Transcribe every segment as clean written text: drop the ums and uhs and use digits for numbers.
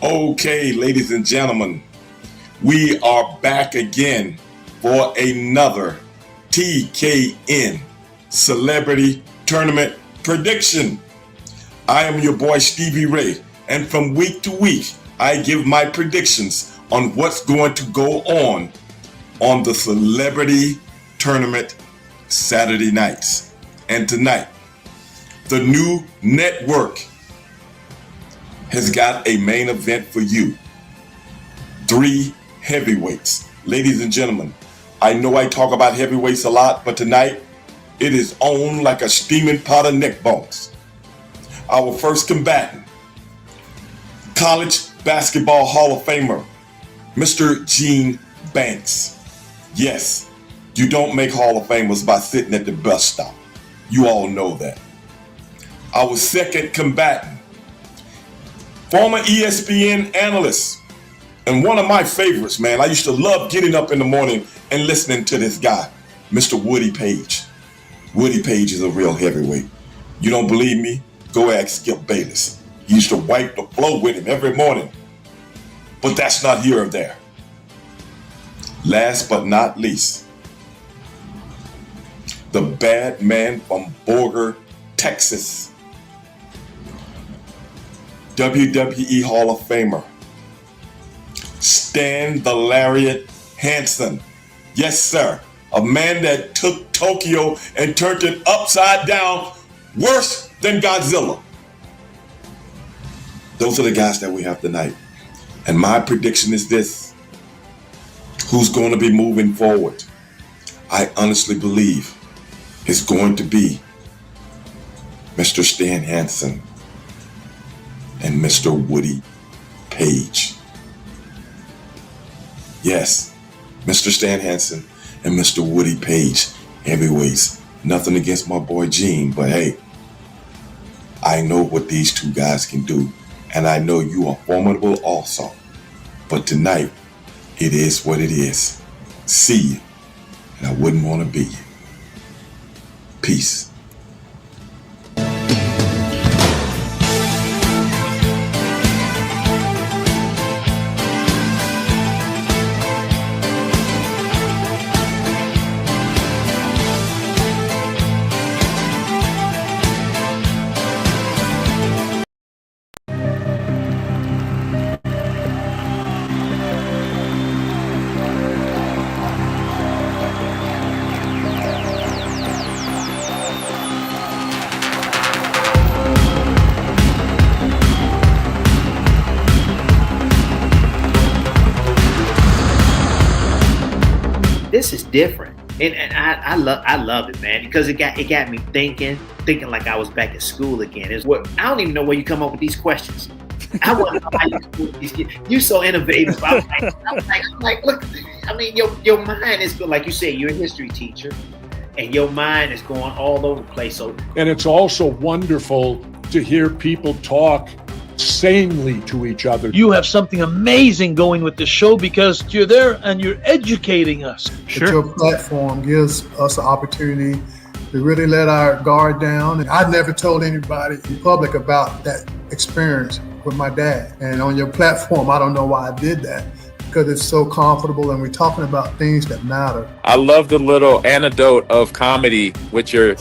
Okay, ladies and gentlemen, we are back again for another TKN Celebrity Tournament Prediction. I am your boy Stevie Ray, and from week to week, I give my predictions on what's going to go on the Celebrity Tournament Saturday nights. And tonight, the new network has got a main event for you. 3 heavyweights. Ladies and gentlemen, I know I talk about heavyweights a lot, but tonight it is on like a steaming pot of neck bones. Our first combatant, College Basketball Hall of Famer, Mr. Gene Banks. Yes, you don't make Hall of Famers by sitting at the bus stop. You all know that. Our second combatant, former ESPN analyst, and one of my favorites, man. I used to love getting up in the morning and listening to this guy, Mr. Woody Paige. Woody Paige is a real heavyweight. You don't believe me? Go ask Skip Bayless. He used to wipe the floor with him every morning. But that's not here or there. Last but not least, the bad man from Borger, Texas, WWE Hall of Famer, Stan the Lariat Hansen. Yes, sir. A man that took Tokyo and turned it upside down worse than Godzilla. Those are the guys that we have tonight. And my prediction is this. Who's going to be moving forward? I honestly believe it's going to be Mr. Stan Hansen and Mr. Woody Paige. Yes, Mr. Stan Hansen and Mr. Woody Paige, heavyweights. Nothing against my boy Gene, but hey, I know what these two guys can do, and I know you are formidable also. But tonight, it is what it is. See you, and I wouldn't want to be you. Peace. This is different, and I love it, man, because it got me thinking like I was back at school again. I don't even know where you come up with these questions. I want to know how you come up with these kids. You're so innovative. I'm like, look, I mean, your mind is good, like you say. You're a history teacher, and your mind is going all over the place. So, and it's also wonderful to hear people talk sanely to each other. You have something amazing going with the show because you're there and you're educating us. Sure. Your platform gives us an opportunity to really let our guard down. And I've never told anybody in public about that experience with my dad. And on your platform, I don't know why I did that, because it's so comfortable and we're talking about things that matter. I love the little anecdote of comedy with your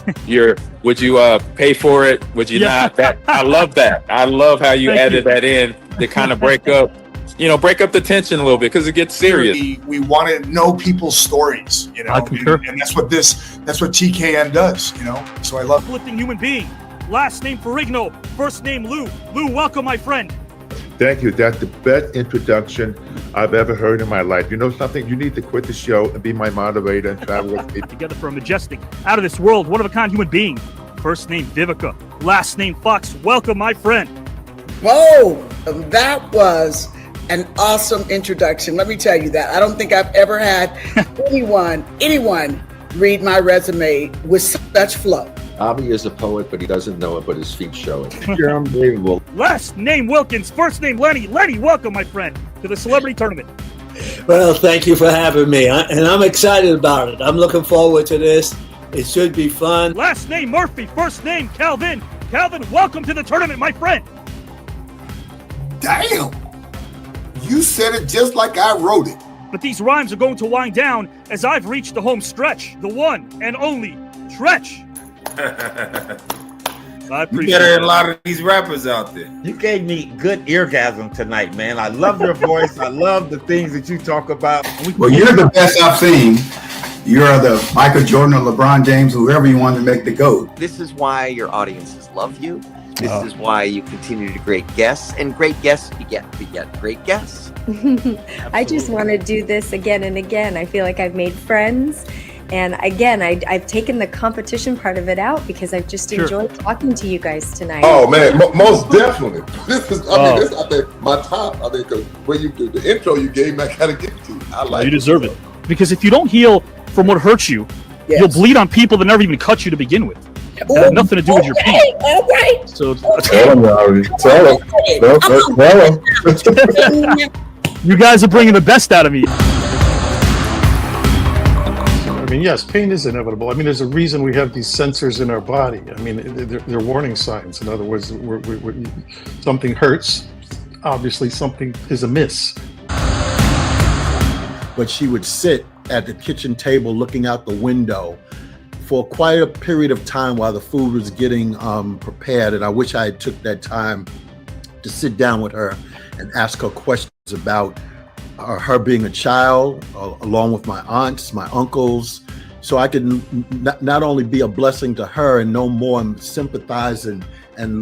would you pay for it? Would you not? That I love that. I love how you added that in to kind of break up the tension a little bit because it gets serious. We want to know people's stories, I concur. And that's what TKN does, So I love uplifting human being. Last name Ferrigno, first name Lou. Lou, welcome, my friend. Thank you. That's the best introduction I've ever heard in my life. You know something? You need to quit the show and be my moderator and travel with me. Together for a majestic, out of this world, one-of-a-kind human being. First name Vivica, last name Fox. Welcome, my friend. Whoa, that was an awesome introduction. Let me tell you that. I don't think I've ever had anyone read my resume with such flow. Avi is a poet, but he doesn't know it, but his feet show it. You're unbelievable. Last name Wilkins, first name Lenny. Lenny, welcome, my friend, to the Celebrity Tournament. Well, thank you for having me, and I'm excited about it. I'm looking forward to this. It should be fun. Last name Murphy, first name Calvin. Calvin, welcome to the tournament, my friend. Damn. You said it just like I wrote it. But these rhymes are going to wind down as I've reached the home stretch, the one and only Tretch. I appreciate You better that. than a lot of these rappers out there. You gave me good eargasm tonight, man. I love your voice. I love the things that you talk about. Well, you're the best I've seen. You're the Michael Jordan or LeBron James, whoever you want to make the GOAT. This is why your audiences love you. This is why you continue to great guests, and great guests beget great guests. I just want to do this again and again. I feel like I've made friends. And again, I've taken the competition part of it out because I've just enjoyed talking to you guys tonight. Oh man, most definitely. This is, this I think my top. I think because when you do the intro you gave me, I gotta get to. I like. You deserve it. Because if you don't heal from what hurts you, you'll bleed on people that never even cut you to begin with. It had nothing to do with your pain. All right. So Tell him, Robbie. Tell him. you guys are bringing the best out of me. I mean, yes, pain is inevitable. I mean, there's a reason we have these sensors in our body. I mean, they're warning signs. In other words, something hurts. Obviously, something is amiss. But she would sit at the kitchen table looking out the window for quite a period of time while the food was getting prepared. And I wish I had took that time to sit down with her and ask her questions about her being a child, along with my aunts, my uncles, so I could not only be a blessing to her and know more and sympathize and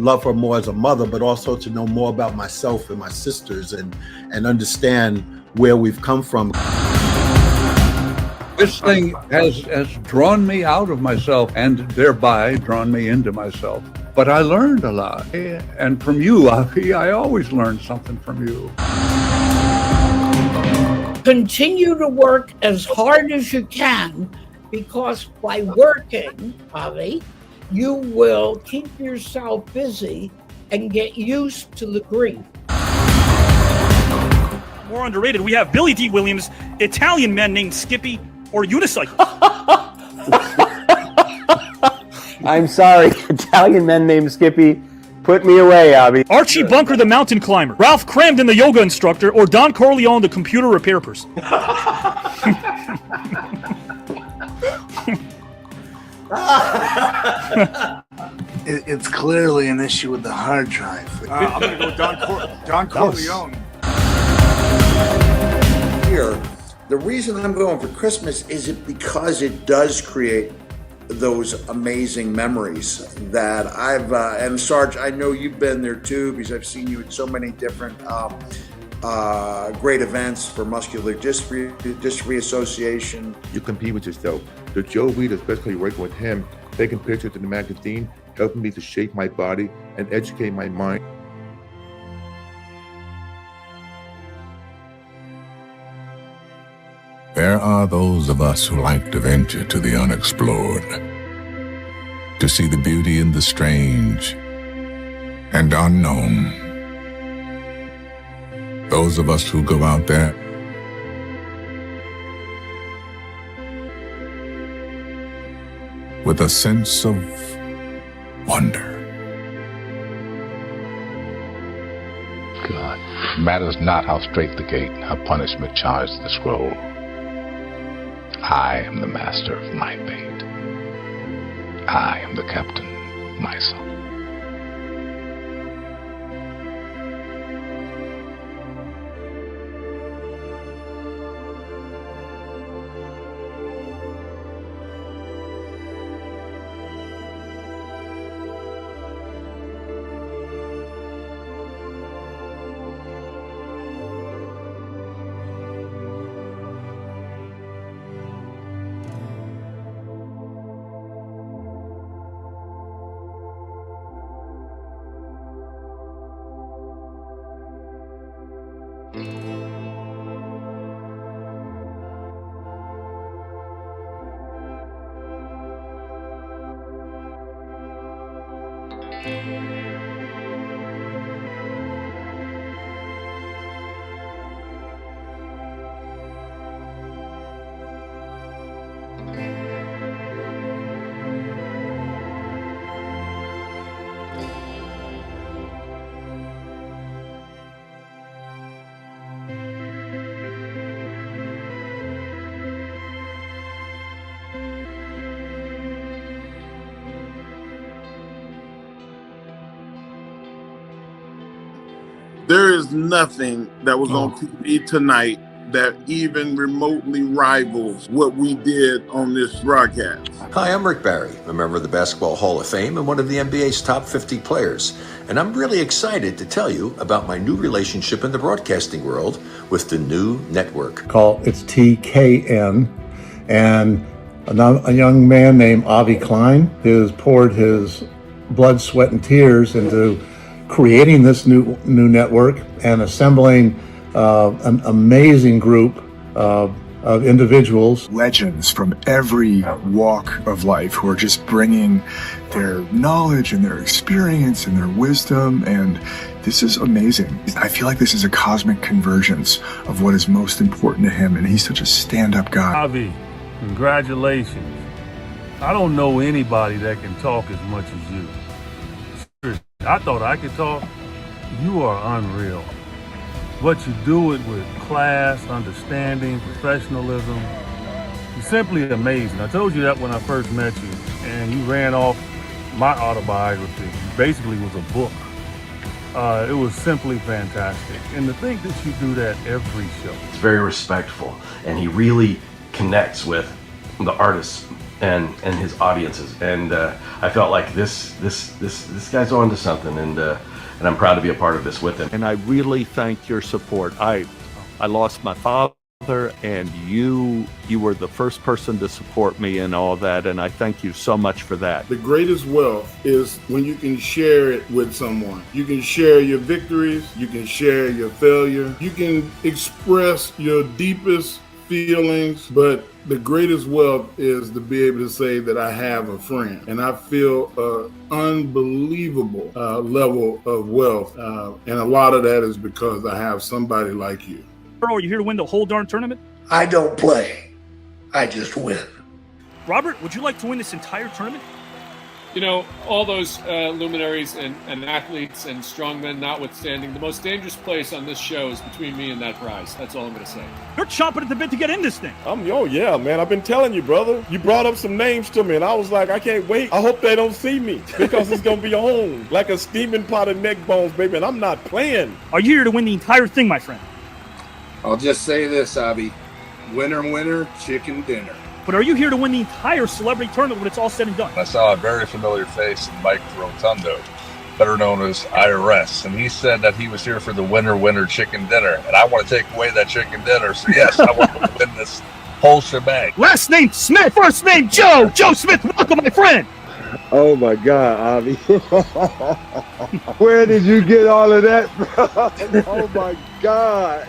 love her more as a mother, but also to know more about myself and my sisters and understand where we've come from. This thing has drawn me out of myself and thereby drawn me into myself. But I learned a lot. And from you, I always learn something from you. Continue to work as hard as you can, because by working, Avi, you will keep yourself busy and get used to the grief. More underrated, we have Billy D. Williams, Italian man named Skippy, or Unicycle. I'm sorry, Italian men named Skippy. Put me away, Abby. Archie Bunker, the mountain climber. Ralph Cramden, the yoga instructor, or Don Corleone, the computer repair person. It's clearly an issue with the hard drive. I'm going to go Don Corleone. Here, the reason I'm going for Christmas is because it does create those amazing memories that I've and Sarge, I know you've been there too, because I've seen you at so many different great events for Muscular Dystrophy Association. You compete with yourself. The Joe Reed, especially working with him, taking pictures in the magazine, helping me to shape my body and educate my mind. There are those of us who like to venture to the unexplored, to see the beauty in the strange and unknown. Those of us who go out there with a sense of wonder. God, matters not how straight the gate, how punishment charged the scroll. I am the master of my fate. I am the captain of my soul. There is nothing that was on TV tonight that even remotely rivals what we did on this broadcast. Hi, I'm Rick Barry, a member of the Basketball Hall of Fame and one of the NBA's top 50 players. And I'm really excited to tell you about my new relationship in the broadcasting world with the new network. It's TKN, and a young man named Avi Klein has poured his blood, sweat, and tears into creating this new network and assembling an amazing group of individuals. Legends from every walk of life who are just bringing their knowledge and their experience and their wisdom, and this is amazing. I feel like this is a cosmic convergence of what is most important to him, and he's such a stand-up guy. Avi, congratulations. I don't know anybody that can talk as much as you. Seriously, I thought I could talk. You are unreal. But you do it with class, understanding, professionalism. You're simply amazing. I told you that when I first met you, and you ran off my autobiography. Basically, it was a book. It was simply fantastic. And to think that you do that every show. It's very respectful, and he really connects with the artists and his audiences. And I felt like this guy's on to something, and I'm proud to be a part of this with him. And I really thank your support. I lost my father, and you were the first person to support me in all that, and I thank you so much for that. The greatest wealth is when you can share it with someone. You can share your victories, you can share your failure, you can express your deepest feelings, but the greatest wealth is to be able to say that I have a friend, and I feel an unbelievable level of wealth, and a lot of that is because I have somebody like you. Are you here to win the whole darn tournament? I don't play, I just win. Robert, would you like to win this entire tournament? You know, all those luminaries and athletes and strongmen notwithstanding, the most dangerous place on this show is between me and that prize. That's all I'm going to say. You're chomping at the bit to get in this thing. Oh, yeah, man. I've been telling you, brother. You brought up some names to me, and I was like, I can't wait. I hope they don't see me because it's going to be on like a steaming pot of neck bones, baby, and I'm not playing. Are you here to win the entire thing, my friend? I'll just say this, Avi. Winner, winner, chicken dinner. But are you here to win the entire celebrity tournament when it's all said and done? I saw a very familiar face in Mike Rotundo, better known as IRS, and he said that he was here for the winner chicken dinner, and I want to take away that chicken dinner. So yes, I want to win this whole shebang. Last name Smith, first name Joe. Joe Smith, welcome, my friend. Oh my God, Avi. Where did you get all of that from? Oh my God.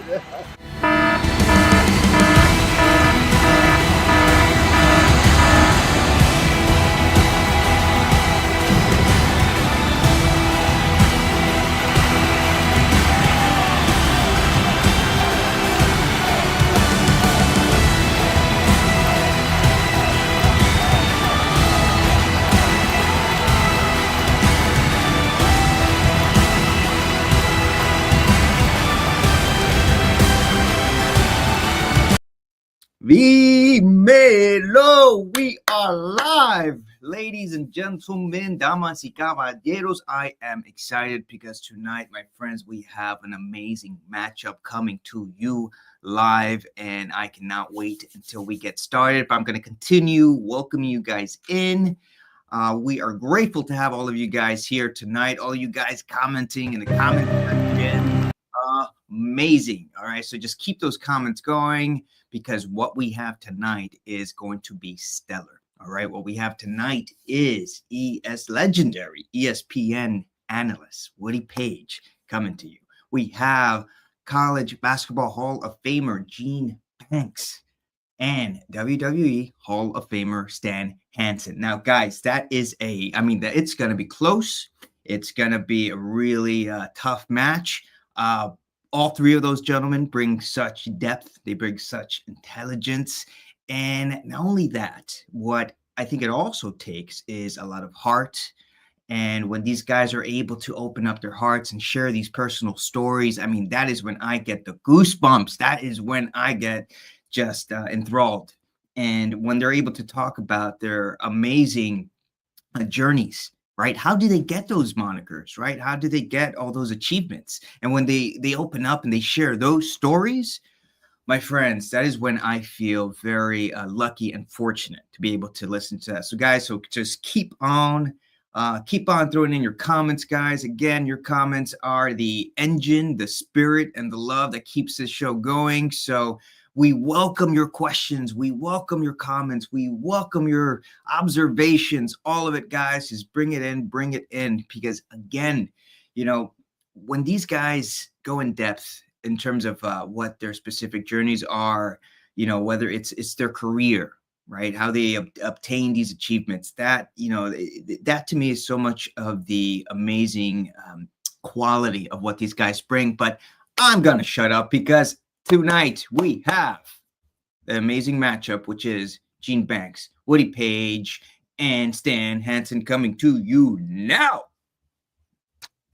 Dímelo, we are live, ladies and gentlemen, damas y caballeros. I am excited because tonight, my friends, we have an amazing matchup coming to you live, and I cannot wait until we get started. But I'm going to continue welcoming you guys in. We are grateful to have all of you guys here tonight, all of you guys commenting in the comment section. Amazing. All right, so just keep those comments going, because what we have tonight is going to be stellar. All right, what we have tonight is legendary ESPN analyst Woody Paige coming to you. We have College Basketball Hall of Famer Gene Banks and WWE Hall of Famer Stan Hansen. Now, guys, it's going to be close. It's going to be a really tough match. All three of those gentlemen bring such depth. They bring such intelligence. And not only that, what I think it also takes is a lot of heart. And when these guys are able to open up their hearts and share these personal stories, I mean, that is when I get the goosebumps. That is when I get just enthralled. And when they're able to talk about their amazing journeys right? How do they get those monikers, right? How do they get all those achievements? And when they open up and they share those stories, my friends, that is when I feel very lucky and fortunate to be able to listen to that. So guys, so just keep on throwing in your comments, guys. Again, your comments are the engine, the spirit, and the love that keeps this show going. So we welcome your questions. We welcome your comments. We welcome your observations, all of it, guys. Just bring it in, because again, you know, when these guys go in depth in terms of what their specific journeys are, you know, whether it's their career, right? How they obtain these achievements, that, you know, that to me is so much of the amazing quality of what these guys bring. But I'm going to shut up, because tonight we have the amazing matchup, which is Gene Banks, Woody Paige, and Stan Hansen, coming to you now.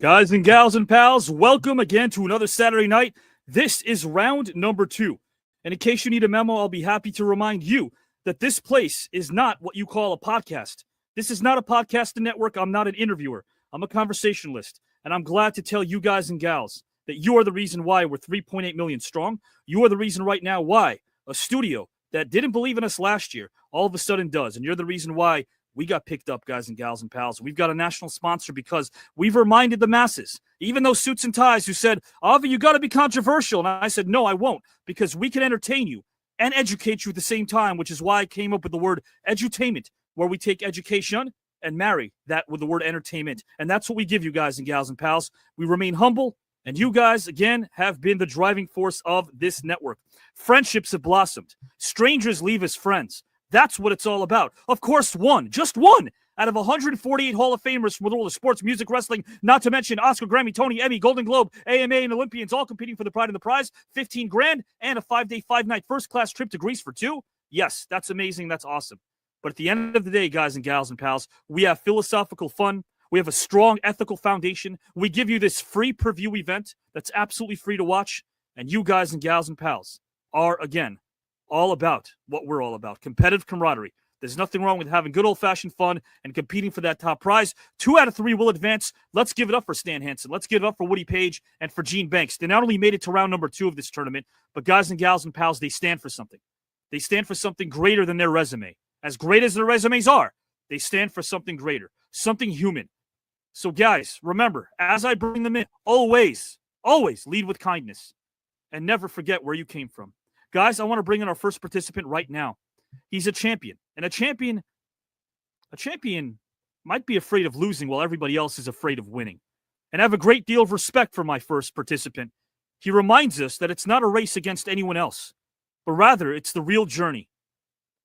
Guys and gals and pals, welcome again to another Saturday night. This is round number 2. And in case you need a memo, I'll be happy to remind you that this place is not what you call a podcast. This is not a podcast network. I'm not an interviewer. I'm a conversationalist. And I'm glad to tell you guys and gals that you are the reason why we're 3.8 million strong. You are the reason right now why a studio that didn't believe in us last year all of a sudden does. And you're the reason why we got picked up, guys and gals and pals. We've got a national sponsor because we've reminded the masses, even those suits and ties who said, Avi, you got to be controversial. And I said, no, I won't, because we can entertain you and educate you at the same time, which is why I came up with the word edutainment, where we take education and marry that with the word entertainment. And that's what we give you, guys and gals and pals. We remain humble, and you guys, again, have been the driving force of this network. Friendships have blossomed. Strangers leave as friends. That's what it's all about. Of course, just one out of 148 Hall of Famers from the world of sports, music, wrestling, not to mention Oscar, Grammy, Tony, Emmy, Golden Globe, AMA, and Olympians, all competing for the pride and the prize, 15 grand, and a 5-day, 5-night first-class trip to Greece for 2. Yes, that's amazing. That's awesome. But at the end of the day, guys and gals and pals, we have philosophical fun. We have a strong ethical foundation. We give you this free preview event that's absolutely free to watch. And you guys and gals and pals are, again, all about what we're all about, competitive camaraderie. There's nothing wrong with having good old-fashioned fun and competing for that top prize. 2 out of 3 will advance. Let's give it up for Stan Hansen. Let's give it up for Woody Paige and for Gene Banks. They not only made it to round number 2 of this tournament, but guys and gals and pals, they stand for something. They stand for something greater than their resume. As great as their resumes are, they stand for something greater, something human. So guys, remember, as I bring them in, always lead with kindness and never forget where you came from. Guys, I want to bring in our first participant right now. He's a champion, and a champion might be afraid of losing while everybody else is afraid of winning. And I have a great deal of respect for my first participant. He reminds us that it's not a race against anyone else, but rather it's the real journey.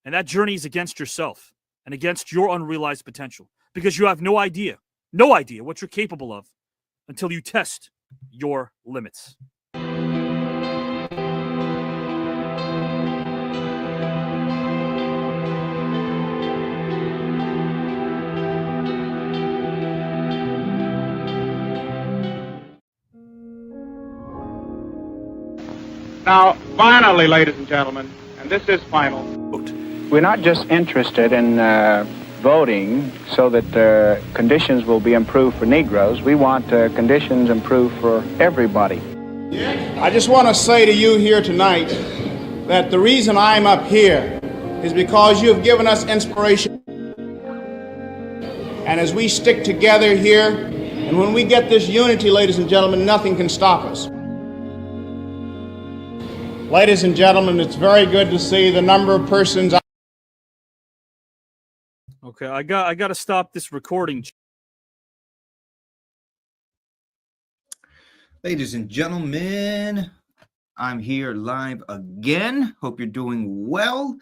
And that journey is against yourself and against your unrealized potential, because you have no idea what you're capable of until you test your limits. Now, finally, ladies and gentlemen, and this is final. We're not just interested in voting so that conditions will be improved for Negroes. We want conditions improved for everybody. I just want to say to you here tonight that the reason I'm up here is because you have given us inspiration. And as we stick together here, and when we get this unity, ladies and gentlemen, nothing can stop us. Ladies and gentlemen, it's very good to see the number of persons. Okay, I got to stop this recording. Ladies and gentlemen, I'm here live again. Hope you're doing well.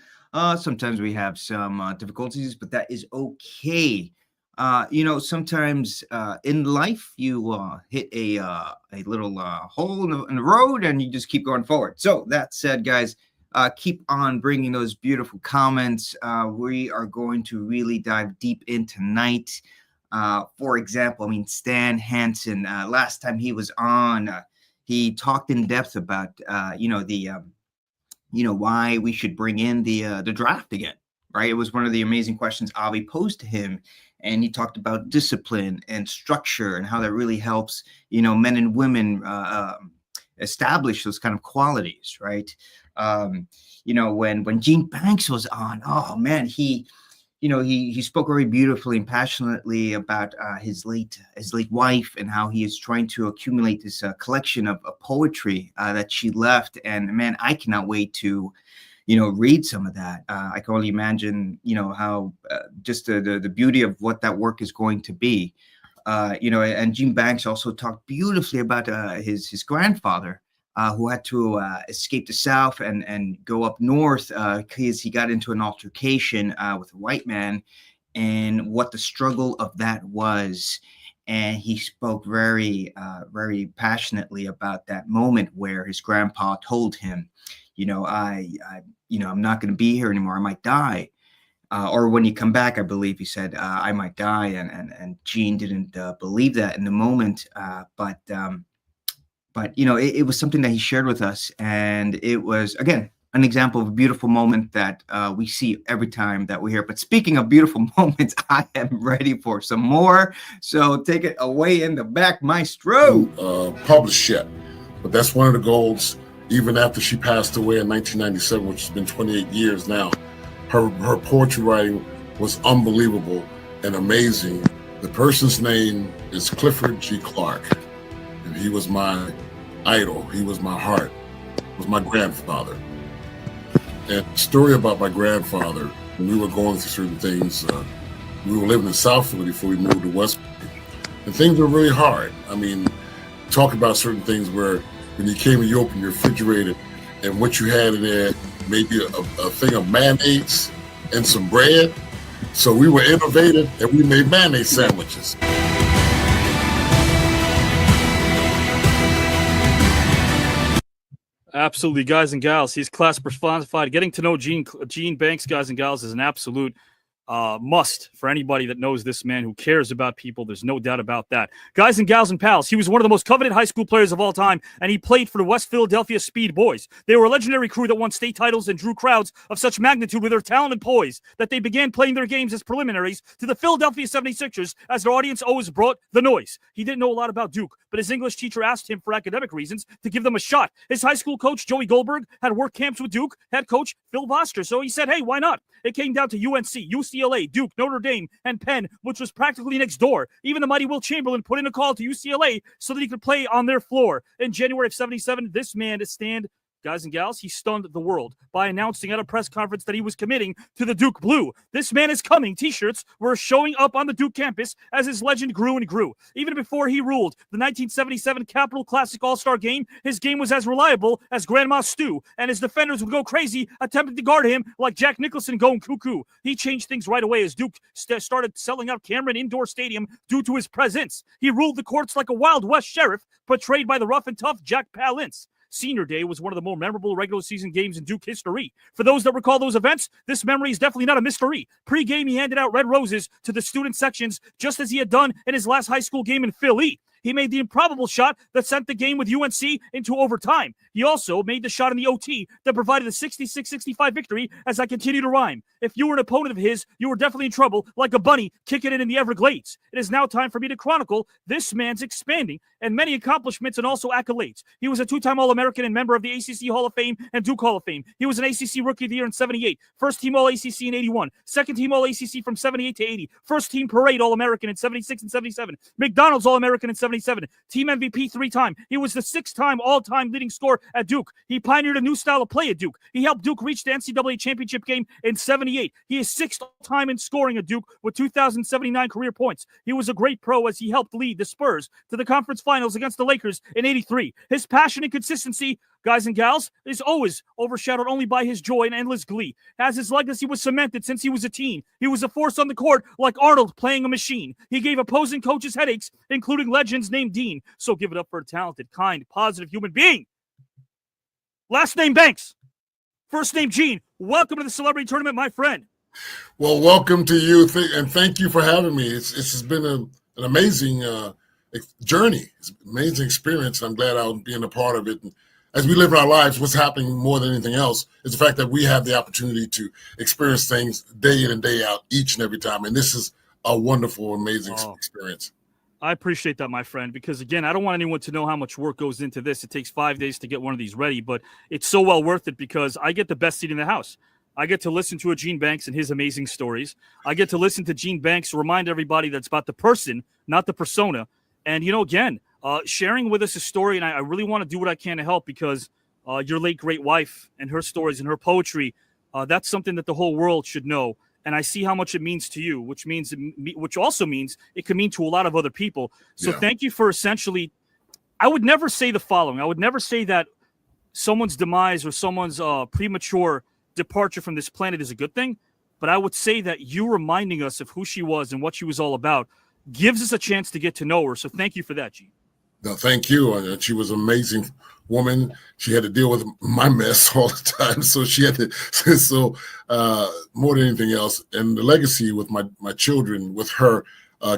Sometimes we have some difficulties, but that is okay. Sometimes in life you hit a little hole in the road and you just keep going forward. So that said, guys, keep on bringing those beautiful comments. We are going to really dive deep in tonight. For example, Stan Hansen, last time he was on, he talked in depth about, why we should bring in the draft again, right? It was one of the amazing questions Avi posed to him. And he talked about discipline and structure and how that really helps, men and women establish those kind of qualities, right? When Gene Banks was on, oh man, he spoke very beautifully and passionately about his late wife and how he is trying to accumulate this collection of poetry that she left. And man, I cannot wait to read some of that. I can only imagine how just the beauty of what that work is going to be. And Gene Banks also talked beautifully about his grandfather, who had to escape the South and go up north because he got into an altercation with a white man, and what the struggle of that was. And he spoke very, very passionately about that moment where his grandpa told him, I'm not going to be here anymore. I might die. Or when you come back, I believe he said, I might die. And Gene didn't believe that in the moment. But it was something that he shared with us. And it was, again, an example of a beautiful moment that we see every time that we're here. But speaking of beautiful moments, I am ready for some more. So take it away in the back, maestro. Published yet, but that's one of the goals. Even after she passed away in 1997, which has been 28 years now, her poetry writing was unbelievable and amazing. The person's name is Clifford G. Clark, and he was my idol. He was my heart. He was my grandfather. And the story about my grandfather, when we were going through certain things, we were living in South Philly before we moved to West Philly, and things were really hard. I mean, talk about certain things where when you came and you opened your refrigerator and what you had in there, maybe a thing of mayonnaise and some bread. So we were innovative and we made mayonnaise sandwiches. Absolutely, guys and gals. He's class personified. Getting to know Gene Banks, guys and gals, is an absolute must for anybody that knows this man who cares about people. There's no doubt about that. Guys and gals and pals, he was one of the most coveted high school players of all time, and he played for the West Philadelphia Speed Boys. They were a legendary crew that won state titles and drew crowds of such magnitude with their talent and poise that they began playing their games as preliminaries to the Philadelphia 76ers, as their audience always brought the noise. He didn't know a lot about Duke, but his English teacher asked him for academic reasons to give them a shot. His high school coach, Joey Goldberg, had work camps with Duke head coach Phil Voster, so he said, hey, why not? It came down to UNC, UCLA, Duke, Notre Dame, and Penn, which was practically next door. Even the mighty Will Chamberlain put in a call to UCLA so that he could play on their floor. In January of 77, this man to stand, guys and gals, he stunned the world by announcing at a press conference that he was committing to the Duke Blue. This man is coming. T-shirts were showing up on the Duke campus as his legend grew and grew. Even before he ruled the 1977 Capital Classic All-Star game, his game was as reliable as Grandma Stu, and his defenders would go crazy attempting to guard him like Jack Nicholson going cuckoo. He changed things right away as Duke started selling out Cameron Indoor Stadium due to his presence. He ruled the courts like a Wild West sheriff, portrayed by the rough and tough Jack Palance. Senior Day was one of the more memorable regular season games in Duke history. For those that recall those events, this memory is definitely not a mystery. Pre-game, he handed out red roses to the student sections, just as he had done in his last high school game in Philly. He made the improbable shot that sent the game with UNC into overtime. He also made the shot in the OT that provided a 66-65 victory, as I continue to rhyme. If you were an opponent of his, you were definitely in trouble, like a bunny kicking it in the Everglades. It is now time for me to chronicle this man's expanding and many accomplishments and also accolades. He was a two-time All-American and member of the ACC Hall of Fame and Duke Hall of Fame. He was an ACC Rookie of the Year in 78, first-team All-ACC in 81, second-team All-ACC from 78 to 80, first-team Parade All-American in 76 and 77, McDonald's All-American in 77, team MVP 3-time. He was the 6-time all-time leading scorer at Duke. He pioneered a new style of play at Duke. He helped Duke reach the NCAA championship game in 78. He is 6th all-time in scoring at Duke with 2,079 career points. He was a great pro as he helped lead the Spurs to the conference finals against the Lakers in 83. His passion and consistency, guys and gals, is always overshadowed only by his joy and endless glee. As his legacy was cemented since he was a teen, he was a force on the court like Arnold playing a machine. He gave opposing coaches headaches, including legends named Dean. So give it up for a talented, kind, positive human being. Last name Banks. First name Gene. Welcome to the celebrity tournament, my friend. Well, welcome to you, and thank you for having me. It's been an amazing journey. It's an amazing experience, and I'm glad I'll be a part of it. And as we live our lives, what's happening more than anything else is the fact that we have the opportunity to experience things day in and day out, each and every time. And this is a wonderful, amazing experience. I appreciate that, my friend, because again, I don't want anyone to know how much work goes into this. It takes 5 days to get one of these ready, but it's so well worth it because I get the best seat in the house. I get to listen to a Gene Banks and his amazing stories. I get to listen to Gene Banks remind everybody that's about the person, not the persona. And, again, sharing with us a story, and I really want to do what I can to help because your late great wife and her stories and her poetry, that's something that the whole world should know. And I see how much it means to you, which also means it can mean to a lot of other people. So thank you for essentially, I would never say the following. I would never say that someone's demise or someone's premature departure from this planet is a good thing. But I would say that you reminding us of who she was and what she was all about gives us a chance to get to know her. So thank you for that, Gene. No, thank you. She was an amazing woman. She had to deal with my mess all the time. So she had to, more than anything else. And the legacy with my children, with her,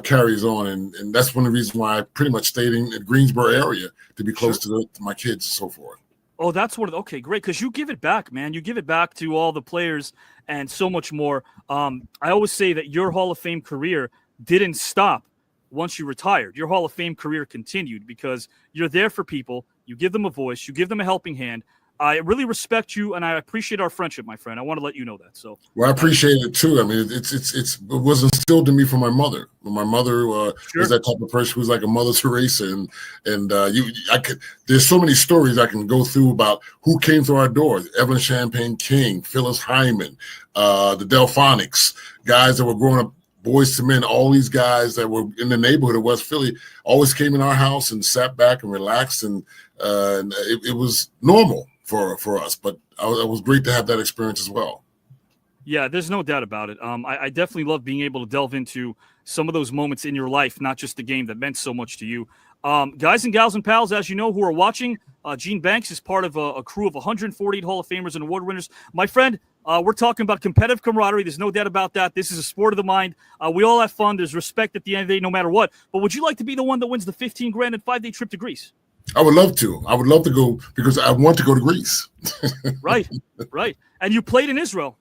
carries on. And that's one of the reasons why I pretty much stayed in the Greensboro area to be close to my kids and so forth. Oh, that's okay, great. Because you give it back, man. You give it back to all the players and so much more. I always say that your Hall of Fame career didn't stop once you retired. Your Hall of Fame career continued because you're there for people. You give them a voice. You give them a helping hand. I really respect you, and I appreciate our friendship, my friend. I want to let you know that. So, well, I appreciate it too. I mean, it was instilled in me from my mother. My mother was that type of person who was like a Mother Teresa, and there's so many stories I can go through about who came through our doors: Evelyn Champagne King, Phyllis Hyman, the Delphonics, guys that were growing up. Boys to Men, all these guys that were in the neighborhood of West Philly always came in our house and sat back and relaxed, and it was normal for us. But it was great to have that experience as well. Yeah, there's no doubt about it. I definitely love being able to delve into some of those moments in your life, not just the game that meant so much to you. Guys and gals and pals, as you know, who are watching, Gene Banks is part of a crew of 148 Hall of Famers and award winners. My friend, we're talking about competitive camaraderie. There's no doubt about that. This is a sport of the mind. We all have fun. There's respect at the end of the day, no matter what. But would you like to be the one that wins the $15,000 and 5-day trip to Greece? I would love to. I would love to go because I want to go to Greece. Right. And you played in Israel.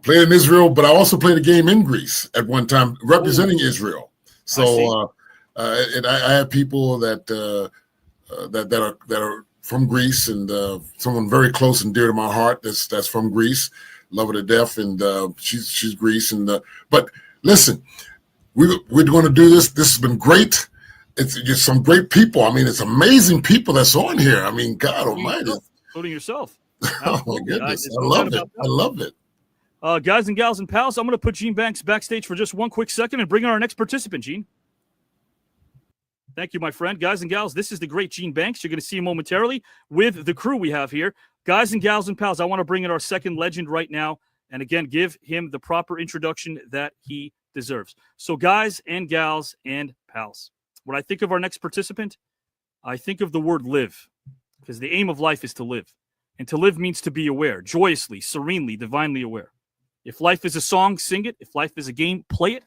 Played in Israel, but I also played a game in Greece at one time representing Israel. So and I have people that are from Greece, and someone very close and dear to my heart that's from Greece. Love her to death, and she's Greece. And but listen, we're going to do this. This has been great. It's just some great people. I mean, it's amazing people that's on here. I mean, God Almighty, including yourself. Oh my goodness, I love it. I love it. Guys and gals and pals, I'm going to put Gene Banks backstage for just one quick second and bring in our next participant, Gene. Thank you, my friend. Guys and gals, this is the great Gene Banks. You're going to see him momentarily with the crew we have here. Guys and gals and pals, I want to bring in our second legend right now. And again, give him the proper introduction that he deserves. So guys and gals and pals, when I think of our next participant, I think of the word live, because the aim of life is to live. And to live means to be aware, joyously, serenely, divinely aware. If life is a song, sing it. If life is a game, play it.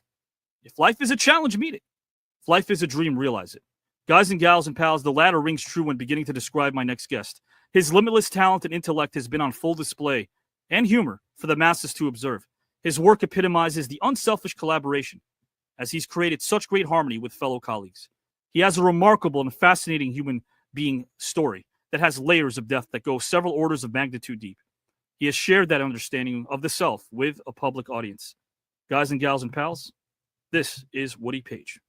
If life is a challenge, meet it. If life is a dream, realize it. Guys and gals and pals, the latter rings true when beginning to describe my next guest. His limitless talent and intellect has been on full display, and humor for the masses to observe. His work epitomizes the unselfish collaboration, as he's created such great harmony with fellow colleagues. He has a remarkable and fascinating human being story that has layers of depth that go several orders of magnitude deep. He has shared that understanding of the self with a public audience. Guys and gals and pals, this is Woody Paige.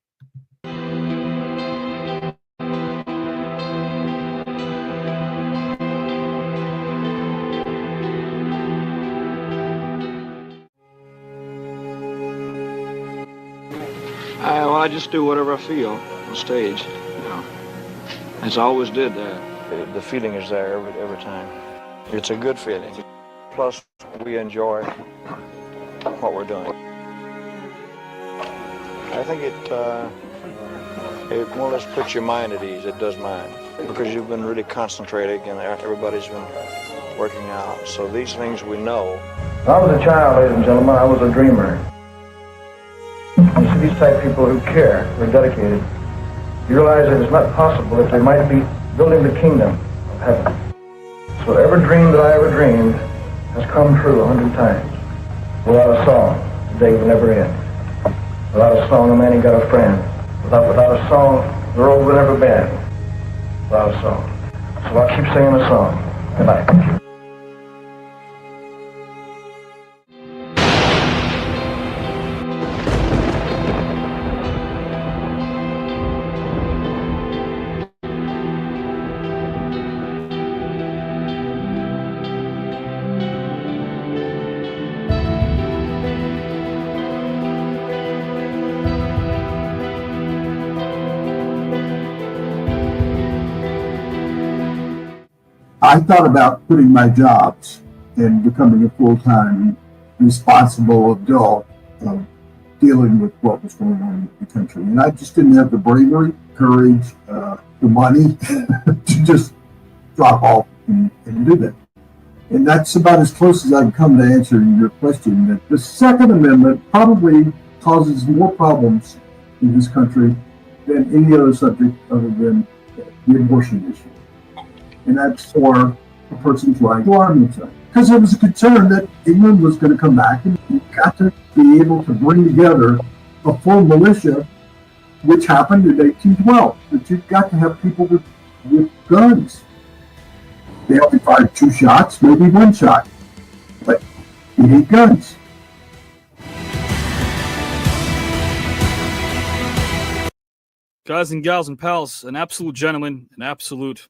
I just do whatever I feel on stage. You know, as I always did. The feeling is there every time. It's a good feeling. Plus, we enjoy what we're doing. I think it more or less puts your mind at ease. It does mine, because you've been really concentrating and everybody's been working out. So these things we know. When I was a child, ladies and gentlemen, I was a dreamer. You see these type of people who care, who are dedicated. You realize that it's not possible that they might be building the kingdom of heaven. So every dream that I ever dreamed has come true 100 times. Without a song, the day will never end. Without a song, a man ain't got a friend. Without a song, the road will never bend. Without a song. So I'll keep singing a song. Good night. I thought about quitting my jobs and becoming a full-time responsible adult dealing with what was going on in the country. And I just didn't have the bravery, courage, the money to just drop off and do that. And that's about as close as I can come to answering your question. That the Second Amendment probably causes more problems in this country than any other subject other than the abortion issue. And that's for a person's right to arm himself. Because there was a concern that England was going to come back, and you've got to be able to bring together a full militia, which happened in 1812. But you've got to have people with guns. They only fired 2 shots, maybe 1 shot, but you need guns. Guys and gals and pals, an absolute gentleman, an absolute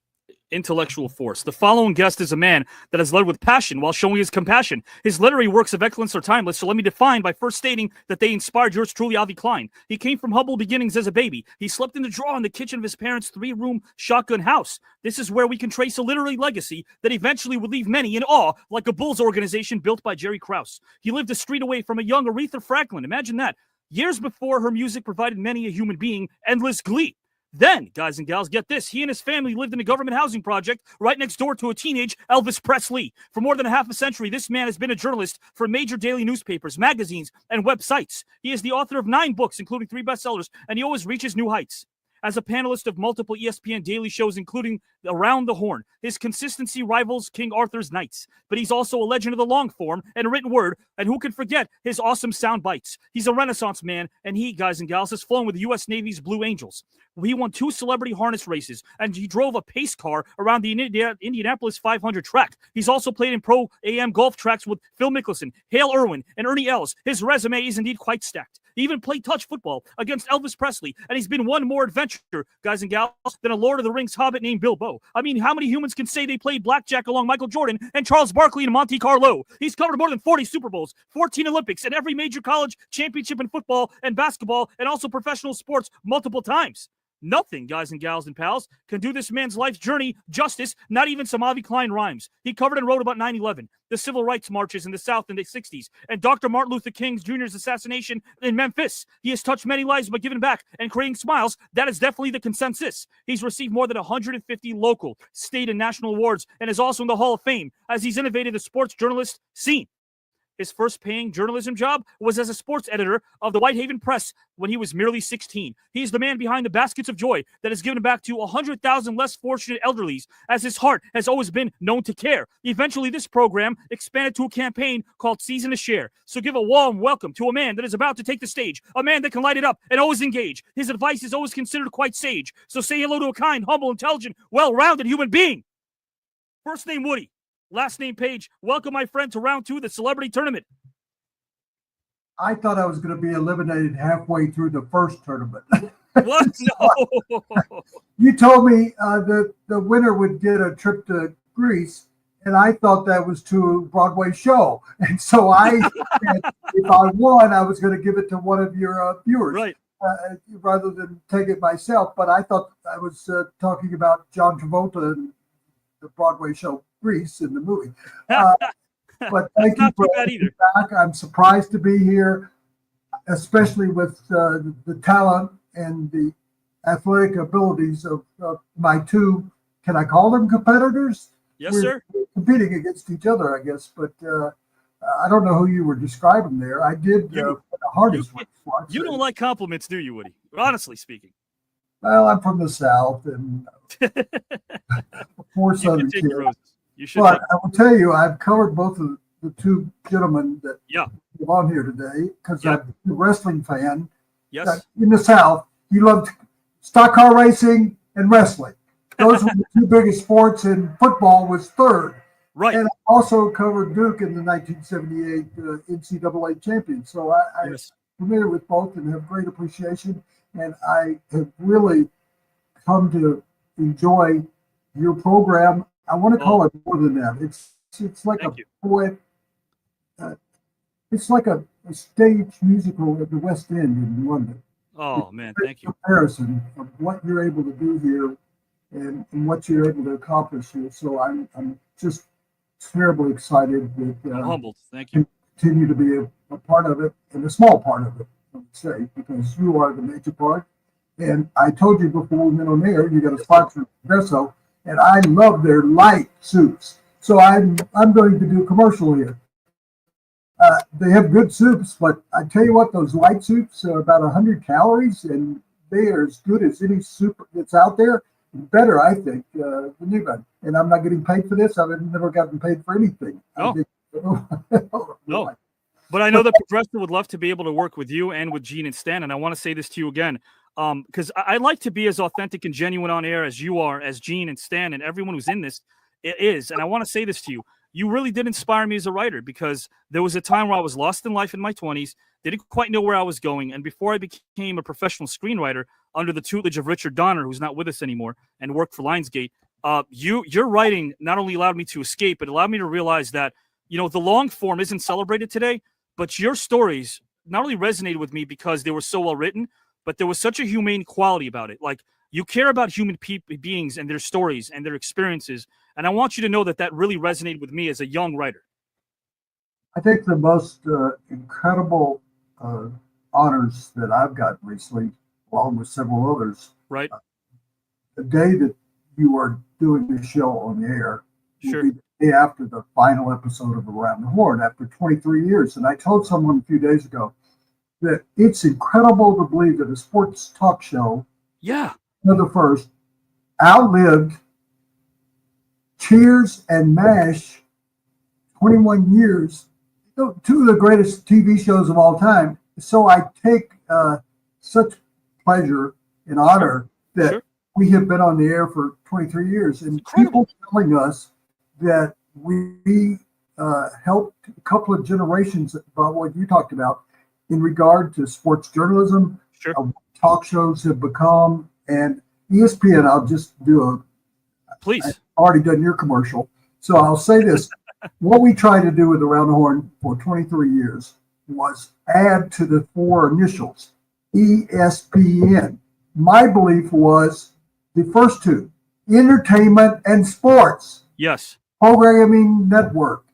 intellectual force. The following guest is a man that has led with passion while showing his compassion. His literary works of excellence are timeless, so let me define by first stating that they inspired yours truly, Avi Klein. He came from humble beginnings as a baby. He slept in the drawer in the kitchen of his parents' 3-room shotgun house. This is where we can trace a literary legacy that eventually would leave many in awe, like a Bulls organization built by Jerry Krause. He lived a street away from a young Aretha Franklin. Imagine that. Years before her music provided many a human being endless glee. Then, guys and gals, get this. He and his family lived in a government housing project right next door to a teenage Elvis Presley. For more than a half a century, this man has been a journalist for major daily newspapers, magazines, and websites. He is the author of 9 books, including 3 bestsellers, and he always reaches new heights. As a panelist of multiple ESPN daily shows, including Around the Horn, his consistency rivals King Arthur's Knights. But he's also a legend of the long form and written word, and who can forget his awesome sound bites? He's a Renaissance man, and he, guys and gals, has flown with the U.S. Navy's Blue Angels. He won 2 celebrity harness races, and he drove a pace car around the Indianapolis 500 track. He's also played in pro AM golf tracks with Phil Mickelson, Hale Irwin, and Ernie Els. His resume is indeed quite stacked. He even played touch football against Elvis Presley, and he's been one more adventure, guys and gals, than a Lord of the Rings hobbit named Bilbo. I mean, how many humans can say they played blackjack along Michael Jordan and Charles Barkley in Monte Carlo? He's covered more than 40 Super Bowls, 14 Olympics, and every major college championship in football and basketball, and also professional sports multiple times. Nothing, guys and gals and pals, can do this man's life's journey justice, not even some Avi Klein rhymes. He covered and wrote about 9/11, the civil rights marches in the South in the 60s, and Dr. Martin Luther King Jr.'s assassination in Memphis. He has touched many lives by giving back and creating smiles. That is definitely the consensus. He's received more than 150 local, state, and national awards, and is also in the Hall of Fame as he's innovated the sports journalist scene. His first paying journalism job was as a sports editor of the Whitehaven Press when he was merely 16. He's the man behind the Baskets of Joy that has given back to 100,000 less fortunate elderlies, as his heart has always been known to care. Eventually, this program expanded to a campaign called Season to Share. So give a warm welcome to a man that is about to take the stage, a man that can light it up and always engage. His advice is always considered quite sage. So say hello to a kind, humble, intelligent, well-rounded human being. First name Woody. Last name Paige. Welcome, my friend, to round 2 of the celebrity tournament. I thought I was going to be eliminated halfway through the first tournament. What? No. You told me that the winner would get a trip to Greece, and I thought that was to a Broadway show. And so I said if I won, I was going to give it to one of your viewers. Right. Rather than take it myself. But I thought I was talking about John Travolta and the Broadway show Grease in the movie. But thank you for having me back. I'm surprised to be here, especially with the talent and the athletic abilities of my 2, can I call them competitors? Yes, sir. Competing against each other, I guess, but I don't know who you were describing there. I did the hardest one. You don't like compliments, do you, Woody? Honestly speaking. Well, I'm from the South and poor Southern kid. But I will tell you, I've covered both of the 2 gentlemen that are on here today because I'm a wrestling fan, Yes. In the South, you loved stock car racing and wrestling. Those were the two biggest sports, and football was third. Right. And I also covered Duke in the 1978 NCAA champion. So I'm familiar with both and have great appreciation. And I have really come to enjoy your program. I want to call it more than that. It's like a poet. It's like a stage musical at the West End in London. Oh, man, thank you. Comparison of what you're able to do here and what you're able to accomplish here. So I'm just terribly excited that I'm humbled. Thank you. Continue to be a part of it, and a small part of it, I would say, because you are the major part. And I told you before we went on air, you got a sponsor, Verso, and I love their light soups. So I'm going to do a commercial here. They have good soups, but I tell you what, those light soups are about 100 calories, and they are as good as any soup that's out there. Better, I think, than anybody. And I'm not getting paid for this. I've never gotten paid for anything. No. But I know that Progressive would love to be able to work with you and with Gene and Stan. And I want to say this to you again, because I like to be as authentic and genuine on air as you are, as Gene and Stan and everyone who's in this is. And I want to say this to you. You really did inspire me as a writer, because there was a time where I was lost in life in my 20s, didn't quite know where I was going. And before I became a professional screenwriter under the tutelage of Richard Donner, who's not with us anymore, and worked for Lionsgate, your writing not only allowed me to escape, but allowed me to realize that, the long form isn't celebrated today, but your stories not only resonated with me because they were so well written, but there was such a humane quality about it. Like, you care about human beings and their stories and their experiences. And I want you to know that that really resonated with me as a young writer. I think the most incredible honors that I've gotten recently, along with several others, right? The day that you are doing the show on the air, sure, will be the day after the final episode of Around the Horn, after 23 years. And I told someone a few days ago that it's incredible to believe that a sports talk show, the first, outlived Cheers and MASH, 21 years, two of the greatest TV shows of all time. So I take such pleasure and honor that we have been on the air for 23 years, and people telling us that we helped a couple of generations about what you talked about in regard to sports journalism, talk shows have become, and ESPN. I'll just do please. I've already done your commercial, so I'll say this. What we tried to do with Around the Horn for 23 years was add to the four initials, ESPN. My belief was the first two, entertainment and sports. Yes. Programming network.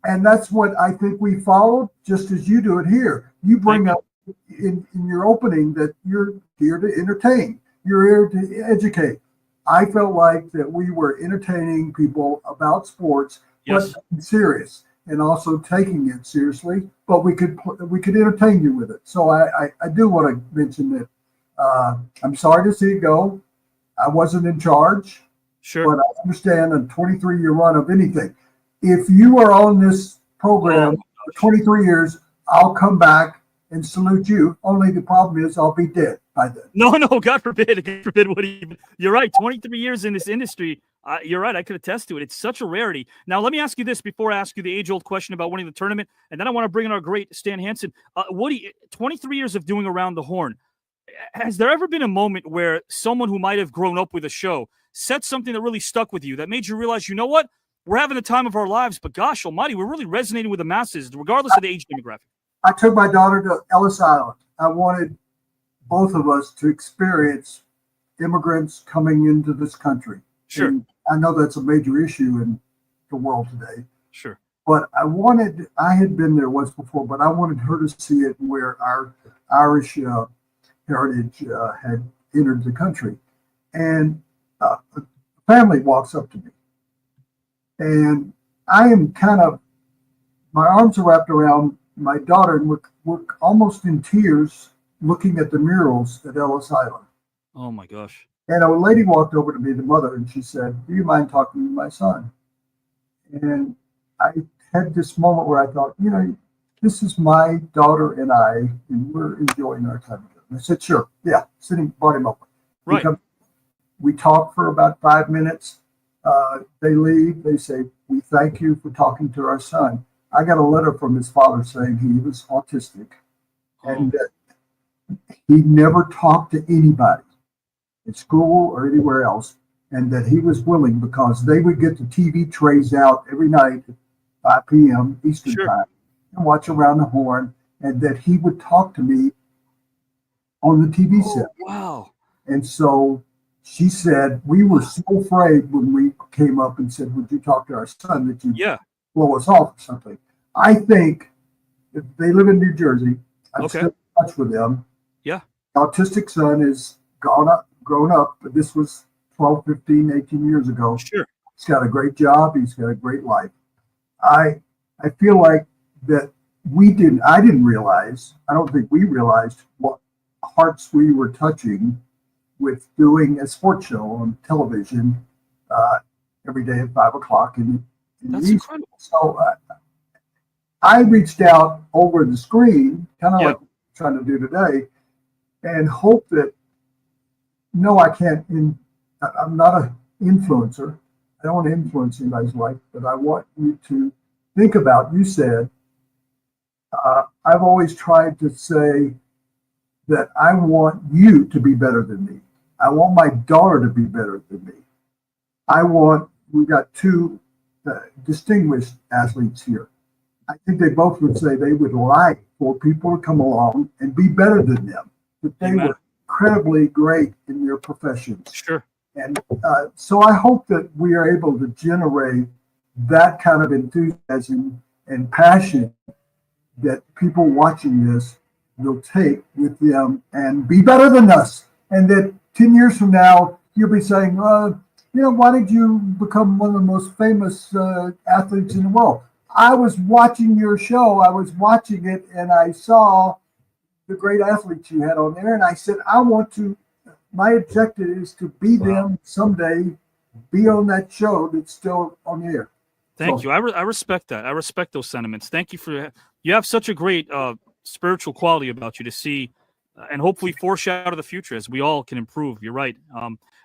And that's what I think we followed, just as you do it here. You bring up in your opening that you're here to entertain. You're here to educate. I felt like that we were entertaining people about sports, but serious, and also taking it seriously. But we could entertain you with it. So I do want to mention that I'm sorry to see it go. I wasn't in charge, but I understand a 23-year run of anything. If you are on this program for 23 years, I'll come back and salute you. Only the problem is I'll be dead by then. No, God forbid. God forbid. You're right. 23 years in this industry. You're right. I could attest to it. It's such a rarity. Now, let me ask you this before I ask you the age-old question about winning the tournament, and then I want to bring in our great Stan Hansen. Woody, 23 years of doing Around the Horn. Has there ever been a moment where someone who might have grown up with a show said something that really stuck with you, that made you realize, you know what? We're having the time of our lives, but gosh almighty, we're really resonating with the masses, regardless of the age demographic. I took my daughter to Ellis Island. I wanted both of us to experience immigrants coming into this country. Sure. And I know that's a major issue in the world today. Sure. But I had been there once before, but I wanted her to see it where our Irish heritage had entered the country. And a family walks up to me. And I am my arms are wrapped around my daughter, and we're almost in tears looking at the murals at Ellis Island. Oh my gosh. And a lady walked over to me, the mother, and she said, "Do you mind talking to my son?" And I had this moment where I thought, this is my daughter and I, and we're enjoying our time together. I said, sure. Yeah. Brought him over. Right. We talked for about 5 minutes. They leave. They say, we thank you for talking to our son. I got a letter from his father saying he was autistic and that he never talked to anybody at school or anywhere else, and that he was willing because they would get the TV trays out every night at 5 p.m. Eastern time and watch Around the Horn, and that he would talk to me on the TV set. Wow. And so she said, we were so afraid when we came up and said, would you talk to our son, that you blow us off or something. I think if they live in New Jersey, I'm still in touch with them. Yeah. Autistic son is grown up, but this was 12, 15, 18 years ago. Sure. He's got a great job. He's got a great life. I feel like that I didn't realize, I don't think we realized what hearts we were touching with doing a sports show on television every day at 5 o'clock. That's incredible. So I reached out over the screen, kind of like I'm trying to do today, and hope that, no, I can't, I'm not an influencer. I don't want to influence anybody's life, but I want you to think about, you said, I've always tried to say that I want you to be better than me. I want my daughter to be better than me. We got two distinguished athletes here. I think they both would say they would like for people to come along and be better than them, that they were incredibly great in their professions. Sure. And so I hope that we are able to generate that kind of enthusiasm and passion that people watching this will take with them and be better than us. And that 10 years from now, you'll be saying, why did you become one of the most famous athletes in the world? I was watching your show. I was watching it, and I saw the great athletes you had on there. And I said, my objective is to be them someday, be on that show that's still on the air. Thank you. I respect that. I respect those sentiments. Thank you for you have such a great spiritual quality about you to see and hopefully foreshadow the future as we all can improve. You're right.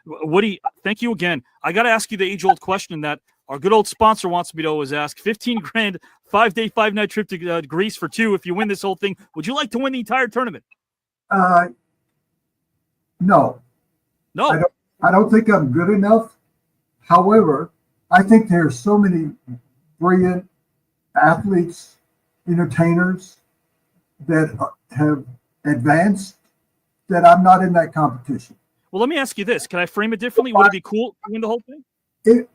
Woody, thank you again. I got to ask you the age-old question that our good old sponsor wants me to always ask. 15 grand, 5-day, 5-night trip to Greece for two. If you win this whole thing, would you like to win the entire tournament? No. I don't think I'm good enough. However, I think there are so many brilliant athletes, entertainers that have advanced that I'm not in that competition. Well, let me ask you this. Can I frame it differently? Would it be cool to win the whole thing?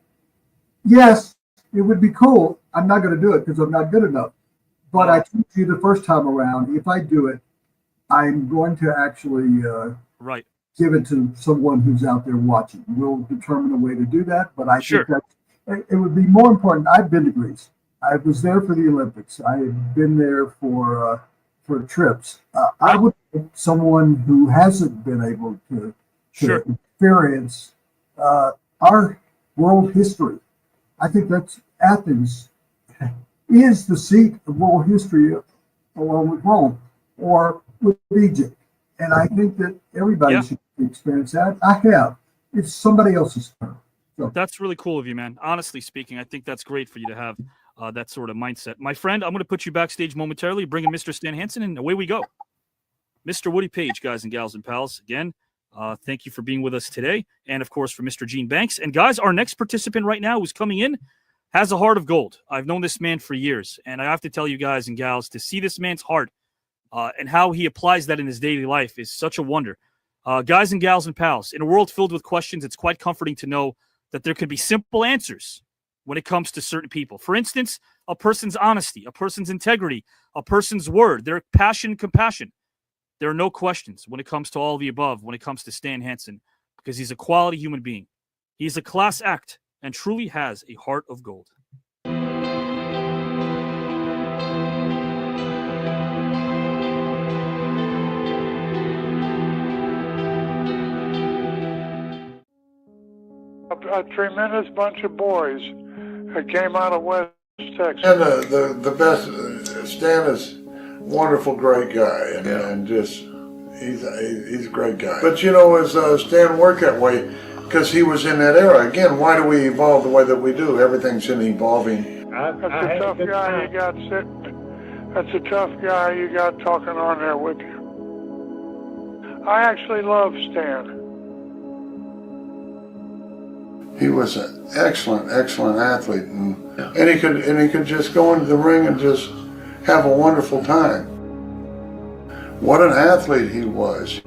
Yes, it would be cool. I'm not going to do it because I'm not good enough. But I told you the first time around, if I do it, I'm going to actually give it to someone who's out there watching. We'll determine a way to do that. But I think that it would be more important. I've been to Greece. I was there for the Olympics. I have been there for trips. I would think someone who hasn't been able to experience our world history. I think that's Athens is the seat of world history along with Rome or with Egypt. And I think that everybody should experience that. I have. It's somebody else's turn. So. That's really cool of you, man. Honestly speaking, I think that's great for you to have that sort of mindset. My friend, I'm going to put you backstage momentarily, bring in Mr. Stan Hansen, and away we go. Mr. Woody Paige, guys and gals and pals. Again, thank you for being with us today. And, of course, for Mr. Gene Banks. And, guys, our next participant right now who's coming in has a heart of gold. I've known this man for years. And I have to tell you guys and gals, to see this man's heart and how he applies that in his daily life is such a wonder. Guys and gals and pals, in a world filled with questions, it's quite comforting to know that there can be simple answers when it comes to certain people. For instance, a person's honesty, a person's integrity, a person's word, their passion, compassion. There are no questions when it comes to all the above, when it comes to Stan Hansen, because he's a quality human being. He's a class act and truly has a heart of gold. A tremendous bunch of boys that came out of West Texas. And the best, Stan is a wonderful, great guy, and just He's a great guy. But you know, as Stan worked that way, because he was in that era. Again, why do we evolve the way that we do? Everything's in evolving. That's a tough guy you got sitting. That's a tough guy you got talking on there with you. I actually love Stan. He was an excellent athlete, and he could just go into the ring and just have a wonderful time. What an athlete he was.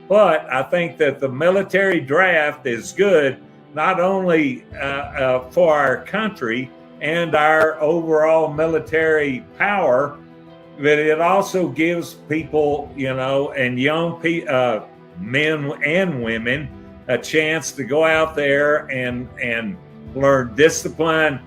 But I think that the military draft is good, not only for our country and our overall military power, but it also gives people, and young men and women a chance to go out there and learn discipline.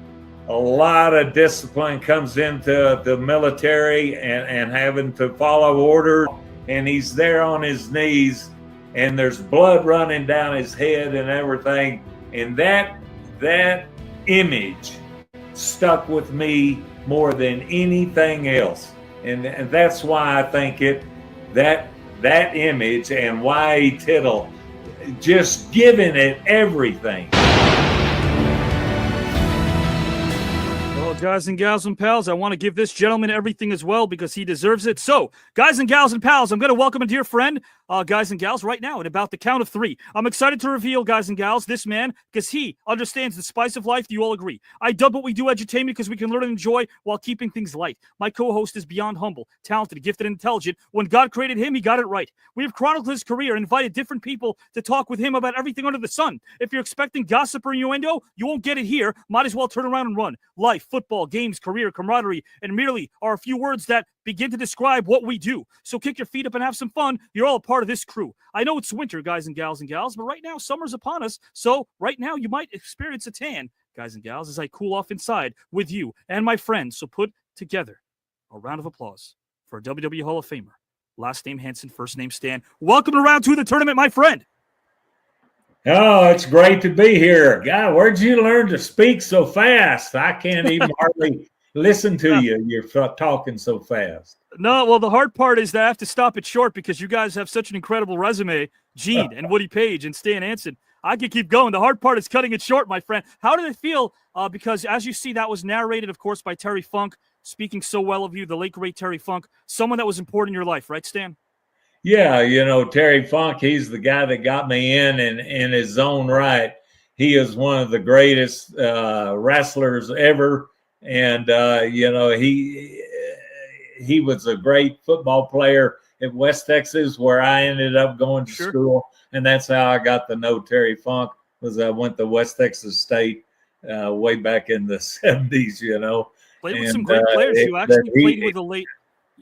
A lot of discipline comes into the military and having to follow orders. And he's there on his knees, and there's blood running down his head and everything. And that image stuck with me more than anything else. And that's why I think that image and Y.E. Tittle, just giving it everything. Guys and gals and pals, I want to give this gentleman everything as well because he deserves it. So, guys and gals and pals, I'm going to welcome a dear friend, guys and gals, right now at about the count of 3. I'm excited to reveal, guys and gals, this man because he understands the spice of life. Do you all agree? I dub what we do edutainment because we can learn and enjoy while keeping things light. My co-host is beyond humble, talented, gifted, and intelligent. When God created him, he got it right. We have chronicled his career and invited different people to talk with him about everything under the sun. If you're expecting gossip or innuendo, you won't get it here. Might as well turn around and run. Life, football, games, career, camaraderie, and merely are a few words that begin to describe what we do. So kick your feet up and have some fun. You're all a part of this crew. I know it's winter, guys and gals, but right now summer's upon us. So right now you might experience a tan, guys and gals, as I cool off inside with you and my friends. So put together a round of applause for a WWE Hall of Famer. Last name Hansen, first name Stan. Welcome to round 2 of the tournament, my friend. Oh, it's great to be here. God, where'd you learn to speak so fast? I can't even hardly listen to you. You're talking so fast. No, well, the hard part is that I have to stop it short because you guys have such an incredible resume. Gene and Woody Paige and Stan Hansen. I could keep going. The hard part is cutting it short, my friend. How did it feel? Because as you see, that was narrated, of course, by Terry Funk, speaking so well of you, the late, great Terry Funk, someone that was important in your life, right, Stan? Yeah, Terry Funk, he's the guy that got me in his own right. He is one of the greatest wrestlers ever. And, he was a great football player at West Texas, where I ended up going to school. And that's how I got to know Terry Funk, was I went to West Texas State way back in the 70s, Played with some great players. You actually played with the late...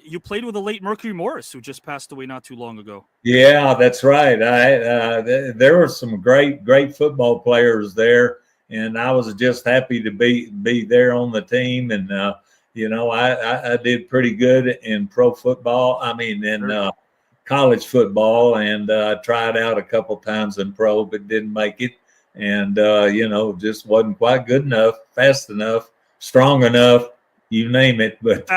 You played with the late Mercury Morris, who just passed away not too long ago. Yeah, that's right. There were some great football players there, and I was just happy to be there on the team. And I did pretty good in pro football. I mean, in college football, and tried out a couple times in pro, but didn't make it. And just wasn't quite good enough, fast enough, strong enough, you name it. But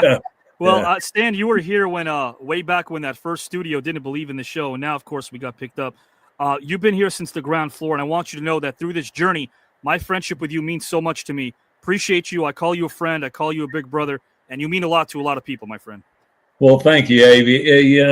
well, Stan, you were here when way back when that first studio didn't believe in the show, and now, of course, we got picked up. You've been here since the ground floor, and I want you to know that through this journey, my friendship with you means so much to me. Appreciate you. I call you a friend. I call you a big brother, and you mean a lot to a lot of people, my friend. Well, thank you, Avi.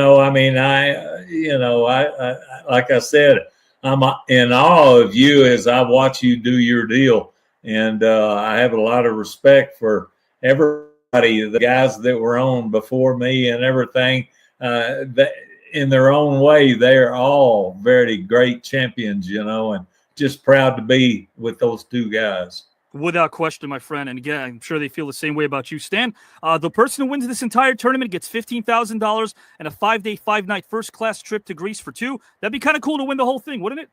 Like I said, I'm in awe of you as I watch you do your deal, and I have a lot of respect for everybody, the guys that were on before me and everything. That in their own way, they're all very great champions, and just proud to be with those two guys. Without question, my friend. And again, I'm sure they feel the same way about you, Stan. The person who wins this entire tournament gets $15,000 and a 5-day, 5-night first-class trip to Greece for two. That'd be kind of cool to win the whole thing, wouldn't it?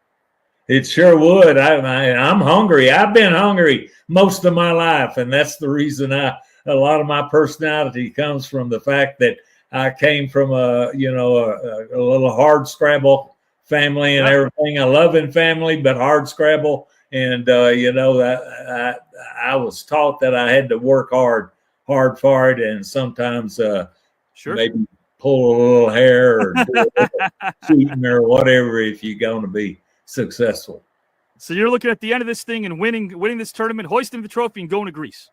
It sure would. I'm hungry. I've been hungry most of my life, and that's the reason a lot of my personality comes from the fact that I came from a little hard scrabble family and everything. A loving family, but hard scrabble. And, I was taught that I had to work hard for it, and sometimes maybe pull a little hair or do a little cheating or whatever if you're going to be successful. So you're looking at the end of this thing and winning this tournament, hoisting the trophy, and going to Greece.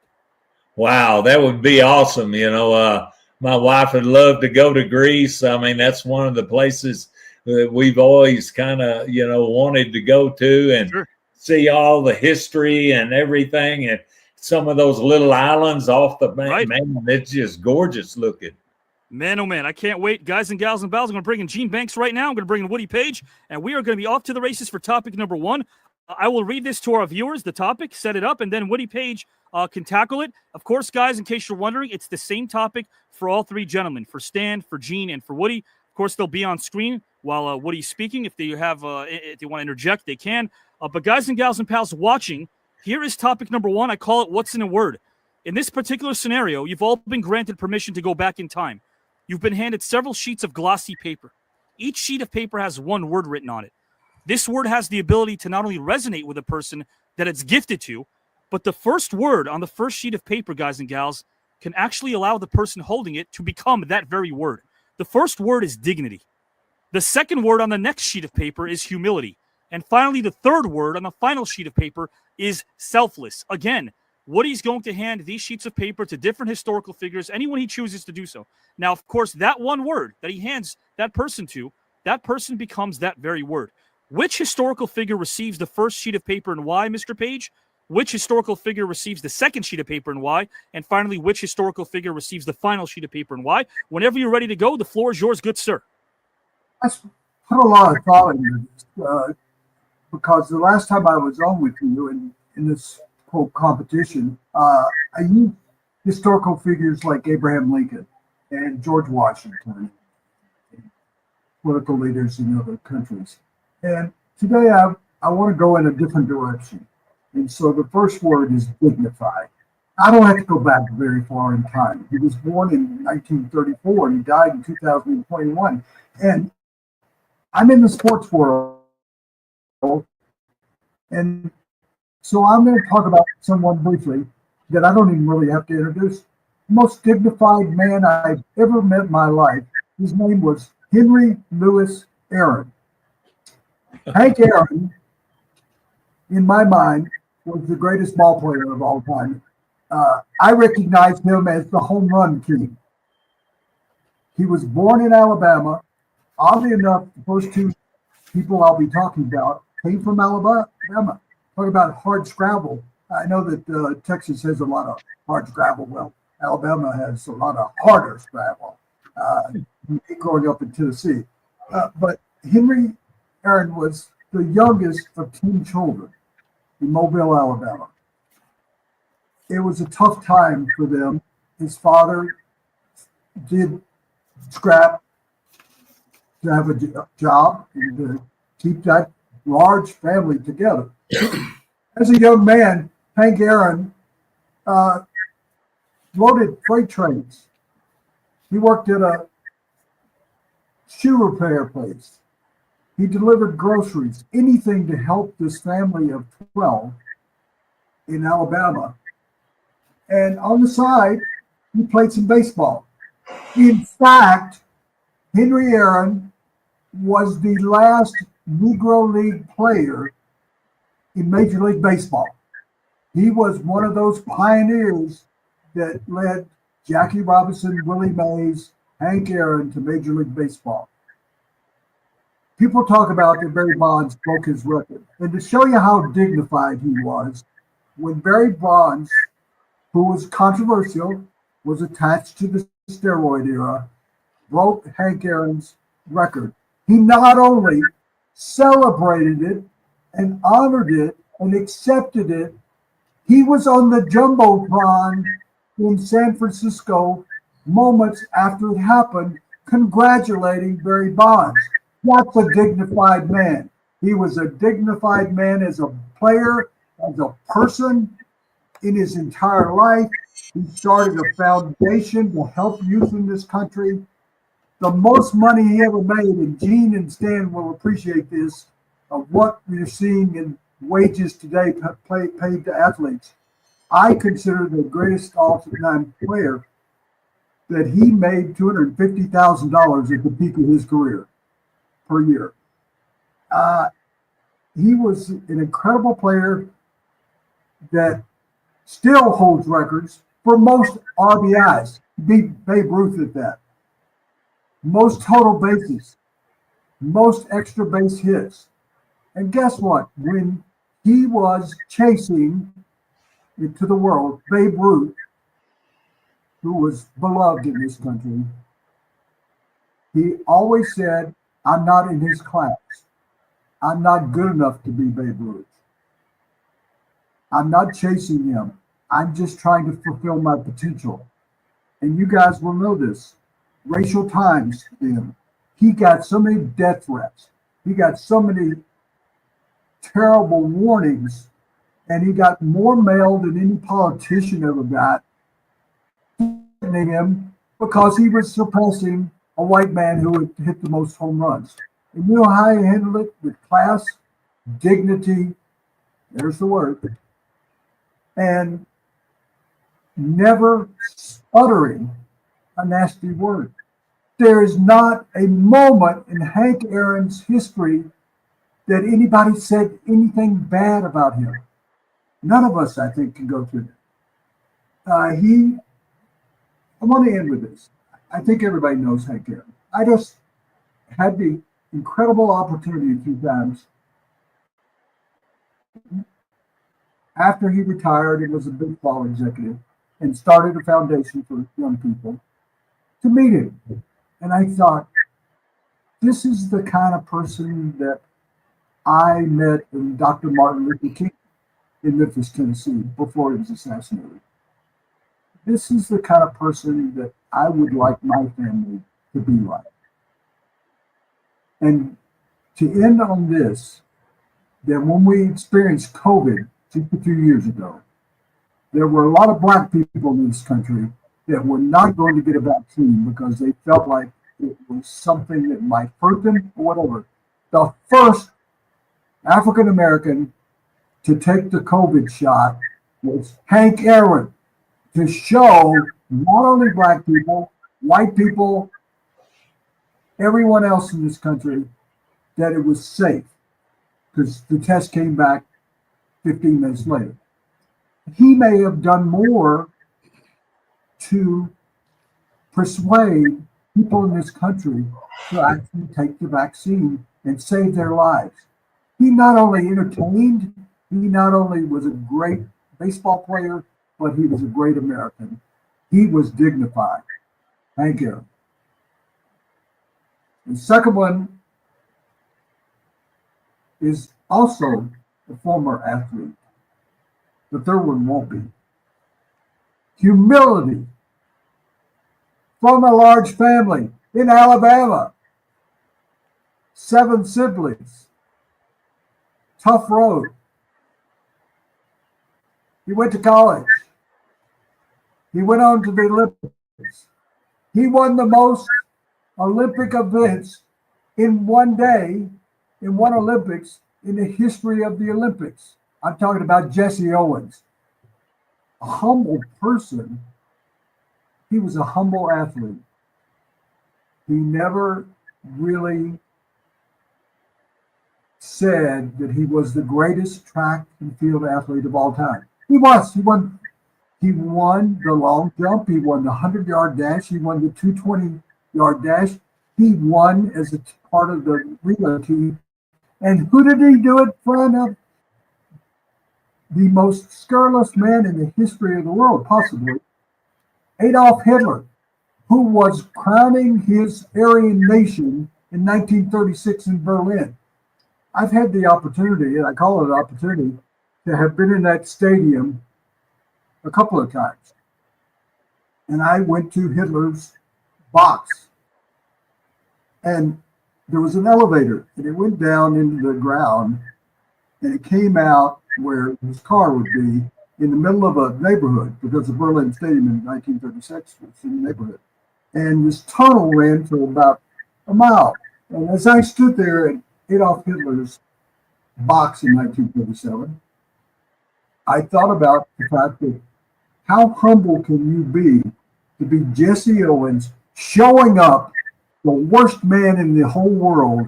Wow, that would be awesome. My wife would love to go to Greece. I mean, that's one of the places that we've always kind of, wanted to go to and see all the history and everything, and some of those little islands off the bank. Man, it's just gorgeous looking. Man, oh man, I can't wait. Guys and gals and pals, I'm going to bring in Gene Banks right now. I'm going to bring in Woody Paige, and we are going to be off to the races for topic number one. I will read this to our viewers, the topic, set it up, and then Woody Paige can tackle it. Of course, guys, in case you're wondering, it's the same topic for all three gentlemen, for Stan, for Gene, and for Woody. Of course, they'll be on screen while Woody's speaking. If they want to interject, they can. But guys and gals and pals watching, here is topic number one. I call it What's in a Word. In this particular scenario, you've all been granted permission to go back in time. You've been handed several sheets of glossy paper. Each sheet of paper has one word written on it. This word has the ability to not only resonate with a person that it's gifted to, but the first word on the first sheet of paper, guys and gals, can actually allow the person holding it to become that very word. The first word is dignity. The second word on the next sheet of paper is humility. And finally, the third word on the final sheet of paper is selfless. Again, Woody's going to hand these sheets of paper to different historical figures, anyone he chooses to do so. Now, of course, that one word that he hands that person to, that person becomes that very word. Which historical figure receives the first sheet of paper and why, Mr. Page? Which historical figure receives the second sheet of paper and why? And finally, which historical figure receives the final sheet of paper and why? Whenever you're ready to go, the floor is yours, good sir. I put a lot of thought into this because the last time I was on with you in this quote competition, I used historical figures like Abraham Lincoln and George Washington, political leaders in other countries. And today I want to go in a different direction. And so the first word is dignified. I don't have to go back very far in time. He was born in 1934 and he died in 2021. And I'm in the sports world. And so I'm going to talk about someone briefly that I don't even really have to introduce. The most dignified man I've ever met in my life. His name was Henry Louis Aaron. Hank Aaron, in my mind, was the greatest ball player of all time. I recognize him as the home run king. He was born in Alabama. Oddly enough, the first two people I'll be talking about came from Alabama. Talk about hard scrabble. I know that Texas has a lot of hard scrabble. Well, Alabama has a lot of harder scrabble. Growing up in Tennessee. But Henry Aaron was the youngest of 10 children in Mobile, Alabama. It was a tough time for them. His father did scrap to have a job and to keep that large family together. As a young man, Hank Aaron loaded freight trains. He worked at a shoe repair place. He delivered groceries, anything to help this family of 12 in Alabama. And on the side, he played some baseball. In fact, Henry Aaron was the last Negro League player in Major League Baseball. He was one of those pioneers that led Jackie Robinson, Willie Mays, Hank Aaron to Major League Baseball. People talk about that Barry Bonds broke his record. And to show you how dignified he was, when Barry Bonds, who was controversial, was attached to the steroid era, broke Hank Aaron's record, he not only celebrated it and honored it and accepted it He was on the Jumbotron in San Francisco moments after it happened, congratulating Barry Bonds. That's a dignified man. He was a dignified man as a player, as a person in his entire life. He started a foundation to help youth in this country. The most money he ever made, and Gene and Stan will appreciate this, of what we're seeing in wages today paid to athletes. I consider the greatest all-time player that he made $250,000 at the peak of his career per year. He was an incredible player that still holds records for most RBIs. Beat Babe Ruth at that. Most total bases, most extra base hits. And guess what? When he was chasing into the world, Babe Ruth, who was beloved in this country, he always said, I'm not in his class. I'm not good enough to be Babe Ruth. I'm not chasing him. I'm just trying to fulfill my potential. And you guys will know this. Racial times then. He got so many death threats. He got so many terrible warnings, and he got more mail than any politician ever got, threatening him because he was suppressing a white man who had hit the most home runs. And you know how he handled it? With class, dignity, there's the word, and never uttering a nasty word. There is not a moment in Hank Aaron's history that anybody said anything bad about him. None of us, I think, can go through that. I want to end with this. I think everybody knows Hank Aaron. I just had the incredible opportunity a few times after he retired and was a baseball executive and started a foundation for young people to meet him. And I thought, this is the kind of person that I met in Dr. Martin Luther King in Memphis, Tennessee, before he was assassinated. This is the kind of person that I would like my family to be like. And to end on this, that when we experienced COVID just a few years ago, there were a lot of black people in this country that were not going to get a vaccine because they felt like it was something that might hurt them or whatever. The first African American to take the COVID shot was Hank Aaron, to show not only black people, white people, everyone else in this country that it was safe, because the test came back 15 minutes later. He may have done more to persuade people in this country to actually take the vaccine and save their lives. He not only entertained, he not only was a great baseball player, but he was a great American. He was dignified. Thank you. The second one is also a former athlete. The third one won't be. Humility. From a large family in Alabama. 7 siblings. Tough road. He went to college. He went on to the Olympics. He won the most Olympic events in one day, in one Olympics, in the history of the Olympics. I'm talking about Jesse Owens. A humble person. He was a humble athlete. He never really said that he was the greatest track and field athlete of all time. He was. He won the long jump. He won the 100-yard dash. He won the 220-yard dash. He won as a part of the relay team. And who did he do it in front of? The most scurrilous man in the history of the world, possibly, Adolf Hitler, who was crowning his Aryan nation in 1936 in Berlin. I've had the opportunity, and I call it an opportunity, to have been in that stadium a couple of times. And I went to Hitler's box. And there was an elevator, and it went down into the ground, and it came out where his car would be in the middle of a neighborhood, because the Berlin Stadium in 1936 was in the neighborhood. And this tunnel ran for about a mile. And as I stood there at Adolf Hitler's box in 1937, I thought about the fact that how humble can you be to be Jesse Owens showing up, the worst man in the whole world,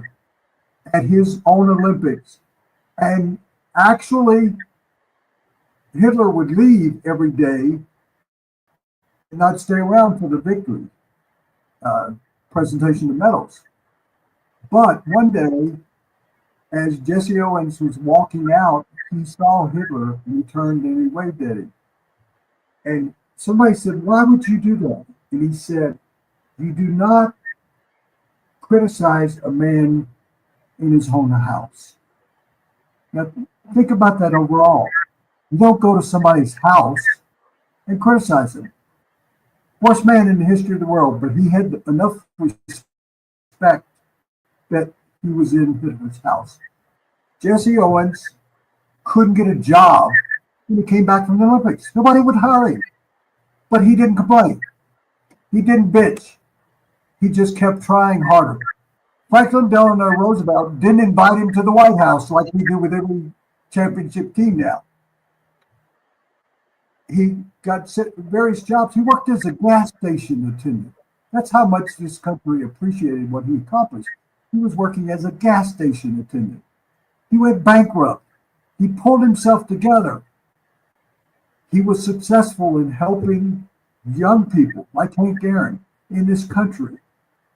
at his own Olympics. And actually, Hitler would leave every day and not stay around for the victory presentation of medals. But one day, as Jesse Owens was walking out, he saw Hitler and he turned and he waved at him. And somebody said, "Why would you do that?" And he said, "You do not criticize a man in his own house." Now, think about that overall. You don't go to somebody's house and criticize him. Worst man in the history of the world, but he had enough respect that he was in Hitler's house. Jesse Owens couldn't get a job when he came back from the Olympics. Nobody would hire him. But he didn't complain. He didn't bitch. He just kept trying harder. Franklin Delano Roosevelt didn't invite him to the White House like we do with every championship team now. He got various jobs. He worked as a gas station attendant. That's how much this country appreciated what he accomplished. He was working as a gas station attendant. He went bankrupt. He pulled himself together. He was successful in helping young people like Hank Aaron in this country.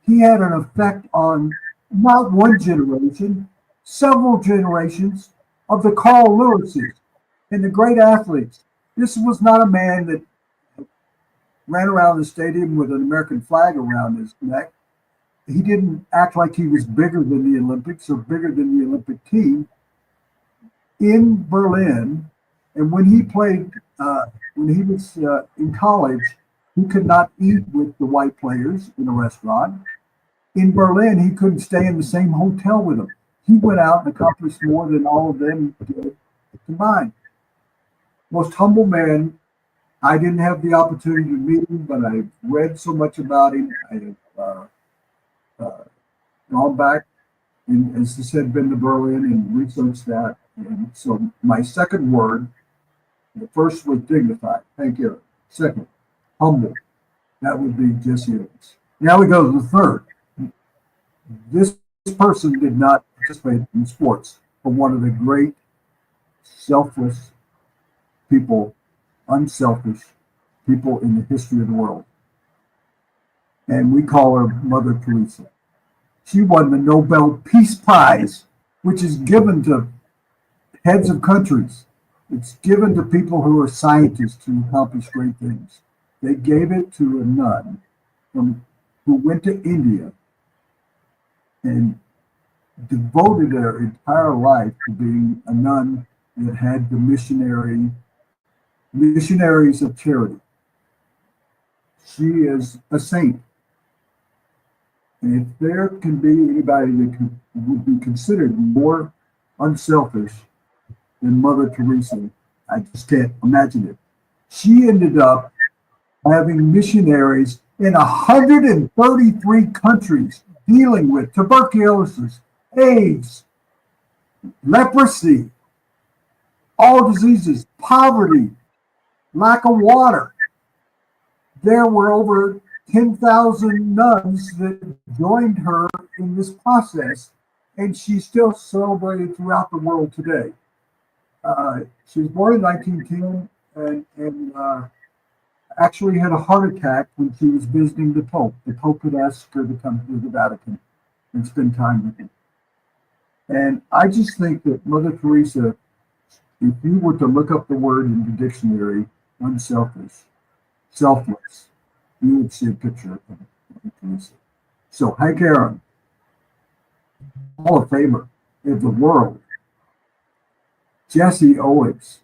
He had an effect on not one generation, several generations of the Carl Lewises and the great athletes. This was not a man that ran around the stadium with an American flag around his neck. He didn't act like he was bigger than the Olympics or bigger than the Olympic team. In Berlin, and when he played, when he was in college, he could not eat with the white players in a restaurant. In Berlin, he couldn't stay in the same hotel with them. He went out and accomplished more than all of them did combined. Most humble man. I didn't have the opportunity to meet him, but I read so much about him. I have gone back and, as I said, been to Berlin and researched that. And so my second word, the first was dignified. Thank you. Second, humble. That would be Jesse Owens. Now we go to the third. This person did not participate in sports, but one of the great selfless people, unselfish people in the history of the world. And we call her Mother Teresa. She won the Nobel Peace Prize, which is given to heads of countries. It's given to people who are scientists who accomplish great things. They gave it to a nun who went to India and devoted her entire life to being a nun that had the missionaries of charity. She is a saint. And if there can be anybody that would be considered more unselfish than Mother Teresa, I just can't imagine it. She ended up having missionaries in 133 countries dealing with tuberculosis, AIDS, leprosy, all diseases, poverty, lack of water. There were over 10,000 nuns that joined her in this process, and she's still celebrated throughout the world today. She was born in 1910 and actually had a heart attack when she was visiting the Pope. The Pope had asked her to come to the Vatican and spend time with him. And I just think that Mother Teresa, if you were to look up the word in the dictionary, unselfish, selfless, you would see a picture of Mother Teresa. So Hank Aaron, Hall of Famer of the world. Jesse Owens,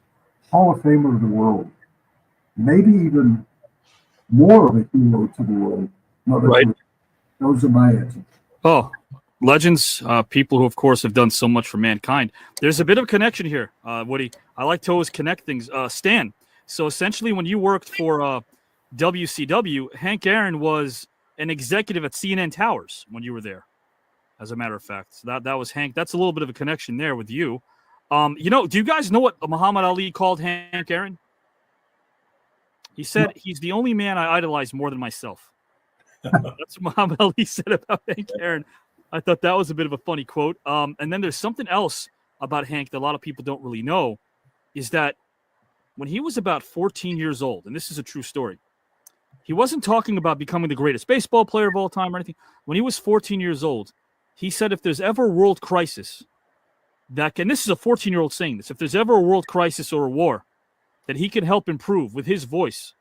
Hall of Famer of the world. maybe even more of a hero to the world. No, Right. Those are my answers. Oh, legends, people who, of course, have done so much for mankind. There's a bit of a connection here, Woody. I like to always connect things. Stan, so essentially when you worked for WCW, Hank Aaron was an executive at CNN Towers when you were there, as a matter of fact. So that was Hank. That's a little bit of a connection there with you. Do you guys know what Muhammad Ali called Hank Aaron? He said, he's the only man I idolize more than myself. That's what Muhammad Ali said about Hank Aaron. I thought that was a bit of a funny quote. And then there's something else about Hank that a lot of people don't really know, is that when he was about 14 years old, and this is a true story, he wasn't talking about becoming the greatest baseball player of all time or anything. When he was 14 years old, he said if there's ever a world crisis and this is a 14-year-old saying this, if there's ever a world crisis or a war that he can help improve with his voice,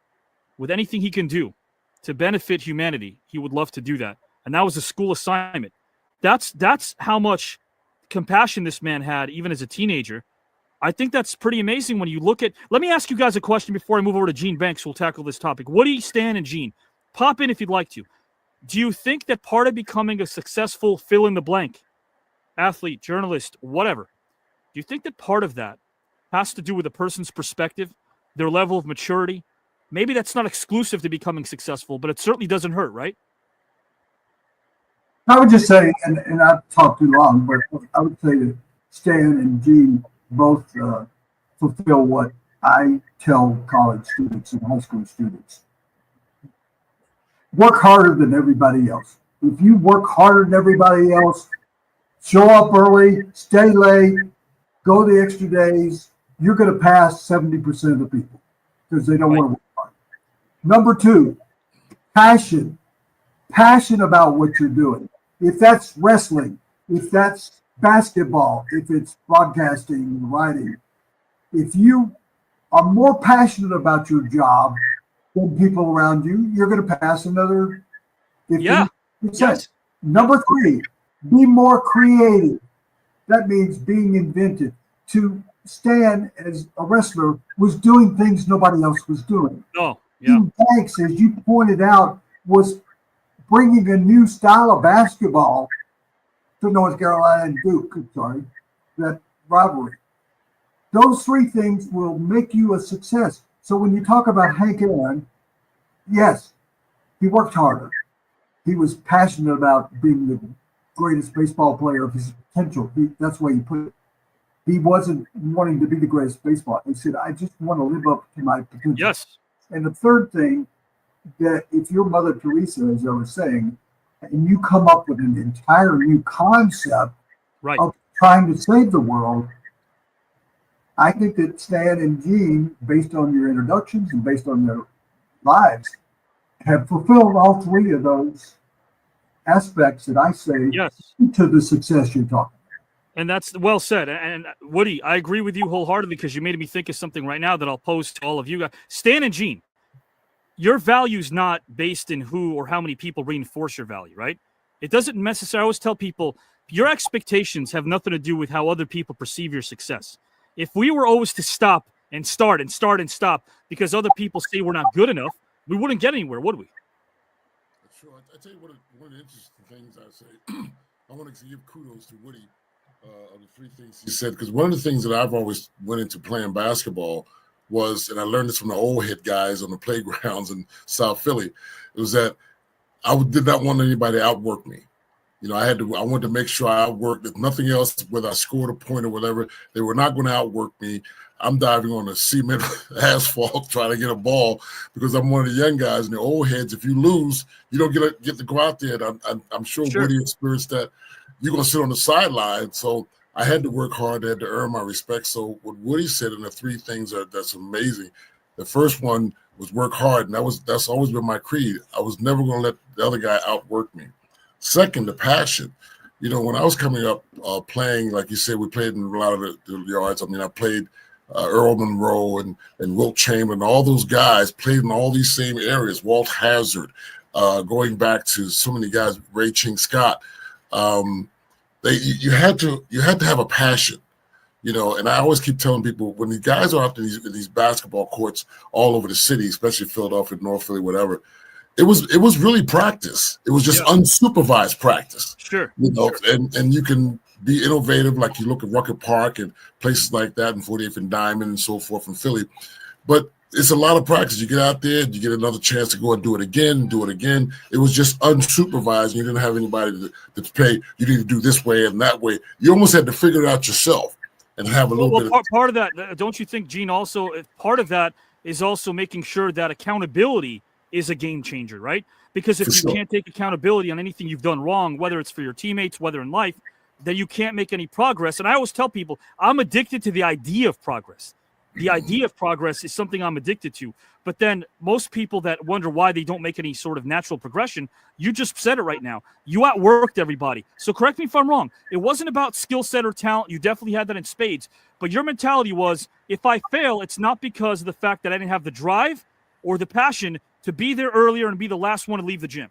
with anything he can do to benefit humanity, he would love to do that. And that was a school assignment. That's how much compassion this man had, even as a teenager. I think that's pretty amazing when you look at. Let me ask you guys a question before I move over to Gene Banks, who will tackle this topic. Woody, Stan, and Gene, pop in if you'd like to. Do you think that part of becoming a successful fill-in-the-blank athlete, journalist, whatever, do you think that part of that has to do with a person's perspective, their level of maturity? Maybe that's not exclusive to becoming successful, but it certainly doesn't hurt, right? I would just say, and I've talked too long, but I would say that Stan and Gene both fulfill what I tell college students and high school students. Work harder than everybody else. If you work harder than everybody else, show up early, stay late, go the extra days, you're going to pass 70% of the people because they don't want to work hard. Number two, passion about what you're doing. If that's wrestling, if that's basketball, if it's broadcasting, writing, if you are more passionate about your job than people around you, you're going to pass another 50%. Yeah. Yes. Number three, be more creative. That means being inventive. To Stan, as a wrestler, was doing things nobody else was doing. Oh, yeah. Gene Banks, as you pointed out, was bringing a new style of basketball to North Carolina and Duke. That rivalry. Those three things will make you a success. So when you talk about Hank Aaron, yes, he worked harder. He was passionate about being the greatest baseball player of his potential. That's why he put it. He wasn't wanting to be the greatest baseball. He said, I just want to live up to my potential. Yes. And the third thing, that if you're Mother Teresa, as I was saying, and you come up with an entire new concept of trying to save the world, I think that Stan and Gene, based on your introductions and based on their lives, have fulfilled all three of those aspects that I say to the success you're talking about. And that's well said. And Woody, I agree with you wholeheartedly because you made me think of something right now that I'll pose to all of you guys. Stan and Gene, your value's not based in who or how many people reinforce your value, right? It doesn't necessarily. I always tell people your expectations have nothing to do with how other people perceive your success. If we were always to stop and start and start and stop because other people say we're not good enough, we wouldn't get anywhere, would we? Sure. I tell you one of the interesting things I say. I want to give kudos to Woody on the three things he said, because one of the things that I've always went into playing basketball was, and I learned this from the old head guys on the playgrounds in South Philly, it was that I did not want anybody to outwork me. You know, I wanted to make sure I outworked. If nothing else, whether I scored a point or whatever, they were not going to outwork me. I'm diving on the cement asphalt trying to get a ball because I'm one of the young guys. And the old heads, if you lose, you don't get to go out there. And I'm sure Woody experienced that. You're going to sit on the sideline. So I had to work hard. I had to earn my respect. So what Woody said in the three things that's amazing. The first one was work hard, and that's always been my creed. I was never going to let the other guy outwork me. Second, the passion. You know, when I was coming up playing, like you said, we played in a lot of the yards. I mean, I played Earl Monroe and Wilt Chamberlain. All those guys played in all these same areas. Walt Hazard, going back to so many guys, Ray Ching Scott. You had to have a passion. And I always keep telling people when the guys are out there these basketball courts all over the city, especially Philadelphia, North Philly, whatever, it was really practice. It was just unsupervised practice. Sure. And you can be innovative, like you look at Rucker Park and places like that, and 48th and Diamond and so forth in Philly. But it's a lot of practice. You get out there, you get another chance to go and do it again, It was just unsupervised. And you didn't have anybody to pay. You need to do this way and that way. You almost had to figure it out yourself and have a little bit of part of that. Don't you think, Gene, also part of that is also making sure that accountability is a game changer, right? Because if you can't take accountability on anything you've done wrong, whether it's for your teammates, whether in life, then you can't make any progress. And I always tell people, I'm addicted to the idea of progress. The idea of progress is something I'm addicted to. But then most people that wonder why they don't make any sort of natural progression, you just said it right now. You outworked everybody. So correct me if I'm wrong. It wasn't about skill set or talent. You definitely had that in spades. But your mentality was, if I fail, it's not because of the fact that I didn't have the drive or the passion to be there earlier and be the last one to leave the gym.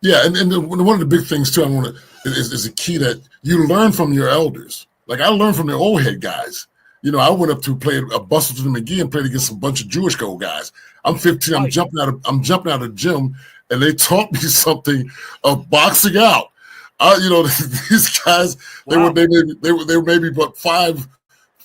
Yeah, and one of the big things, too, I want to is a key that you learn from your elders. Like I learned from the old head guys. I went up to play a Bustleton McGee and played against a bunch of Jewish old guys. I'm 15. I'm jumping out of the gym, and they taught me something of boxing out. These guys, they were maybe about 5'6",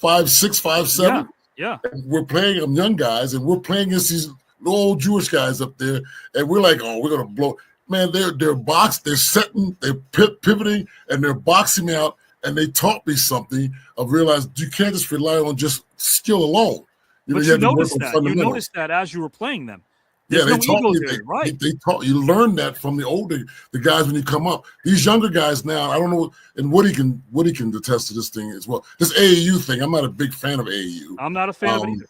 5'7". Yeah. And we're playing them young guys, and we're playing against these old Jewish guys up there, and we're like, oh, we're gonna blow. Man, they're boxed, they're setting, they're pivoting, and they're boxing me out. And they taught me something of realizing you can't just rely on just skill alone. But you noticed that. You noticed that as you were playing them. There's they taught me. Right? They taught you learn that from the guys when you come up. These younger guys now, I don't know, and Woody can attest to this thing as well. This AAU thing, I'm not a big fan of AAU. I'm not a fan of it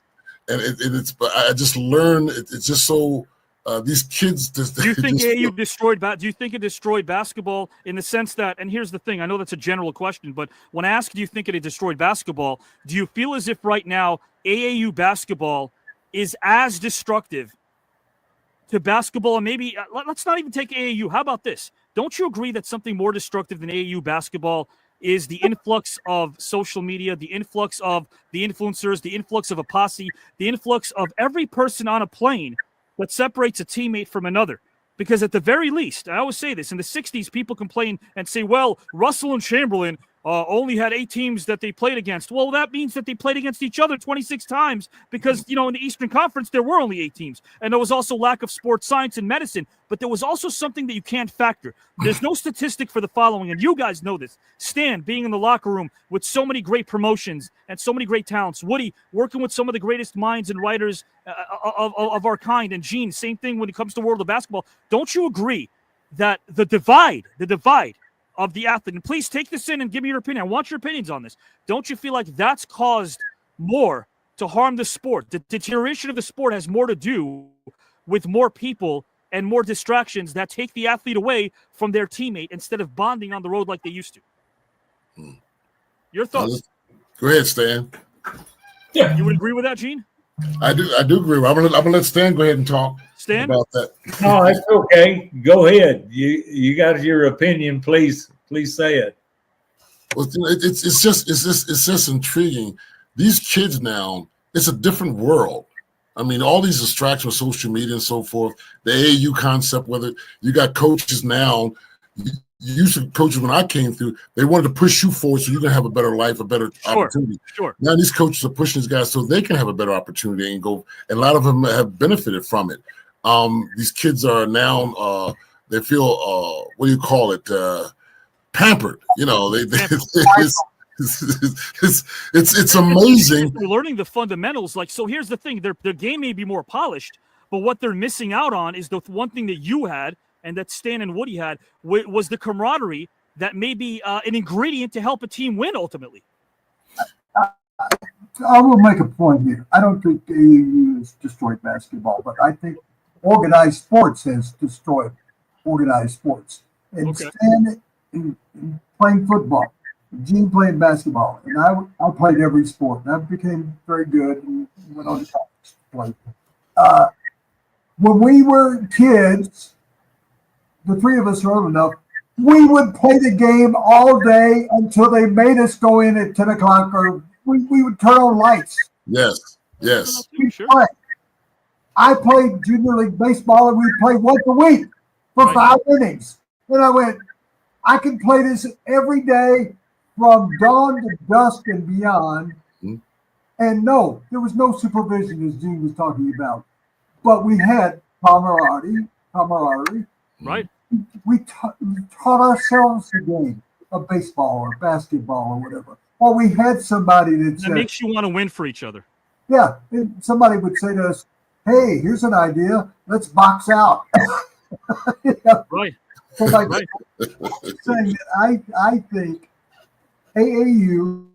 either. But I just learned it's just so. These kids. Do you think AAU destroyed? Do you think it destroyed basketball in the sense that? And here's the thing: I know that's a general question, but when I ask, do you think it destroyed basketball? Do you feel as if right now AAU basketball is as destructive to basketball? And maybe let's not even take AAU. How about this? Don't you agree that something more destructive than AAU basketball is the influx of social media, the influx of the influencers, the influx of a posse, the influx of every person on a plane that separates a teammate from another? Because at the very least, I always say this, in the 60s, people complain and say, well, Russell and Chamberlain only had 8 teams that they played against. Well, that means that they played against each other 26 times because, in the Eastern Conference, there were only 8 teams. And there was also lack of sports science and medicine. But there was also something that you can't factor. There's no statistic for the following, and you guys know this. Stan, being in the locker room with so many great promotions and so many great talents. Woody, working with some of the greatest minds and writers of our kind. And Gene, same thing when it comes to world of basketball. Don't you agree that the divide of the athlete, and please take this in and give me your opinion. I want your opinions on this. Don't you feel like that's caused more to harm the sport? The deterioration of the sport has more to do with more people and more distractions that take the athlete away from their teammate instead of bonding on the road like they used to. Your thoughts? Go ahead, Stan. You would agree with that, Gene? I do agree. I'm gonna let Stan go ahead and talk about that. No, that's okay. Go ahead. You got your opinion. Please say it. Well, it's just intriguing. These kids now, it's a different world. I mean, all these distractions with social media and so forth, the AAU concept, whether you got coaches now, you used to coaches when I came through, they wanted to push you forward so you can have a better life, a better opportunity. Sure. Now these coaches are pushing these guys so they can have a better opportunity and go, and a lot of them have benefited from it. These kids are now, they feel, what do you call it? Pampered, it's amazing. They're learning the fundamentals. So here's the thing: their game may be more polished, but what they're missing out on is the one thing that you had and that Stan and Woody had was the camaraderie that may be an ingredient to help a team win ultimately. I will make a point here. I don't think AAU has destroyed basketball, but I think organized sports has destroyed organized sports. And Stan in playing football, Gene played basketball, and I played every sport. And I became very good and went on to college to play. When we were kids, the three of us are old enough, we would play the game all day until they made us go in at 10 o'clock, or we would turn on lights. Yes, yes. Sure. I played junior league baseball, and we played once a week for 5 innings. And I went, I can play this every day from dawn to dusk and beyond. And no, there was no supervision, as Gene was talking about. But we had camaraderie. Right. We taught ourselves the game of baseball or basketball or whatever. Or we had somebody that said, makes you want to win for each other. Yeah, somebody would say to us, "Hey, here's an idea. Let's box out." Right. So like saying that I think AAU.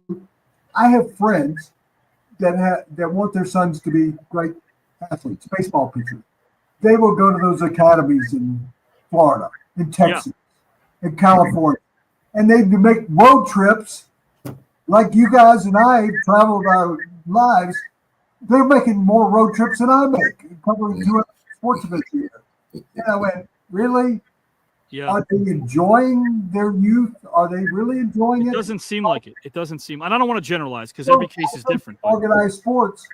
I have friends that want their sons to be great athletes, baseball pitchers. They will go to those academies in Florida, in Texas, in California, and they make road trips like you guys and I traveled our lives. They're making more road trips than I make, covering 200 sports events a year. And I went, really? Yeah. Are they enjoying their youth? Are they really enjoying it? It doesn't seem like it. It doesn't seem. And I don't want to generalize because every case is different. Organized sports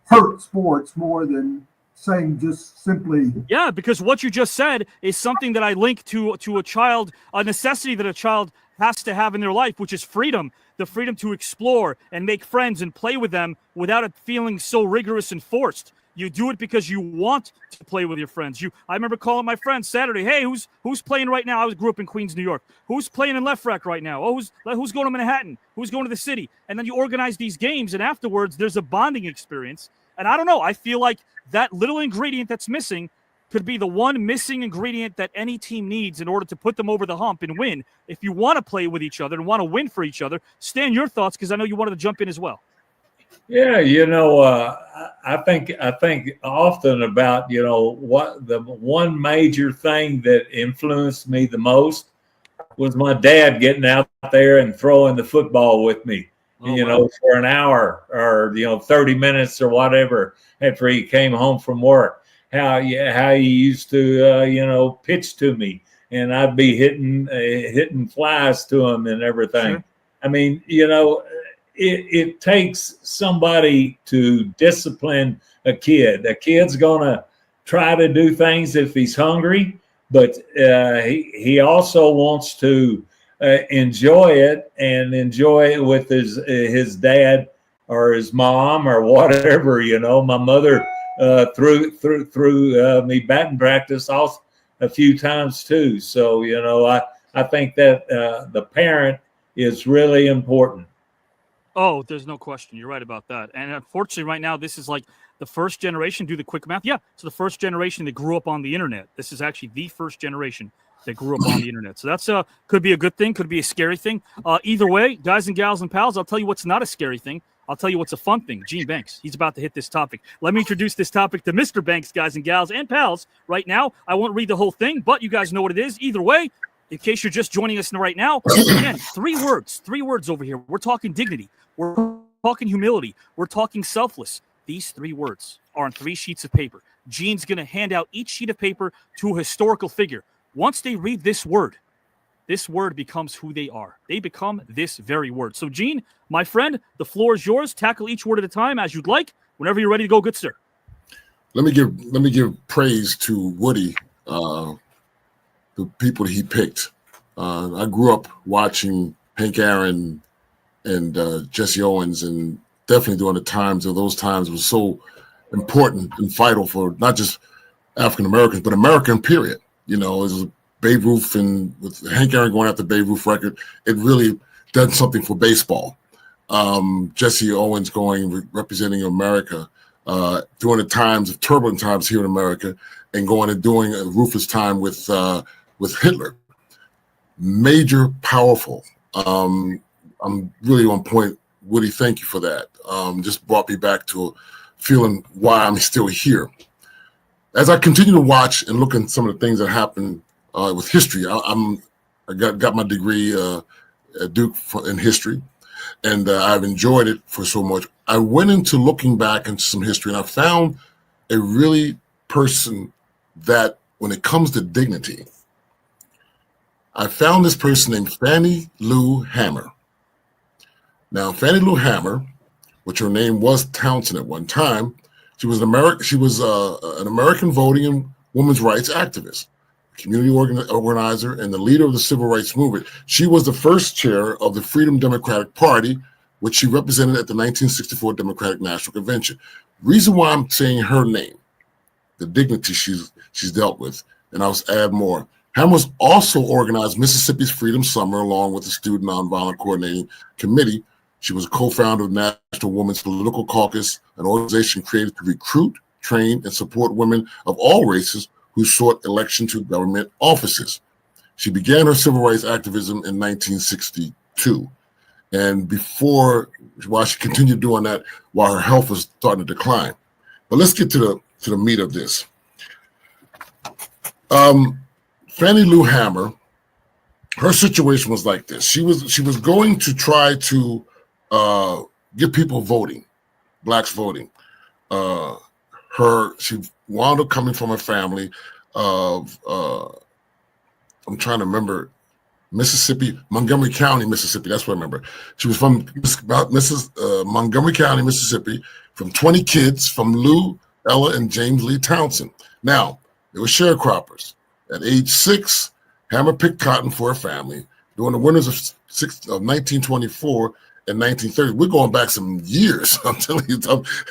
hurt sports more than saying just simply. Yeah, because what you just said is something that I link to a child, a necessity that a child has to have in their life, which is freedom, the freedom to explore and make friends and play with them without it feeling so rigorous and forced. You do it because you want to play with your friends. I remember calling my friends Saturday, "Hey, who's playing right now?" I grew up in Queens, New York. Who's playing in Left Rack right now? Oh, who's going to Manhattan? Who's going to the city? And then you organize these games, and afterwards there's a bonding experience. And I don't know, I feel like that little ingredient that's missing could be the one missing ingredient that any team needs in order to put them over the hump and win. If you want to play with each other and want to win for each other, Stan, your thoughts, because I know you wanted to jump in as well. Yeah, I think often about, what the one major thing that influenced me the most was my dad getting out there and throwing the football with me, for an hour or, 30 minutes or whatever after he came home from work. How he used to, pitch to me, and I'd be hitting flies to him and everything. Sure. I mean, it takes somebody to discipline a kid. A kid's going to try to do things if he's hungry, but he also wants to enjoy it and enjoy it with his dad or his mom or whatever. My mother threw me batting practice off a few times too. So, I think that the parent is really important. Oh, there's no question. You're right about that. And unfortunately, right now, this is like the first generation. Do the quick math. Yeah, so the first generation that grew up on the internet. This is actually the first generation that grew up on the internet. So that's could be a good thing, could be a scary thing. Either way, guys and gals and pals, I'll tell you what's not a scary thing. I'll tell you what's a fun thing. Gene Banks, he's about to hit this topic. Let me introduce this topic to Mr. Banks, guys and gals and pals. Right now, I won't read the whole thing, but you guys know what it is. Either way, in case you're just joining us right now, again, three words over here. We're talking dignity. We're talking humility. We're talking selfless. These 3 words are on 3 sheets of paper. Gene's going to hand out each sheet of paper to a historical figure. Once they read this word becomes who they are. They become this very word. So, Gene, my friend, the floor is yours. Tackle each word at a time as you'd like. Whenever you're ready to go, good sir. Let me give praise to Woody, the people he picked. I grew up watching Hank Aaron and Jesse Owens, and definitely during the times of those times was so important and vital for not just African Americans, but American period. It was Babe Ruth, and with Hank Aaron going after Babe Ruth record, it really done something for baseball. Jesse Owens representing America during the times of turbulent times here in America, and going and doing a ruthless time with Hitler. Major, powerful. I'm really on point. Woody, thank you for that. Just brought me back to feeling why I'm still here. As I continue to watch and look at some of the things that happen with history, I got my degree at Duke in history, and I've enjoyed it for so much. I went into looking back into some history, and I found a really person that, when it comes to dignity, I found this person named Fannie Lou Hamer. Now, Fannie Lou Hamer, which her name was Townsend at one time, she was an American voting and women's rights activist, community organizer, and the leader of the civil rights movement. She was the first chair of the Freedom Democratic Party, which she represented at the 1964 Democratic National Convention. Reason why I'm saying her name, the dignity she's dealt with, and I'll add more. Hamer's also organized Mississippi's Freedom Summer along with the Student Nonviolent Coordinating Committee. She was a co-founder of National Women's Political Caucus, an organization created to recruit, train, and support women of all races who sought election to government offices. She began her civil rights activism in 1962. And while she continued doing that, while her health was starting to decline. But let's get to the meat of this. Fannie Lou Hamer, her situation was like this. She was going to try to get people voting, blacks voting. She wound up coming from a family of I'm trying to remember, Mississippi, Montgomery County, Mississippi. That's what I remember. She was from Montgomery County, Mississippi, from 20 kids from Lou, Ella, and James Lee Townsend. Now, they were sharecroppers. At age 6, Hamer picked cotton for her family. During the winters of 1924 and 1930, we're going back some years. I'm telling you,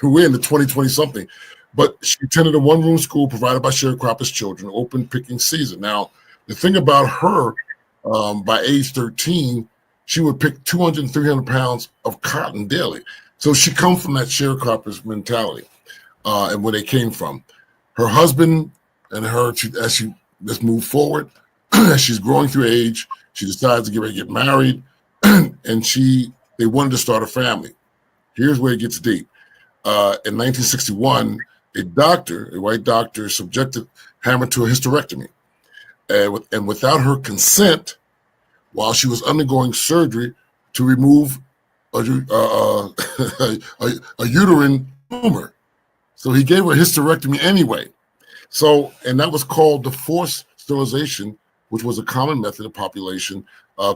we're in the 2020-something. But she attended a one-room school provided by sharecroppers' children, open picking season. Now, the thing about her, by age 13, she would pick 200 and 300 pounds of cotton daily. So she comes from that sharecroppers mentality and where they came from. Her husband and her, as she let's move forward, as she's growing through age, she decides to get married, and they wanted to start a family. Here's where it gets deep. In 1961, a white doctor, subjected Hamer to a hysterectomy. And without her consent, while she was undergoing surgery to remove a uterine tumor. So he gave her a hysterectomy anyway. So, and that was called the forced sterilization, which was a common method of population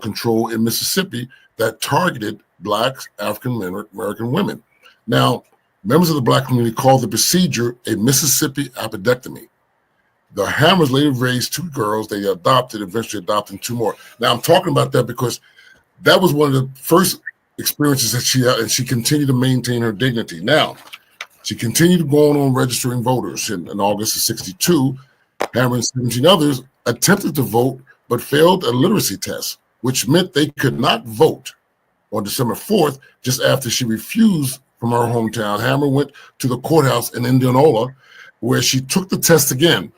control in Mississippi that targeted Black African American women. Now, members of the Black community called the procedure a Mississippi appendectomy. The Hamers later raised 2 girls they eventually adopting 2 more. Now, I'm talking about that because that was one of the first experiences that she had, and she continued to maintain her dignity. Now, she continued going on registering voters. In August of 62, Hamer and 17 others attempted to vote but failed a literacy test, which meant they could not vote. On December 4th, just after she refused from her hometown, Hamer went to the courthouse in Indianola, where she took the test again,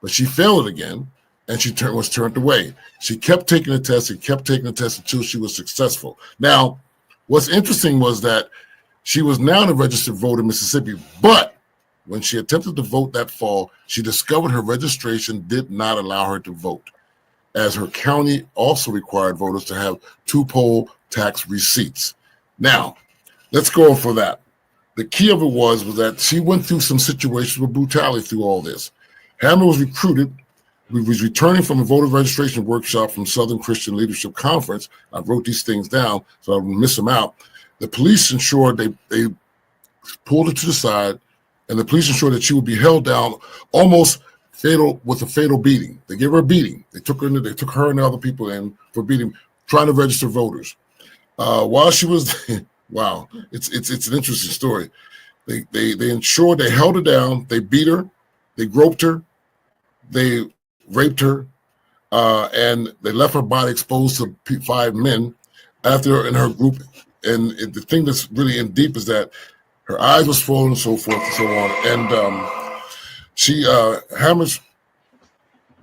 but she failed it again, and she was turned away. She kept taking the test and kept taking the test until she was successful. Now, what's interesting was that she was now a registered voter in Mississippi, but when she attempted to vote that fall, she discovered her registration did not allow her to vote, as her county also required voters to have 2 poll tax receipts. Now, let's go for that. The key of it was that she went through some situations with brutality through all this. Hamer was recruited. We was returning from a voter registration workshop from Southern Christian Leadership Conference. I wrote these things down so I wouldn't miss them out. The police ensured they pulled her to the side, and the police ensured that she would be held down almost with a fatal beating. They gave her a beating. They took her and the other people in for beating, trying to register voters. While she was, wow, it's an interesting story. They ensured they held her down. They beat her. They groped her. They raped her, and they left her body exposed to 5 men after in her group. And the thing that's really in deep is that her eyes were swollen and so forth and so on. And she Hammers.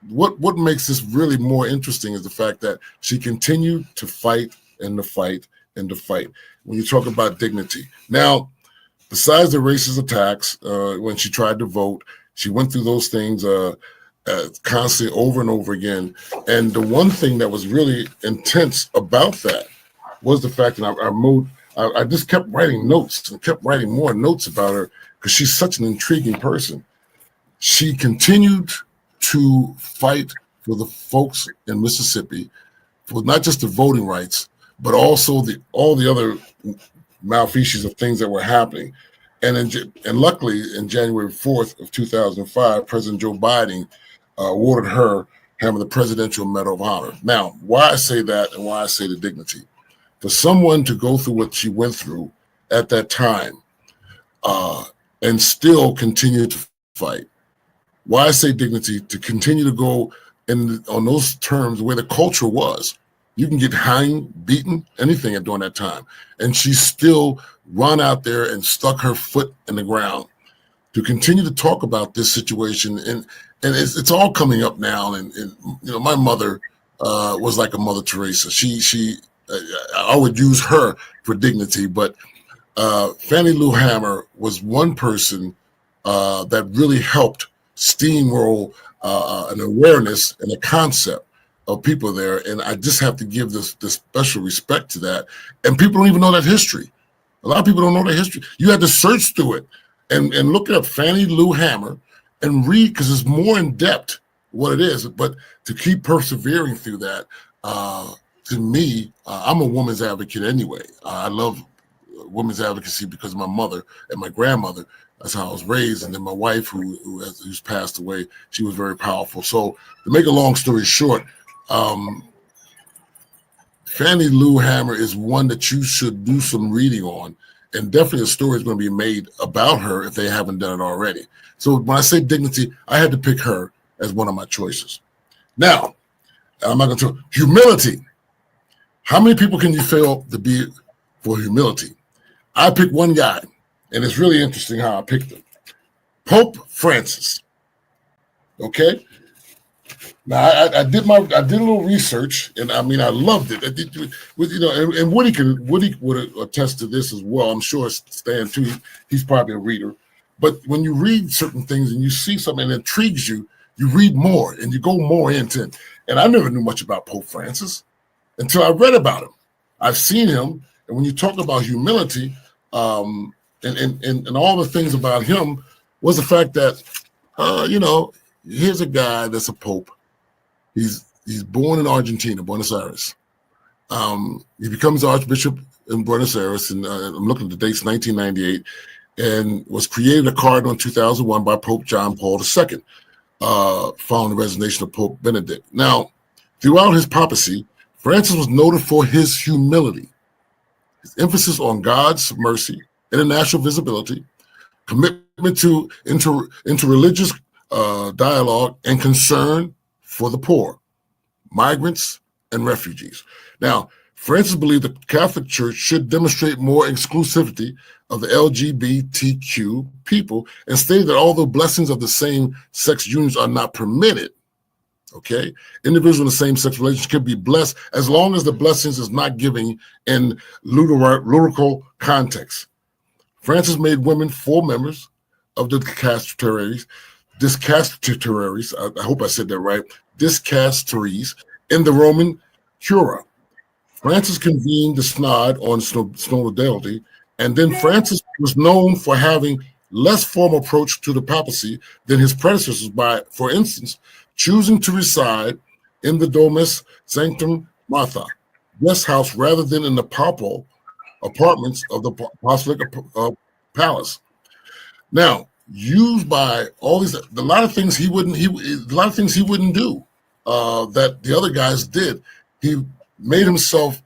What makes this really more interesting is the fact that she continued to fight and to fight and to fight. When you talk about dignity, now besides the racist attacks, when she tried to vote, she went through those things constantly over and over again. And the one thing that was really intense about that was the fact that I just kept writing notes and kept writing more notes about her because she's such an intriguing person. She continued to fight for the folks in Mississippi, for not just the voting rights, but also all the other malfeasance of things that were happening. And luckily, in January 4th of 2005, President Joe Biden awarded her having the Presidential Medal of Honor. Now, why I say that and why I say the dignity, for someone to go through what she went through at that time and still continue to fight. Why I say dignity, to continue to go on those terms where the culture was. You can get hanged, beaten, anything during that time. And she still run out there and stuck her foot in the ground to continue to talk about this situation. And it's all coming up now. And my mother was like a Mother Teresa. I would use her for dignity, but Fannie Lou Hamer was one person that really helped steamroll an awareness and a concept of people there. And I just have to give this special respect to that. And people don't even know that history. A lot of people don't know that history. You had to search through it and look up Fannie Lou Hamer and read, because it's more in depth what it is. But to keep persevering through that, to me, I'm a woman's advocate anyway. I love women's advocacy because of my mother and my grandmother. That's how I was raised. And then my wife, who's passed away, she was very powerful. So to make a long story short, Fannie Lou Hamer is one that you should do some reading on, and definitely a story is going to be made about her if they haven't done it already. So when I say dignity, I had to pick her as one of my choices. Now, I'm not going to talk humility. How many people can you fail to be for humility? I picked one guy, and it's really interesting how I picked him. Pope Francis. Okay. Now I did a little research, and I mean I loved it. And Woody would attest to this as well. I'm sure Stan too. He's probably a reader. But when you read certain things and you see something that intrigues you, you read more and you go more into it. And I never knew much about Pope Francis until I read about him. I've seen him, and when you talk about humility, and all the things about him was the fact that here's a guy that's a pope. He's born in Argentina, Buenos Aires. He becomes Archbishop in Buenos Aires, and I'm looking at the dates, 1998, and was created a cardinal in 2001 by Pope John Paul II, following the resignation of Pope Benedict. Now, throughout his papacy, Francis was noted for his humility, his emphasis on God's mercy, international visibility, commitment to interreligious dialogue, and concern for the poor, migrants, and refugees. Now, Francis believed the Catholic Church should demonstrate more inclusivity of the LGBTQ people, and stated that although blessings of the same-sex unions are not permitted, okay, individuals in the same-sex relationship can be blessed as long as the blessings is not giving in lyrical context. Francis made women full members of the dicasteries, I hope I said that right, dicasteries in the Roman Curia. Francis convened the synod on synodality, and then Francis was known for having less formal approach to the papacy than his predecessors by, for instance, choosing to reside in the Domus Sanctum Martha guest house rather than in the papal apartments of the apostolic palace. Now, used by all these, a lot of things he wouldn't do that the other guys did. He made himself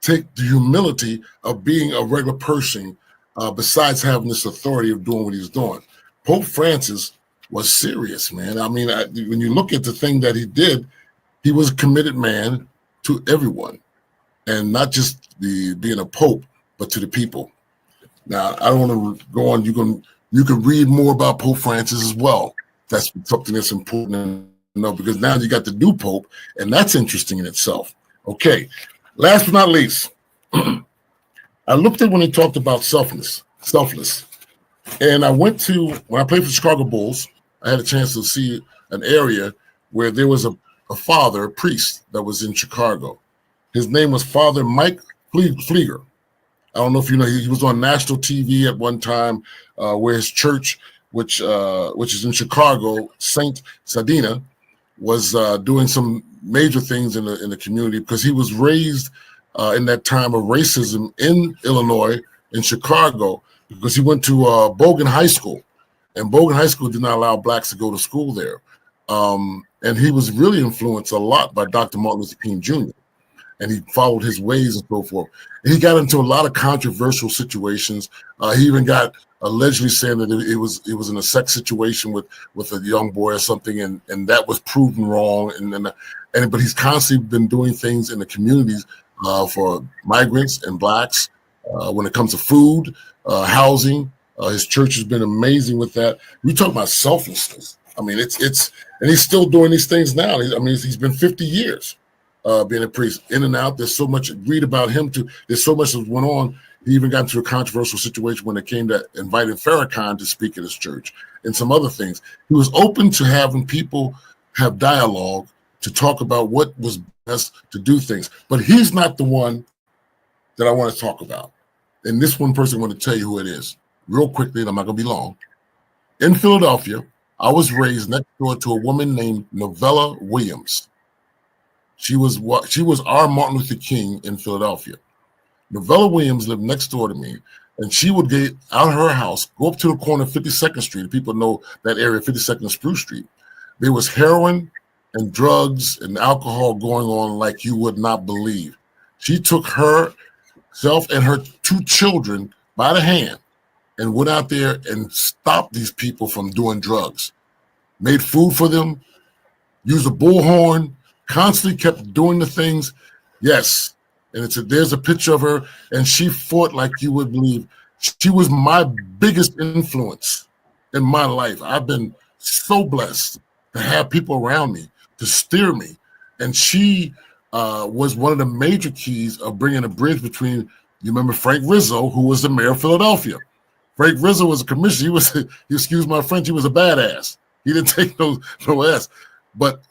take the humility of being a regular person, besides having this authority of doing what he's doing. Pope Francis was serious, man. I mean, when you look at the thing that he did, he was a committed man to everyone, and not just being a pope, but to the people. Now, I don't want to go on. You can read more about Pope Francis as well. That's something that's important to know, because now you got the new pope, and that's interesting in itself. Okay, last but not least, I looked at when he talked about selfless, and I went to, when I played for the Chicago Bulls, I had a chance to see an area where there was a father, a priest that was in Chicago. His name was Father Mike Flieger. I don't know if you know, he was on national TV at one time, where his church, which is in Chicago, Saint Sadina, was doing some major things in the community because he was raised in that time of racism in Illinois, in Chicago, because he went to Bogan High School, and Bogan High School did not allow blacks to go to school there. And he was really influenced a lot by Dr. Martin Luther King Jr., and he followed his ways and so forth. And he got into a lot of controversial situations. He even got allegedly saying that it was in a sex situation with a young boy or something, and that was proven wrong. But he's constantly been doing things in the communities for migrants and blacks when it comes to food, housing. His church has been amazing with that. We talk about selflessness. I mean, it's and he's still doing these things now. I mean, he's been 50 years being a priest, in and out. There's so much read about him too. There's so much that went on. He even got into a controversial situation when it came to inviting Farrakhan to speak at his church and some other things. He was open to having people have dialogue to talk about what was best to do things. But he's not the one that I want to talk about. And this one person I want to tell you who it is real quickly, and I'm not going to be long. In Philadelphia, I was raised next door to a woman named Novella Williams. She was our Martin Luther King in Philadelphia. Novella Williams lived next door to me, and she would get out of her house, go up to the corner of 52nd Street. People know that area, 52nd and Spruce Street. There was heroin and drugs and alcohol going on like you would not believe. She took herself and her 2 children by the hand and went out there and stopped these people from doing drugs, made food for them, used a bullhorn, constantly kept doing the things. Yes. And there's a picture of her, and she fought like you would believe. She was my biggest influence in my life. I've been so blessed to have people around me to steer me. And she was one of the major keys of bringing a bridge between, you remember Frank Rizzo, who was the mayor of Philadelphia. Frank Rizzo was a commissioner. Excuse my French, he was a badass. He didn't take no ass. But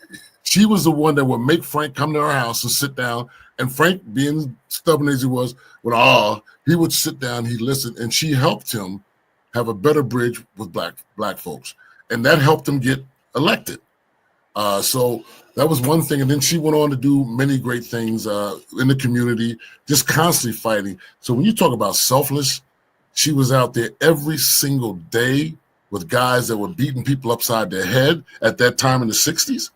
she was the one that would make Frank come to our house and sit down. And Frank, being stubborn as he was, he would sit down, he'd listen, and she helped him have a better bridge with black folks. And that helped him get elected. So that was one thing. And then she went on to do many great things in the community, just constantly fighting. So when you talk about selfless, she was out there every single day with guys that were beating people upside their head at that time in the 60s.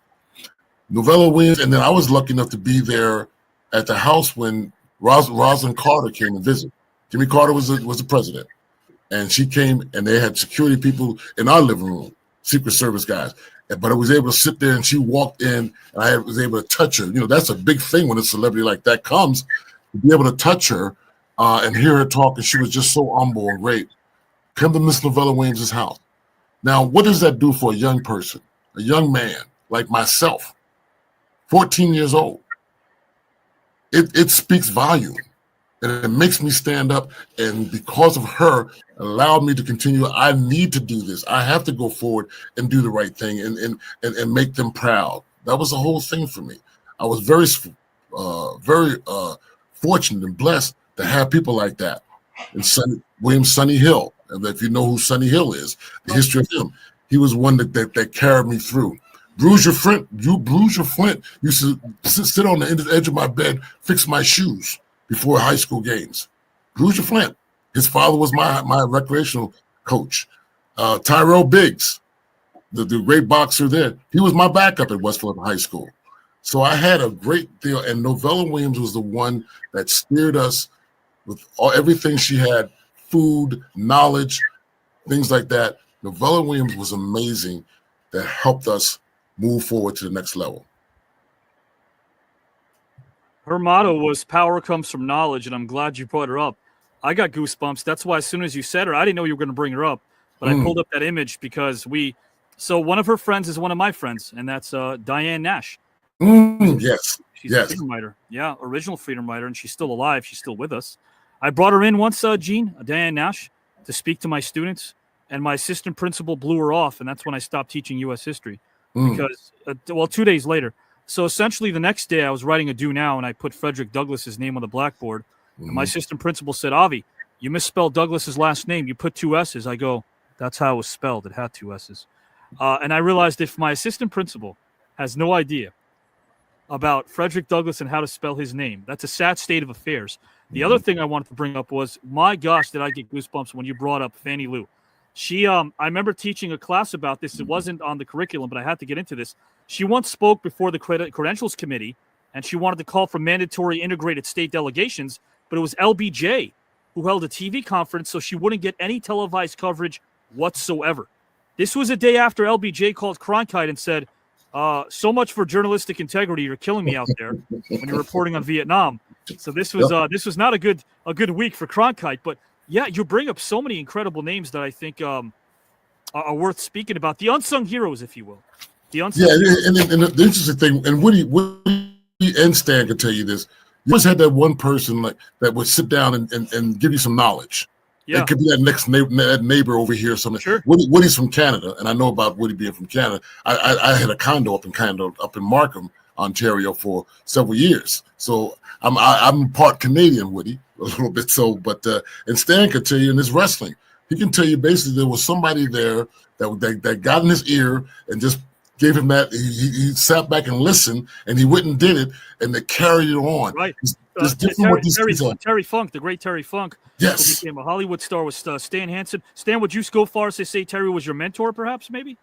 Novella Williams, and then I was lucky enough to be there at the house when Rosalind Carter came and visited. Jimmy Carter was the president, and she came, and they had security people in our living room, Secret Service guys. But I was able to sit there, and she walked in, and I was able to touch her. You know, that's a big thing when a celebrity like that comes, to be able to touch her and hear her talk, and she was just so humble and great. Come to Miss Novella Williams' house. Now, what does that do for a young person, a young man like myself, 14 years old? It speaks volume, and it makes me stand up, and because of her, allowed me to continue. I need to do this. I have to go forward and do the right thing and make them proud. That was the whole thing for me. I was very fortunate and blessed to have people like that. And Sonny Hill, and if you know who Sonny Hill is, the history of him, he was one that carried me through. Bruiser Flint used to sit on the edge of my bed, fix my shoes before high school games. Bruiser Flint, his father was my recreational coach. Tyrell Biggs, the great boxer there, he was my backup at West Philadelphia High School. So I had a great deal, and Novella Williams was the one that steered us with everything she had, food, knowledge, things like that. Novella Williams was amazing, that helped us move forward to the next level. Her motto was "Power comes from knowledge," and I'm glad you brought her up. I got goosebumps. That's why as soon as you said her, I didn't know you were going to bring her up, but I pulled up that image because so one of her friends is one of my friends, and that's Diane Nash. Yes. She's a freedom writer. Yeah, original freedom writer, and she's still alive. She's still with us. I brought her in once, Diane Nash, to speak to my students, and my assistant principal blew her off, and that's when I stopped teaching U.S. history. Because, 2 days later. So essentially the next day I was writing a do now, and I put Frederick Douglass's name on the blackboard. And my assistant principal said, "Avi, you misspelled Douglass's last name. You put 2 S's. I go, "That's how it was spelled. It had 2 S's. And I realized if my assistant principal has no idea about Frederick Douglass and how to spell his name. That's a sad state of affairs. The other thing I wanted to bring up was, my gosh, did I get goosebumps when you brought up Fannie Lou. She, I remember teaching a class about this. It wasn't on the curriculum, but I had to get into this. She once spoke before the Credentials Committee, and she wanted to call for mandatory integrated state delegations, but it was LBJ who held a TV conference so she wouldn't get any televised coverage whatsoever. This was a day after LBJ called Cronkite and said, so much for journalistic integrity. You're killing me out there when you're reporting on Vietnam. So this was not a good week for Cronkite. But yeah, you bring up so many incredible names that I think are worth speaking about. The unsung heroes, if you will. The unsung heroes. And the interesting thing, and Woody and Stan can tell you this. You always had that one person like that would sit down and give you some knowledge. Yeah. It could be that next neighbor over here or something. Sure. Woody's from Canada, and I know about Woody being from Canada. I had a condo up in Markham, Ontario for several years. So I'm part Canadian, Woody, a little bit so. But and Stan can tell you in this wrestling, he can tell you basically there was somebody there that got in his ear and just gave him that. He sat back and listened, and he went and did it, and they carried it on. Right. Terry Funk, the great Terry Funk, yes, who became a Hollywood star, was Stan Hansen. Stan, would you go far as to say Terry was your mentor, perhaps, maybe?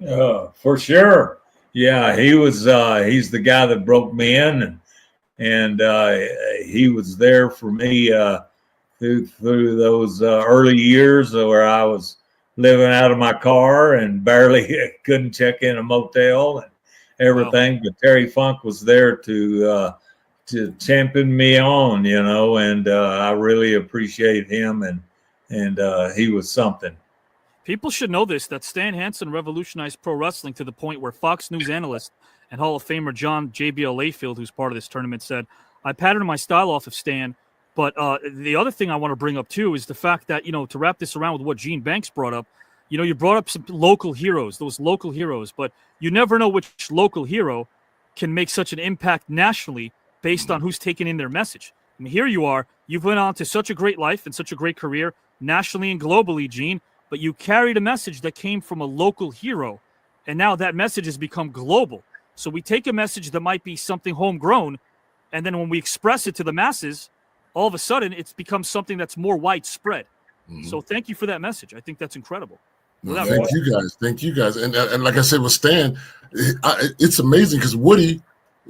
For sure. Yeah, he was. He's the guy that broke me in, and he was there for me through those early years where I was living out of my car and barely couldn't check in a motel and everything. Wow. But Terry Funk was there to champion me on, and I really appreciate him, and he was something. People should know this, that Stan Hansen revolutionized pro wrestling to the point where Fox News analyst and Hall of Famer John JBL Layfield, who's part of this tournament, said, I patterned my style off of Stan. But the other thing I want to bring up, too, is the fact that, to wrap this around with what Gene Banks brought up, you brought up some local heroes, those local heroes, but you never know which local hero can make such an impact nationally based on who's taking in their message. I mean, here you are. You've went on to such a great life and such a great career nationally and globally, Gene, but you carried a message that came from a local hero, and now that message has become global. So we take a message that might be something homegrown, and then when we express it to the masses, all of a sudden it's become something that's more widespread. Mm-hmm. So thank you for that message. I think that's incredible. Thank you guys. And like I said with Stan, it's amazing because Woody,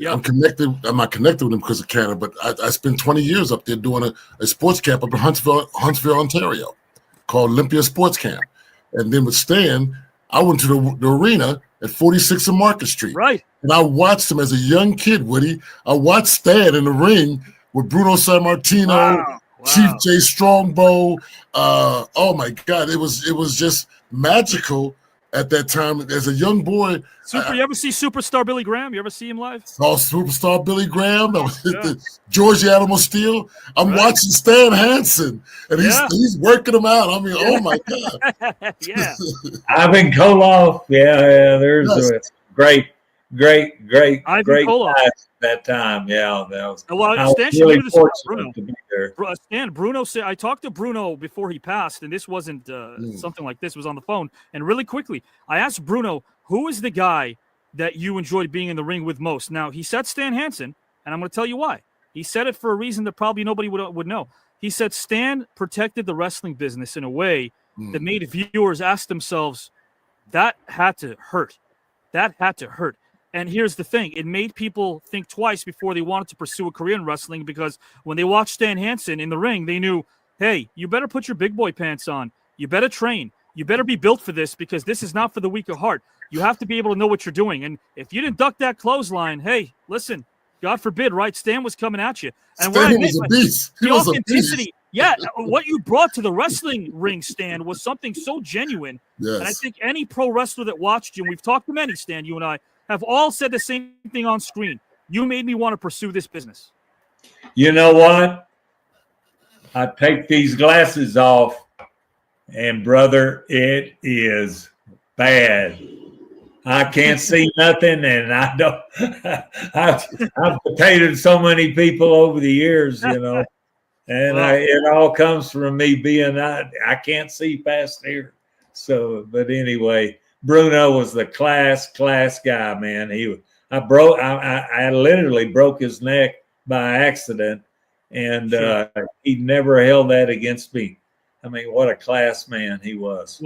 I'm not connected with him because of Canada, but I spent 20 years up there doing a sports camp up in Huntsville, Ontario, called Olympia Sports Camp. And then with Stan, I went to the arena at 46 and Market Street. Right. And I watched him as a young kid, Woody. I watched Stan in the ring with Bruno Sammartino, wow. Chief Jay Strongbow. Oh my God, it was just magical at that time as a young boy. You ever see Superstar Billy Graham? You ever see him live? Saw Superstar Billy Graham. George the Animal Steel. I'm watching Stan Hansen, and he's working him out. I mean, oh my God. Yeah. Ivan Koloff. Yeah. There's a great guy that time. Yeah, that was. Well, Stan should do this about Bruno. To be there. Stan, Bruno said, I talked to Bruno before he passed, and this wasn't something like this. It was on the phone. And really quickly, I asked Bruno, who is the guy that you enjoyed being in the ring with most? Now, he said Stan Hansen, and I'm going to tell you why. He said it for a reason that probably nobody would know. He said Stan protected the wrestling business in a way that made viewers ask themselves, that had to hurt. That had to hurt. And here's the thing. It made people think twice before they wanted to pursue a career in wrestling, because when they watched Stan Hansen in the ring, they knew, hey, you better put your big boy pants on. You better train. You better be built for this, because this is not for the weak of heart. You have to be able to know what you're doing. And if you didn't duck that clothesline, hey, listen, God forbid, right? Stan was coming at you. And Stan was a beast. He was a beast. Yeah, what you brought to the wrestling ring, Stan, was something so genuine. Yes. And I think any pro wrestler that watched you, and we've talked to many, Stan, you and I, have all said the same thing on screen. You made me want to pursue this business. You know what? I take these glasses off, and brother, it is bad. I can't see nothing, and I don't. I've potatoed so many people over the years, and it all comes from me being I can't see past here. So, but anyway, Bruno was the class guy, man. I literally broke his neck by accident, and he never held that against me. I mean, what a class man he was.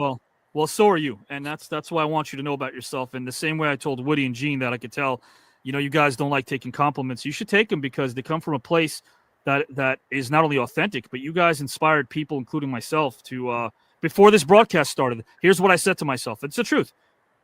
Well, so are you, and that's why I want you to know about yourself. And the same way I told Woody and Gene that I could tell, you guys don't like taking compliments. You should take them because they come from a place that is not only authentic, but you guys inspired people, including myself, to before this broadcast started. Here's what I said to myself. It's the truth.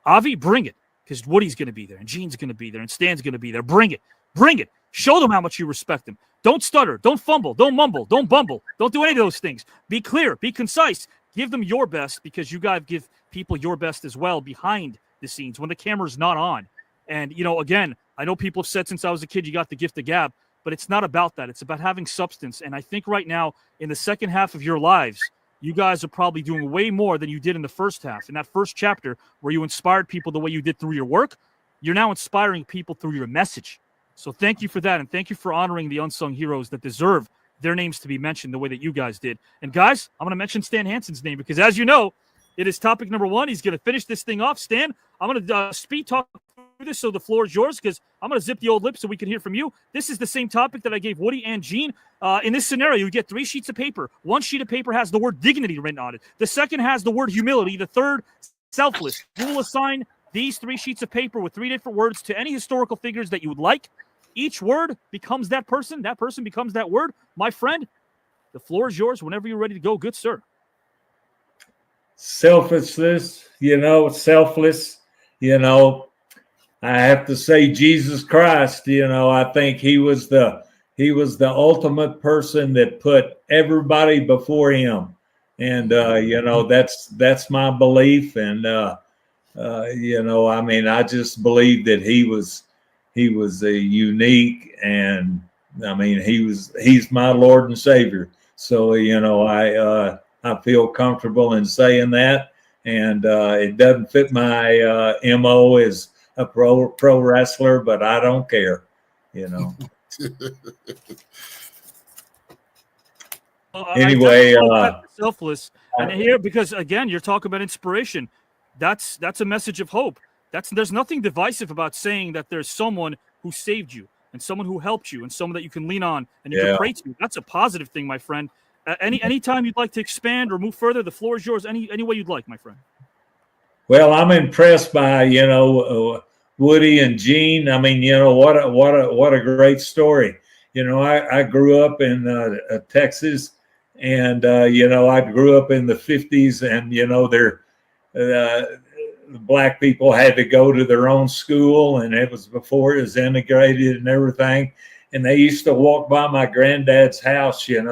Avi, bring it, because Woody's going to be there, and Gene's going to be there, and Stan's going to be there. Bring it. Bring it. Show them how much you respect them. Don't stutter. Don't fumble. Don't mumble. Don't bumble. Don't do any of those things. Be clear. Be concise. Give them your best, because you got to give people your best as well behind the scenes when the camera's not on. And, again, I know people have said since I was a kid, you got the gift of gab, but it's not about that. It's about having substance. And I think right now, in the second half of your lives, you guys are probably doing way more than you did in the first half. In that first chapter where you inspired people the way you did through your work, you're now inspiring people through your message. So thank you for that. And thank you for honoring the unsung heroes that deserve their names to be mentioned the way that you guys did. And guys, I'm going to mention Stan Hansen's name because, as you know, it is topic number 1. He's going to finish this thing off. Stan, I'm going to speed talk through this, so the floor is yours, because I'm going to zip the old lip so we can hear from you. This is the same topic that I gave Woody and Gene. In this scenario, you get 3 sheets of paper. 1 sheet of paper has the word dignity written on it. The second has the word humility. The third, selfless. You will assign these 3 sheets of paper with 3 different words to any historical figures that you would like. Each word becomes that person. That person becomes that word. My friend, the floor is yours whenever you're ready to go. Good, sir. Selflessness, selfless, I have to say Jesus Christ, I think he was the ultimate person that put everybody before him. And, that's my belief. And, I just believe that he was a unique, and he's my Lord and Savior. So, I feel comfortable in saying that, and it doesn't fit my MO as a pro wrestler, but I don't care, Anyway, selfless, and here, because again, you're talking about inspiration. That's a message of hope. There's nothing divisive about saying that there's someone who saved you and someone who helped you and someone that you can lean on and you can pray to. That's a positive thing, my friend. Anytime you'd like to expand or move further, the floor is yours. Any way you'd like, my friend. Well, I'm impressed by Woody and Gene. What a great story. I grew up in Texas, and I grew up in the 50s, and black people had to go to their own school, and it was before it was integrated and everything. And they used to walk by my granddad's house, and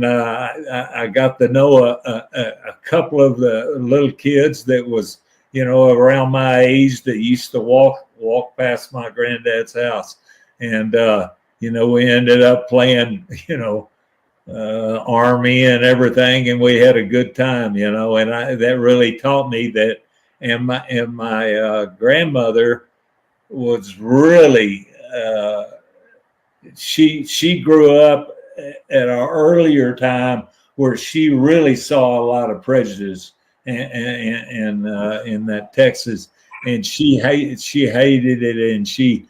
I got to know a couple of the little kids that was, around my age that used to walk past my granddad's house. And, we ended up playing, Army and everything, and we had a good time, and that really taught me that. And my grandmother was really, she grew up at an earlier time where she really saw a lot of prejudice in that Texas, and she hated it, and she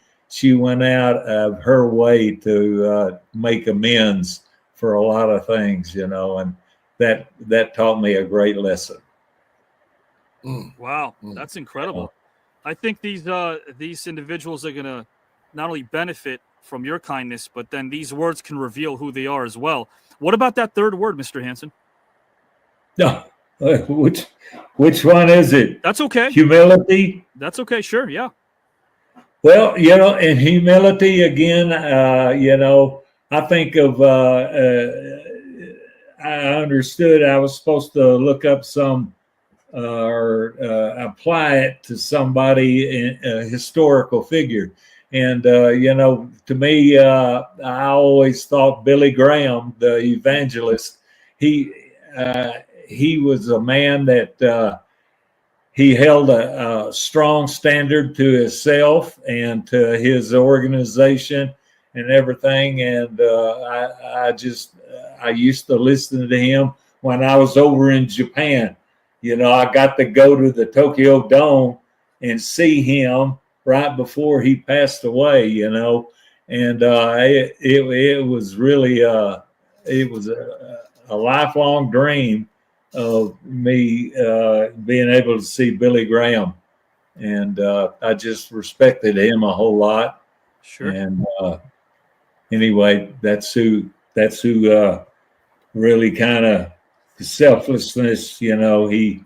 went out of her way to make amends for a lot of things, and that taught me a great lesson. Wow, that's incredible. I think these individuals are going to not only benefit from your kindness, but then these words can reveal who they are as well. What about that third word, Mr. Hansen? No, which one is it? That's okay. Humility? That's okay, sure, yeah. Well, in humility, again, I think of, I understood I was supposed to look up some or apply it to somebody, a historical figure. And, to me, I always thought Billy Graham, the evangelist, he was a man that he held a strong standard to himself and to his organization and everything. And I used to listen to him when I was over in Japan. You know, I got to go to the Tokyo Dome and see him right before he passed away, you know. And it was really it was a lifelong dream of me being able to see Billy Graham. And I just respected him a whole lot. Sure. And anyway, that's who really kind of selflessness, you know, I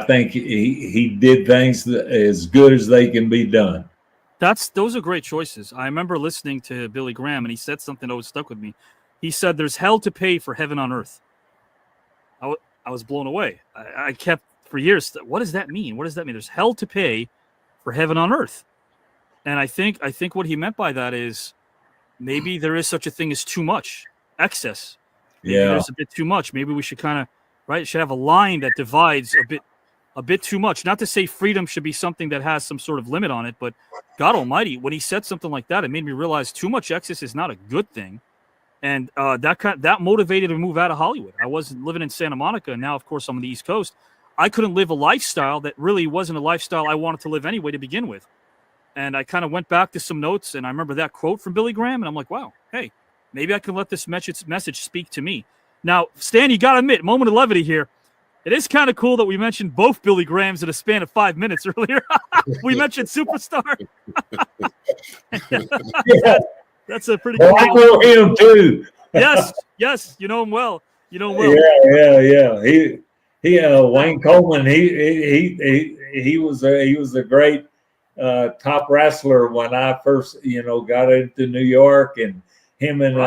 think he did things as good as they can be done. Those are great choices. I remember listening to Billy Graham, and he said something that always stuck with me. He said, "There's hell to pay for heaven on earth." I was blown away. I kept for years. What does that mean? What does that mean? There's hell to pay for heaven on earth. And I think what he meant by that is maybe there is such a thing as too much, excess. Maybe there's a bit too much. Maybe we should kind of should have a line that divides a bit too much. Not to say freedom should be something that has some sort of limit on it, but God Almighty, when he said something like that, it made me realize too much excess is not a good thing. And that motivated me to move out of Hollywood. I was living in Santa Monica, and now, of course, I'm on the East Coast. I couldn't live a lifestyle that really wasn't a lifestyle I wanted to live anyway to begin with. And I kind of went back to some notes, and I remember that quote from Billy Graham, and I'm like, wow, hey, maybe I can let this message speak to me. Now, Stan, you got to admit, moment of levity here. It is kind of cool that we mentioned both Billy Grahams in a span of 5 minutes earlier. We mentioned Superstar. Yeah. That's a pretty good I know him too. Yes, you know him well. Yeah. He Wayne Coleman. He was a great top wrestler when I first got into New York, and him and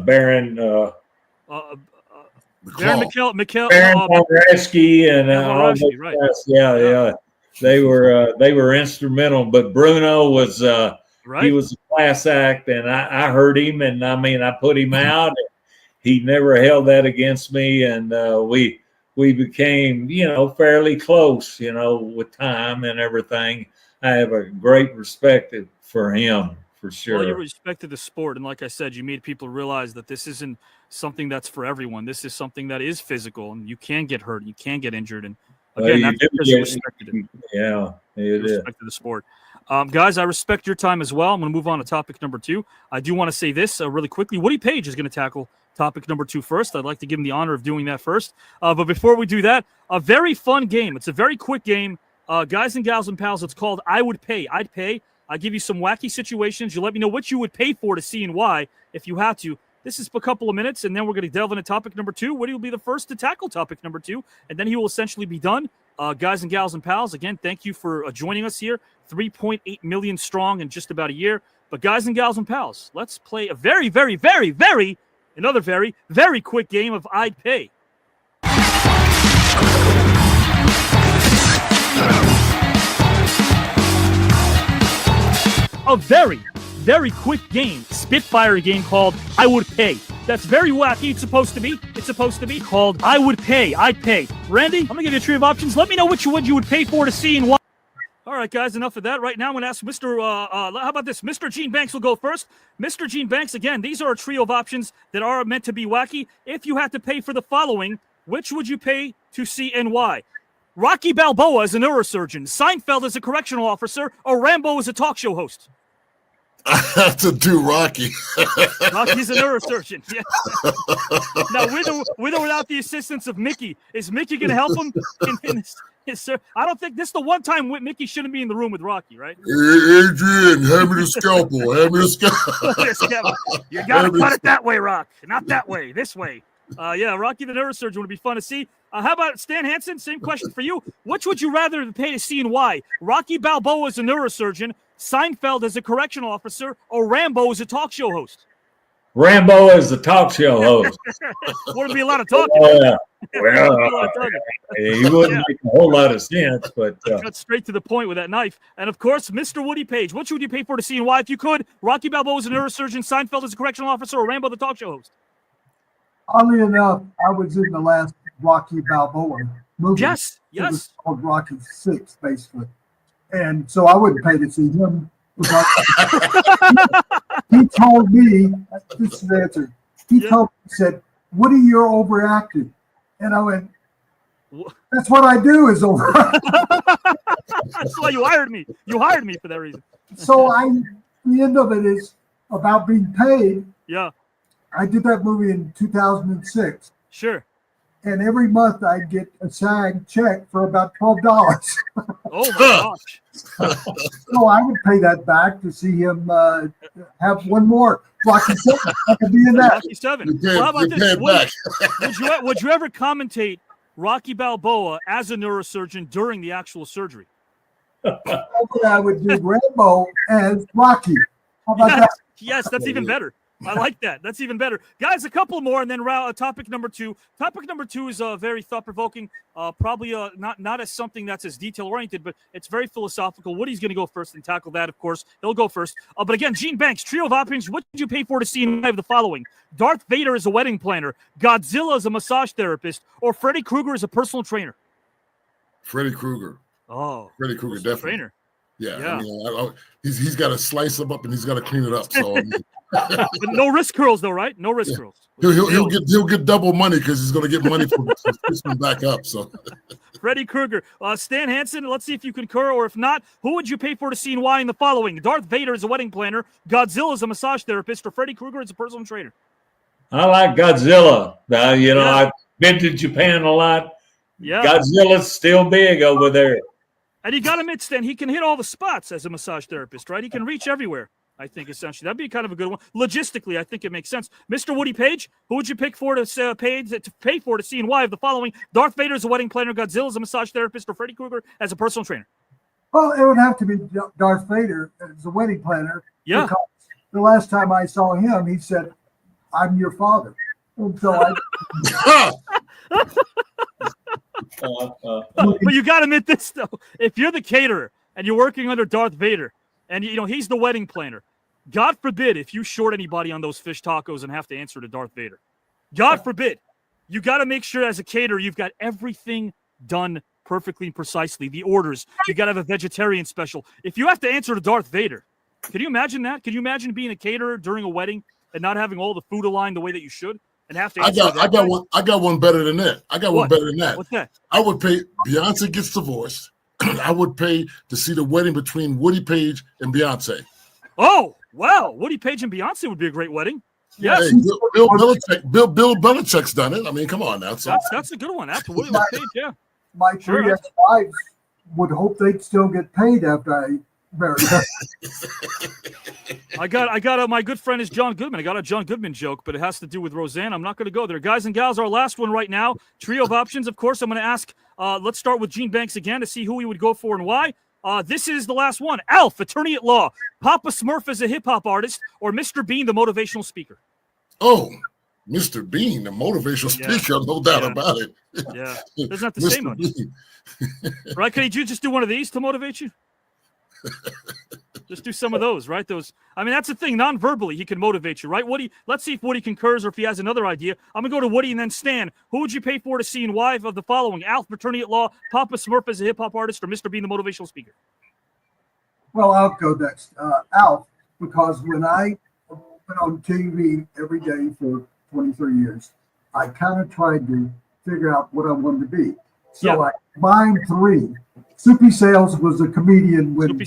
Baron Pomorowski and all those guys. Yeah. They were instrumental, but Bruno was he was a class act, and I heard him, and I mean I put him out. And he never held that against me, and we became fairly close, with time and everything. I have a great respect for him, for sure. Well, you respected the sport, and like I said, you made people realize that this isn't something that's for everyone. This is something that is physical, and you can get hurt, you can get injured, and again, that's because you respected it. Yeah, you respected the sport. Guys, I respect your time as well. I'm going to move on to topic number 2. I do want to say this really quickly. Woody Paige is going to tackle topic number 2 first. I'd like to give him the honor of doing that first. But before we do that, a very fun game. It's a very quick game. Guys and gals and pals, it's called I Would Pay. I'd pay. I give you some wacky situations. You let me know what you would pay for to see and why if you had to. This is a couple of minutes, and then we're going to delve into topic number 2. Woody will be the first to tackle topic number 2, and then he will essentially be done. Guys and gals and pals, again, thank you for joining us here. 3.8 million strong in just about a year. But guys and gals and pals, let's play a very, very, very, very, another very, very quick game of I'd Pay. A very, very quick game, Spitfire game called I Would Pay. That's very wacky. It's supposed to be called I Would Pay. I'd pay. Randy, I'm going to give you a tree of options. Let me know which one you would pay for to see and why. All right, guys, enough of that. Right now, I'm going to ask Mr. How about this? Mr. Gene Banks will go first. Mr. Gene Banks, again, these are a trio of options that are meant to be wacky. If you had to pay for the following, which would you pay to see and why? Rocky Balboa is a neurosurgeon, Seinfeld is a correctional officer, or Rambo is a talk show host? I have to do Rocky. Rocky's a neurosurgeon. Yeah. Now, with or without the assistance of Mickey, is Mickey going to help him? I don't think this is the one time Mickey shouldn't be in the room with Rocky, right? Adrian, hand me the scalpel. Hand me the scalpel. You got to cut it that way, Rock. Not that way. This way. Yeah, Rocky the neurosurgeon would be fun to see. How about Stan Hansen? Same question for you. Which would you rather pay to see and why? Rocky Balboa is a neurosurgeon, Seinfeld as a correctional officer, or Rambo as a talk show host? Rambo is the talk show host. Wouldn't be a lot of talking. Well, he wouldn't make a whole lot of sense, but cut straight to the point with that knife. And of course, Mr. Woody Paige. Which would you pay for to see and why if you could? Rocky Balboa is a neurosurgeon, Seinfeld as a correctional officer, or Rambo the talk show host? Oddly enough, I was in the last Rocky Balboa movie. Yes. It was called Rocky 6, basically. And so I wouldn't pay to see him. he told me, this is the answer. He said, Woody, you're overacting. And I went, that's what I do is overact. That's why you hired me. You hired me for that reason. So the end of it is about being paid. Yeah. I did that movie in 2006. Sure. And every month I'd get a SAG check for about $12. Oh my gosh. So I would pay that back to see him have one more. Rocky 7. I could be in that. Rocky 7. Well, how about this? Would you ever commentate Rocky Balboa as a neurosurgeon during the actual surgery? I would do Rambo as Rocky. How about that? Yes, that's even better. I like that. That's even better. Guys, a couple more, and then topic number 2. Topic number 2 is very thought-provoking, probably not as something that's as detail-oriented, but it's very philosophical. Woody's going to go first and tackle that, of course. He'll go first. But again, Gene Banks, trio of options. What did you pay for to see in live the following? Darth Vader as a wedding planner, Godzilla as a massage therapist, or Freddy Krueger as a personal trainer? Freddy Krueger. Oh. Freddy Krueger, definitely. Trainer. Yeah. I mean, he's got to slice them up and he's got to clean it up. So I mean, But no wrist curls, though, right? No wrist curls. He'll get double money because he's going to get money for fixing back up. So, Freddy Krueger, Stan Hansen. Let's see if you concur, or if not, who would you pay for to see and why in the following? Darth Vader as a wedding planner, Godzilla as a massage therapist, or Freddy Krueger as a personal trainer? I like Godzilla. I've been to Japan a lot. Yeah, Godzilla's still big over there. And you got to admit, Stan, he can hit all the spots as a massage therapist, right? He can reach everywhere. I think essentially that'd be kind of a good one. Logistically, I think it makes sense. Mr. Woody Paige, who would you pick for to pay for to see and why of the following? Darth Vader as a wedding planner, Godzilla as a massage therapist, or Freddy Krueger as a personal trainer? Well, it would have to be Darth Vader as a wedding planner. Yeah. Because the last time I saw him, he said, "I'm your father." And so But you got to admit this though: if you're the caterer and you're working under Darth Vader, and he's the wedding planner, God forbid if you short anybody on those fish tacos and have to answer to Darth Vader. God forbid. You got to make sure as a caterer you've got everything done perfectly and precisely. The orders. You got to have a vegetarian special. If you have to answer to Darth Vader, can you imagine that? Can you imagine being a caterer during a wedding and not having all the food aligned the way that you should? And have to answer I got one better than that. One better than that. What's that? I would pay. Beyonce gets divorced. I would pay to see the wedding between Woody Paige and Beyonce. Oh, wow. Woody Paige and Beyonce would be a great wedding. Yes. Hey, Bill Belichick's done it. I mean, come on now. So. That's a good one. That's Woody Paige, yeah. My three ex-wives would hope they'd still get paid after I married them. I got my good friend is John Goodman. I got a John Goodman joke, but it has to do with Roseanne. I'm not going to go there. Guys and gals, our last one right now. Trio of options. Of course, I'm going to ask, let's start with Gene Banks again to see who he would go for and why. This is the last one. Alf, attorney at law. Papa Smurf as a hip-hop artist, or Mr. Bean, the motivational speaker? Oh, Mr. Bean, the motivational speaker, no doubt about it. Yeah, doesn't have to say much. Right? Could you just do one of these to motivate you? Just do some of those, right? That's the thing. Non-verbally, he can motivate you, right? Woody, let's see if Woody concurs or if he has another idea. I'm going to go to Woody and then Stan. Who would you pay for to see and why of the following? Alf, attorney at law, Papa Smurf as a hip-hop artist, or Mr. Bean, the motivational speaker? Well, I'll go next. Alf, because when I went on TV every day for 23 years, I kind of tried to figure out what I wanted to be. So I combined three. Soupy Sales was a comedian when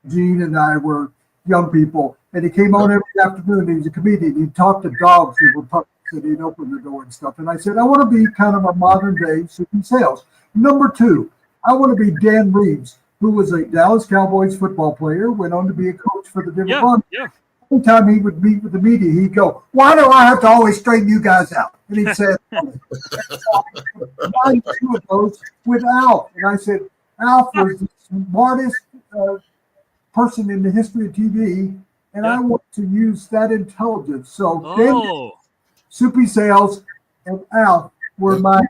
Gene and I were young people, and he came on every afternoon. He was a comedian. He talked to dogs who were puppies, and he'd open the door and stuff. And I said, I want to be kind of a modern-day Soupy Sales. Number two, I want to be Dan Reeves, who was a Dallas Cowboys football player, went on to be a coach for the Denver Broncos. Every time he would meet with the media, he'd go, "Why do I have to always straighten you guys out?" And he'd say, "Combine two of those with Alf." And I said, Alf was the smartest person in the history of TV, and I want to use that intelligence. So Soupy Sales and Alf were my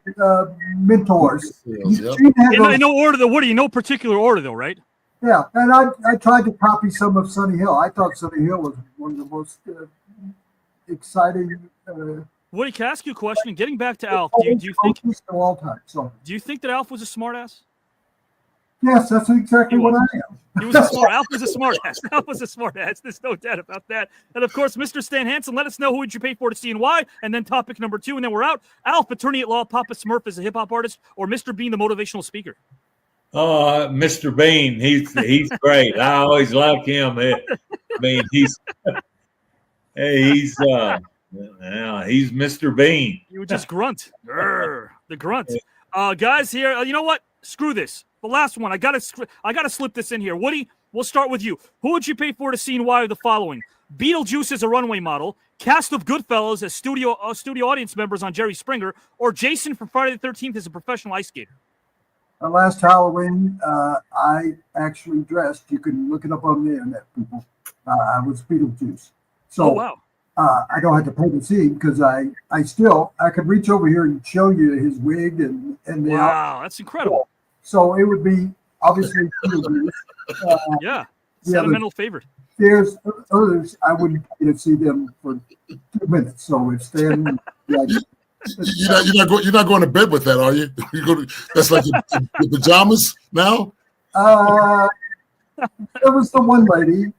mentors. In no order, though, Woody, in no particular order, though, right? Yeah, and I tried to copy some of Sunny Hill. I thought Sunny Hill was one of the most exciting. Woody, can I ask you a question? Getting back to Alf, do you think of all time? So. Do you think that Alf was a smartass? Yes, that's exactly what I am. He was a smart. Alf was a smart ass. Alf was a smart ass. There's no doubt about that. And of course, Mr. Stan Hansen, let us know who would you pay for to see and why. And then topic number 2, and then we're out. Alf, attorney at law, Papa Smurf is a hip hop artist, or Mr. Bean, the motivational speaker. Mr. Bean, he's great. I always like him. I mean, he's Mr. Bean. You would just grunt. The grunt. Guys, here, you know what? Screw this. The last one. I gotta slip this in here. Woody, we'll start with you. Who would you pay for to see and why are the following? Beetlejuice as a runway model, cast of Goodfellas as studio audience members on Jerry Springer, or Jason from Friday the 13th as a professional ice skater? Last Halloween, I actually dressed. You can look it up on the internet, people. I was Beetlejuice. So, wow. I don't have to pay to see because I could reach over here and show you his wig and wow, that's incredible. So it would be obviously yeah, sentimental favorite. There's others I wouldn't pay to see them for 2 minutes. So if Stan, you're not going to bed with that, are you? That's like your pajamas now. There was the one lady.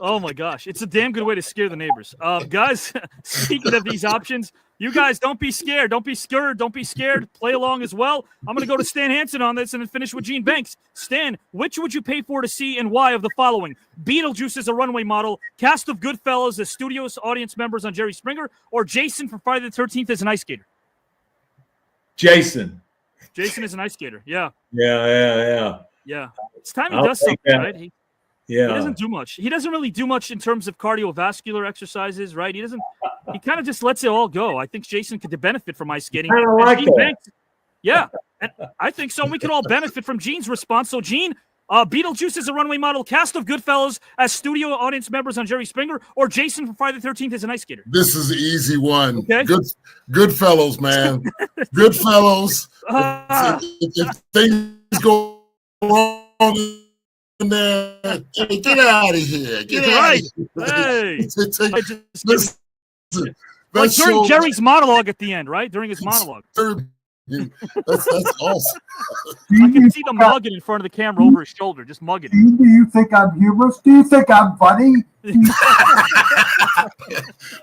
Oh my gosh, it's a damn good way to scare the neighbors. Guys, speaking of these options, you guys don't be scared. Don't be scared. Don't be scared. Play along as well. I'm going to go to Stan Hansen on this and then finish with Gene Banks. Stan, which would you pay for to see and why of the following? Beetlejuice as a runway model, cast of Goodfellas as studio audience members on Jerry Springer, or Jason from Friday the 13th as an ice skater? Jason. Jason is an ice skater. Yeah. Yeah. It's time he does something, right? He doesn't do much. He doesn't really do much in terms of cardiovascular exercises, right? He kind of just lets it all go. I think Jason could benefit from ice skating. I like that. Yeah, and I think so. We could all benefit from Gene's response. So, Gene, Beetlejuice is a runway model, cast of Goodfellas as studio audience members on Jerry Springer, or Jason from Friday the 13th as an ice skater? This is an easy one. Okay. Goodfellas, man. Goodfellas. If things go wrong in there, hey, get out of here. Get out of here. Hey. Like during Jerry's monologue at the end, right? During his monologue. That's awesome. I can see the mugging in front of the camera over his shoulder, just mugging. Do you think I'm humorous? Do you think I'm funny?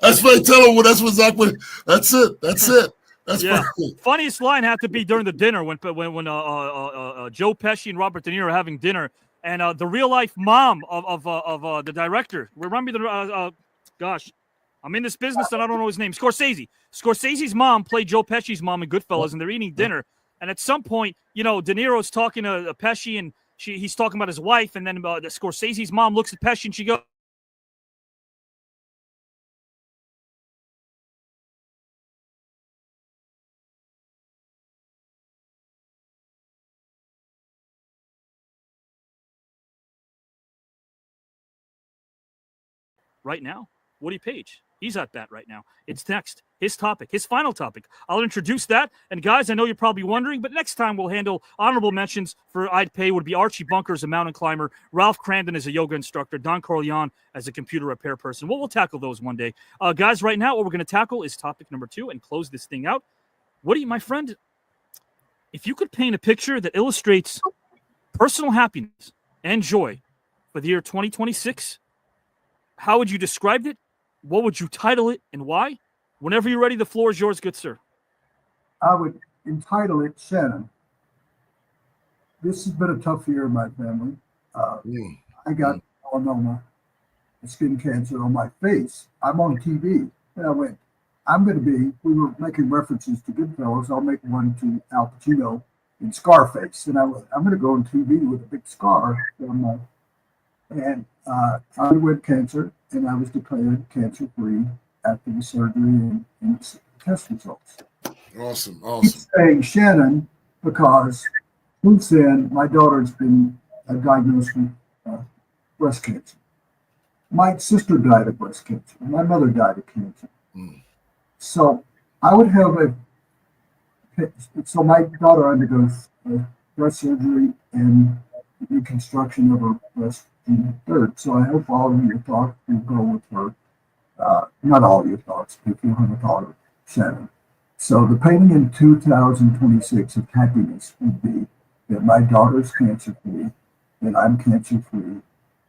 That's what I tell him. That's exactly. That's it. That's perfect. Funniest line had to be during the dinner when Joe Pesci and Robert De Niro are having dinner, and the real life mom of the director. Remember gosh, I'm in this business and I don't know his name. Scorsese. Scorsese's mom played Joe Pesci's mom in Goodfellas, and they're eating dinner. And at some point, De Niro's talking to Pesci, and he's talking about his wife, and then Scorsese's mom looks at Pesci and she goes, right now, Woody Paige. He's at bat right now. It's next. His topic, his final topic. I'll introduce that. And guys, I know you're probably wondering, but next time we'll handle honorable mentions for I'd pay would be Archie Bunker as a mountain climber, Ralph Crandon as a yoga instructor, Don Corleone as a computer repair person. We'll tackle those one day. Guys, right now, what we're going to tackle is topic number 2 and close this thing out. Woody, my friend, if you could paint a picture that illustrates personal happiness and joy for the year 2026, how would you describe it? What would you title it and why? Whenever you're ready, the floor is yours, good sir. I would entitle it Shannon. This has been a tough year in my family. I got melanoma, skin cancer on my face. I'm on TV. And I went, we were making references to Goodfellas. I'll make one to Al Pacino in Scarface. And I went, I'm going to go on TV with a big scar on my. And I underwent cancer, and I was declared cancer-free after the surgery and test results. Awesome. I'm saying Shannon because since then, my daughter's been diagnosed with breast cancer. My sister died of breast cancer. My mother died of cancer. So I would have so my daughter undergoes breast surgery and reconstruction of her breast June 3rd. So I hope all of your thoughts will go with her. Not all your thoughts, but if you have a thought of Shannon. So the painting in 2026 of happiness would be that my daughter's cancer-free, that I'm cancer-free,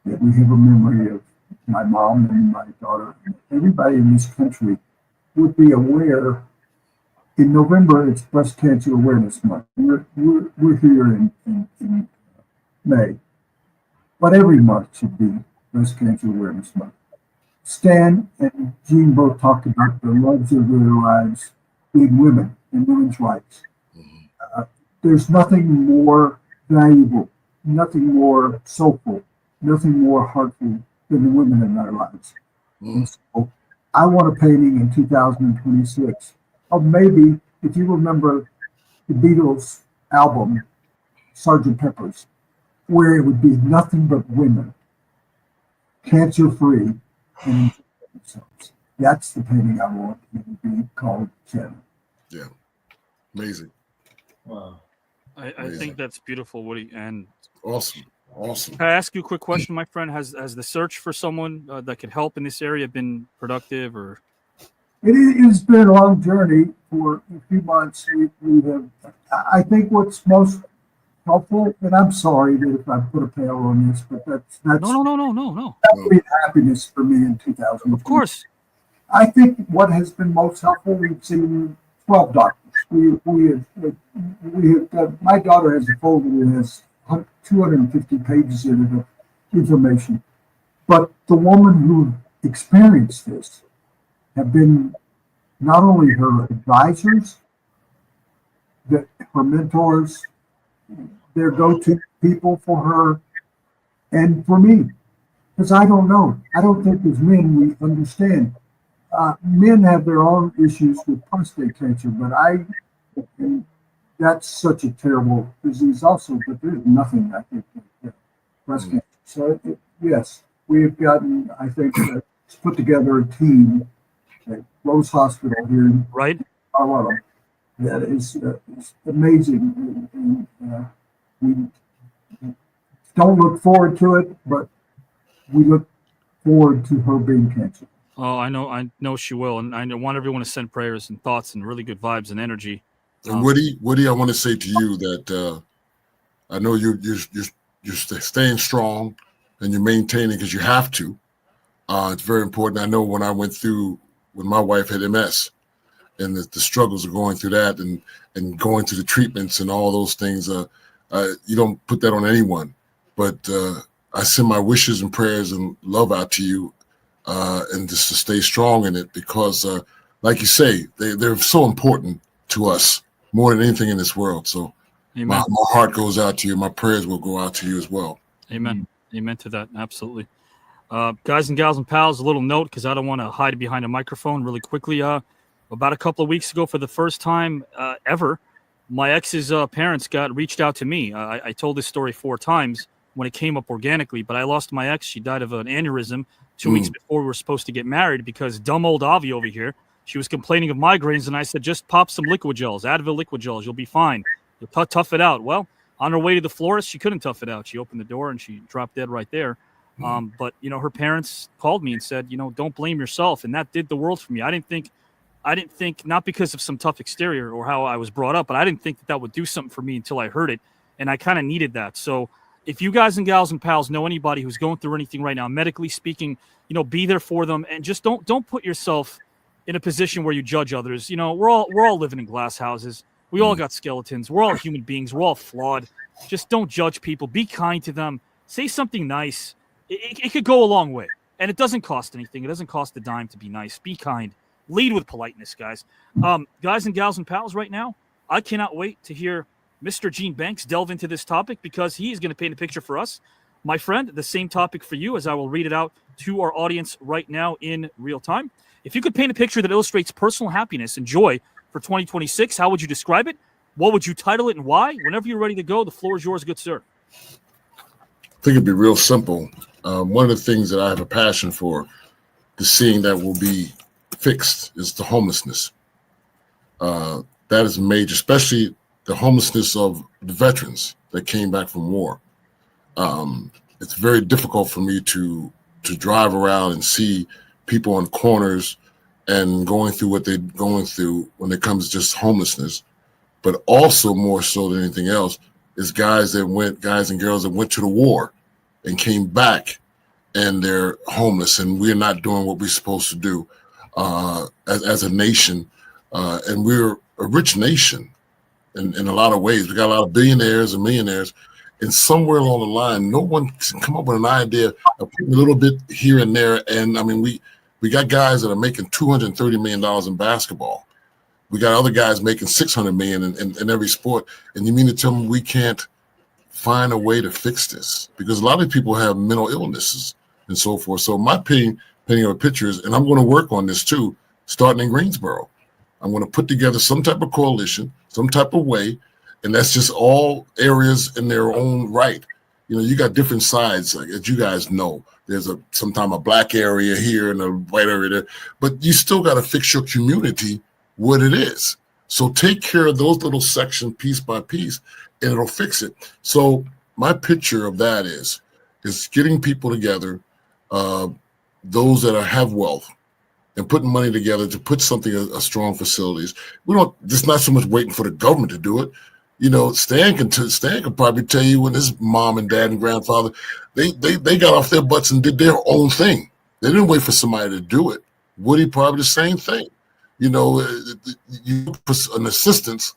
that we have a memory of my mom and my daughter. Everybody in this country would be aware. In November, it's Breast Cancer Awareness Month. We're here in May. But every month should be Breast Cancer Awareness Month. Stan and Jean both talked about the loves of their lives being women and women's rights. There's nothing more valuable, nothing more soulful, nothing more heartful than the women in our lives. And so I want a painting in 2026 of maybe, if you remember the Beatles album, Sgt. Pepper's, where it would be nothing but women, cancer-free, and enjoying themselves. That's the painting I want. It would be called Shannon. Yeah, amazing. Wow. I think that's beautiful, Woody. And awesome. Can I ask you a quick question, my friend? Has the search for someone that could help in this area been productive, or? It's been a long journey for a few months. We have. I think what's most helpful, and I'm sorry that if I put a pail on this, but that's No. That would be happiness for me in 2000. Of course. I think what has been most helpful, we've seen 12 doctors. We have my daughter has a folder that has 250 pages in it of information. But the woman who experienced this have been not only her advisors, her mentors, their go-to people for her, and for me. Because I don't know. I don't think as men we understand. Men have their own issues with prostate cancer, but and that's such a terrible disease also, but there's nothing I think like breast cancer. So yes, we've gotten, I think, put together a team at Rose Hospital here in Colorado that is amazing. And, we don't look forward to it, but we look forward to her being cancer. Oh, I know she will, and I want everyone to send prayers and thoughts and really good vibes and energy. And Woody, I want to say to you that I know you're staying strong and you're maintaining because you have to. It's very important. I know when I went through when my wife had MS, and the struggles of going through that and going through the treatments and all those things. You don't put that on anyone, but I send my wishes and prayers and love out to you, and just to stay strong in it because, like you say, they're so important to us more than anything in this world. So my heart goes out to you. My prayers will go out to you as well. Amen. Amen to that. Absolutely. Guys and gals and pals, a little note because I don't want to hide behind a microphone really quickly. About a couple of weeks ago, for the first time ever, my ex's parents reached out to me. I told this story 4 times when it came up organically, but I lost my ex. She died of an aneurysm 2 weeks before we were supposed to get married because dumb old Avi over here, she was complaining of migraines, and I said, just pop some liquid gels, Advil liquid gels. You'll be fine. You'll tough it out. Well, on her way to the florist, she couldn't tough it out. She opened the door, and she dropped dead right there. But, her parents called me and said, don't blame yourself, and that did the world for me. I didn't think, not because of some tough exterior or how I was brought up, but I didn't think that would do something for me until I heard it, and I kind of needed that. So if you guys and gals and pals know anybody who's going through anything right now, medically speaking, be there for them, and just don't put yourself in a position where you judge others. We're all living in glass houses. We all got skeletons. We're all human beings. We're all flawed. Just don't judge people. Be kind to them. Say something nice. It could go a long way, and it doesn't cost anything. It doesn't cost a dime to be nice. Be kind. Lead with politeness, guys. Guys and gals and pals, right now, I cannot wait to hear Mr. Gene Banks delve into this topic because he is going to paint a picture for us. My friend, the same topic for you as I will read it out to our audience right now in real time. If you could paint a picture that illustrates personal happiness and joy for 2026, how would you describe it? What would you title it and why? Whenever you're ready to go, the floor is yours, good sir. I think it'd be real simple. One of the things that I have a passion for, the seeing that will be fixed, is the homelessness. That is major, especially the homelessness of the veterans that came back from war. It's very difficult for me to drive around and see people on corners and going through what they're going through when it comes to just homelessness, but also more so than anything else, is guys and girls that went to the war and came back and they're homeless, and we're not doing what we're supposed to do as a nation. And we're a rich nation in a lot of ways. We got a lot of billionaires and millionaires, and somewhere along the line, no one can come up with an idea of putting a little bit here and there. And I mean, we got guys that are making $230 million in basketball. We got other guys making $600 million in every sport. And you mean to tell me we can't find a way to fix this? Because a lot of people have mental illnesses and so forth. So my painting of pictures, and I'm going to work on this too, starting in Greensboro. I'm going to put together some type of coalition, some type of way, and that's just all areas in their own right. You know, you got different sides, like as you guys know. There's sometimes a black area here and a white area there, but you still got to fix your community what it is. So take care of those little sections piece by piece, and it'll fix it. So my picture of that is getting people together, those that have wealth, and putting money together to put something, a strong facilities. We don't, just not so much waiting for the government to do it. You know, Stan can probably tell you when his mom and dad and grandfather, they got off their butts and did their own thing. They didn't wait for somebody to do it. Woody probably the same thing. You know, you look for an assistance,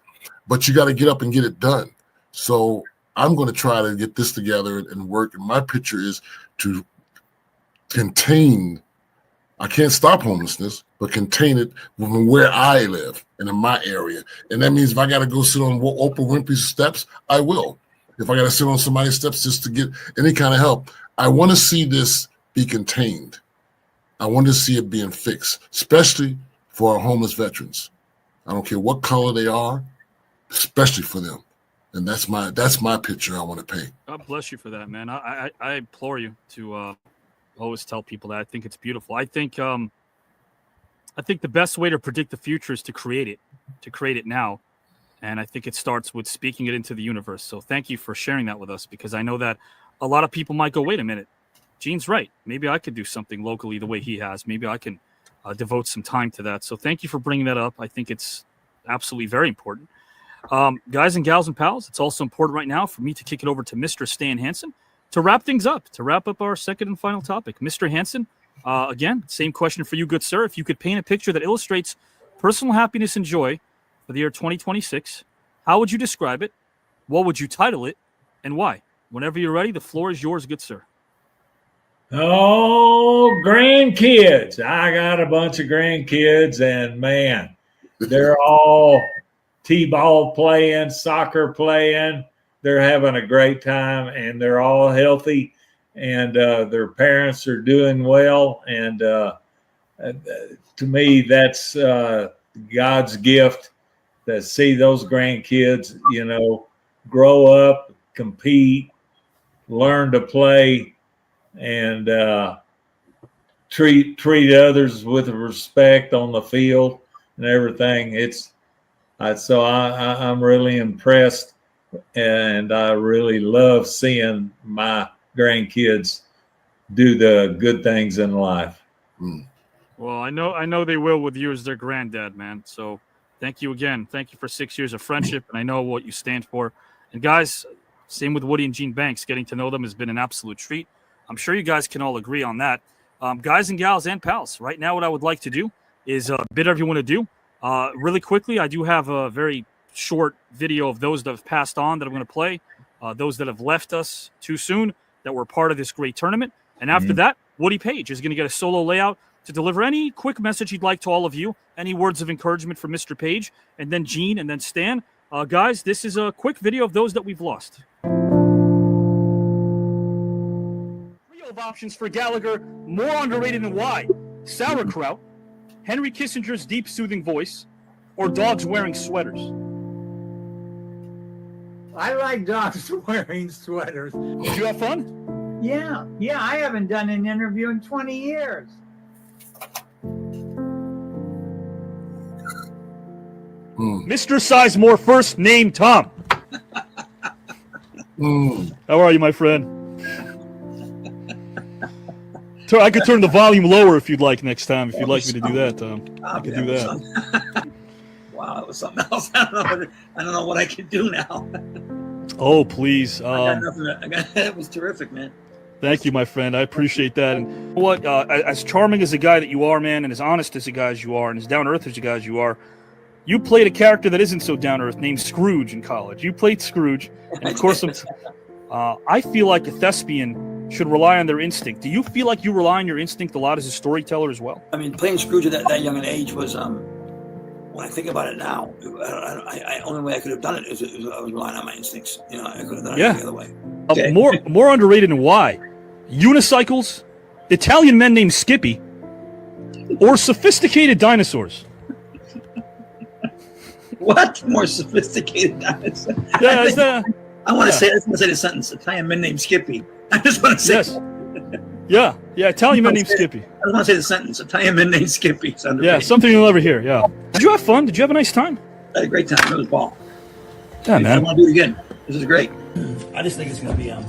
but you got to get up and get it done. So I'm going to try to get this together and work. And my picture is to contain, I can't stop homelessness, but contain it from where I live and in my area. And that means if I got to go sit on Oprah Winfrey's steps, I will. If I got to sit on somebody's steps just to get any kind of help, I want to see this be contained. I want to see it being fixed, especially for our homeless veterans. I don't care what color they are, especially for them. And that's my picture I want to paint. God bless you for that, man. I implore you to always tell people that. I think it's beautiful. I think the best way to predict the future is to create it now. And I think it starts with speaking it into the universe. So thank you for sharing that with us, because I know that a lot of people might go, wait a minute, Gene's right. Maybe I could do something locally the way he has. Maybe I can devote some time to that. So thank you for bringing that up. I think it's absolutely very important. Guys and gals and pals, it's also important right now for me to kick it over to Mr. Stan Hansen to wrap things up, to wrap up our second and final topic. Mr. Hansen, again, same question for you, good sir. If you could paint a picture that illustrates personal happiness and joy for the year 2026, how would you describe it? What would you title it? And why? Whenever you're ready, the floor is yours, good sir. Oh, grandkids. I got a bunch of grandkids, and man, they're all t-ball playing, soccer playing. They're having a great time, and they're all healthy, and their parents are doing well. And to me, that's God's gift, to see those grandkids, you know, grow up, compete, learn to play, and treat others with respect on the field and everything. I'm really impressed, and I really love seeing my grandkids do the good things in life. Well, I know they will with you as their granddad, man. So thank you again. Thank you for 6 years of friendship, and I know what you stand for. And guys, same with Woody and Gene Banks. Getting to know them has been an absolute treat. I'm sure you guys can all agree on that. Guys and gals and pals, right now what I would like to do is bid everyone adieu. Really quickly, I do have a very short video of those that have passed on that I'm going to play, those that have left us too soon, that were part of this great tournament. And after that, Woody Paige is going to get a solo layout to deliver any quick message he'd like to all of you, any words of encouragement from Mr. Paige, and then Gene, and then Stan. Guys, this is a quick video of those that we've lost. Trio of options for Gallagher, more underrated than why. Sauerkraut, Henry Kissinger's deep, soothing voice, or dogs wearing sweaters? I like dogs wearing sweaters. Did you have fun? Yeah, I haven't done an interview in 20 years. Mr. Sizemore, first name Tom. How are you, my friend? I could turn the volume lower if you'd like next time. If you'd like me to do that, Tom, I could do that. Wow, that was something else. I don't know what I can do now. Oh, please. I got nothing. That was terrific, man. Thank you, my friend. I appreciate that. And you know what? As charming as a guy that you are, man, and as honest as a guy as you are, and as down to earth as a guy as you are, you played a character that isn't so down to earth named Scrooge in college. You played Scrooge, and of course, I feel like a thespian should rely on their instinct. Do you feel like you rely on your instinct a lot as a storyteller as well? I mean, playing Scrooge at that young an age was, when I think about it now, I only way I could have done it is I was relying on my instincts. You know, I could have done it the other way. Okay. More underrated and why? Unicycles, Italian men named Skippy, or sophisticated dinosaurs? What? More sophisticated dinosaurs? Yeah, I want to say the sentence. Italian men named Skippy. I just want to say. Yes. Yeah. Italian men named Skippy. I just want to say the sentence. Italian men named Skippy. Yeah, something you'll never hear. Yeah. Did you have fun? Did you have a nice time? I had a great time. It was ball. Yeah, man. I want to do it again. This is great. I just think it's going to be, a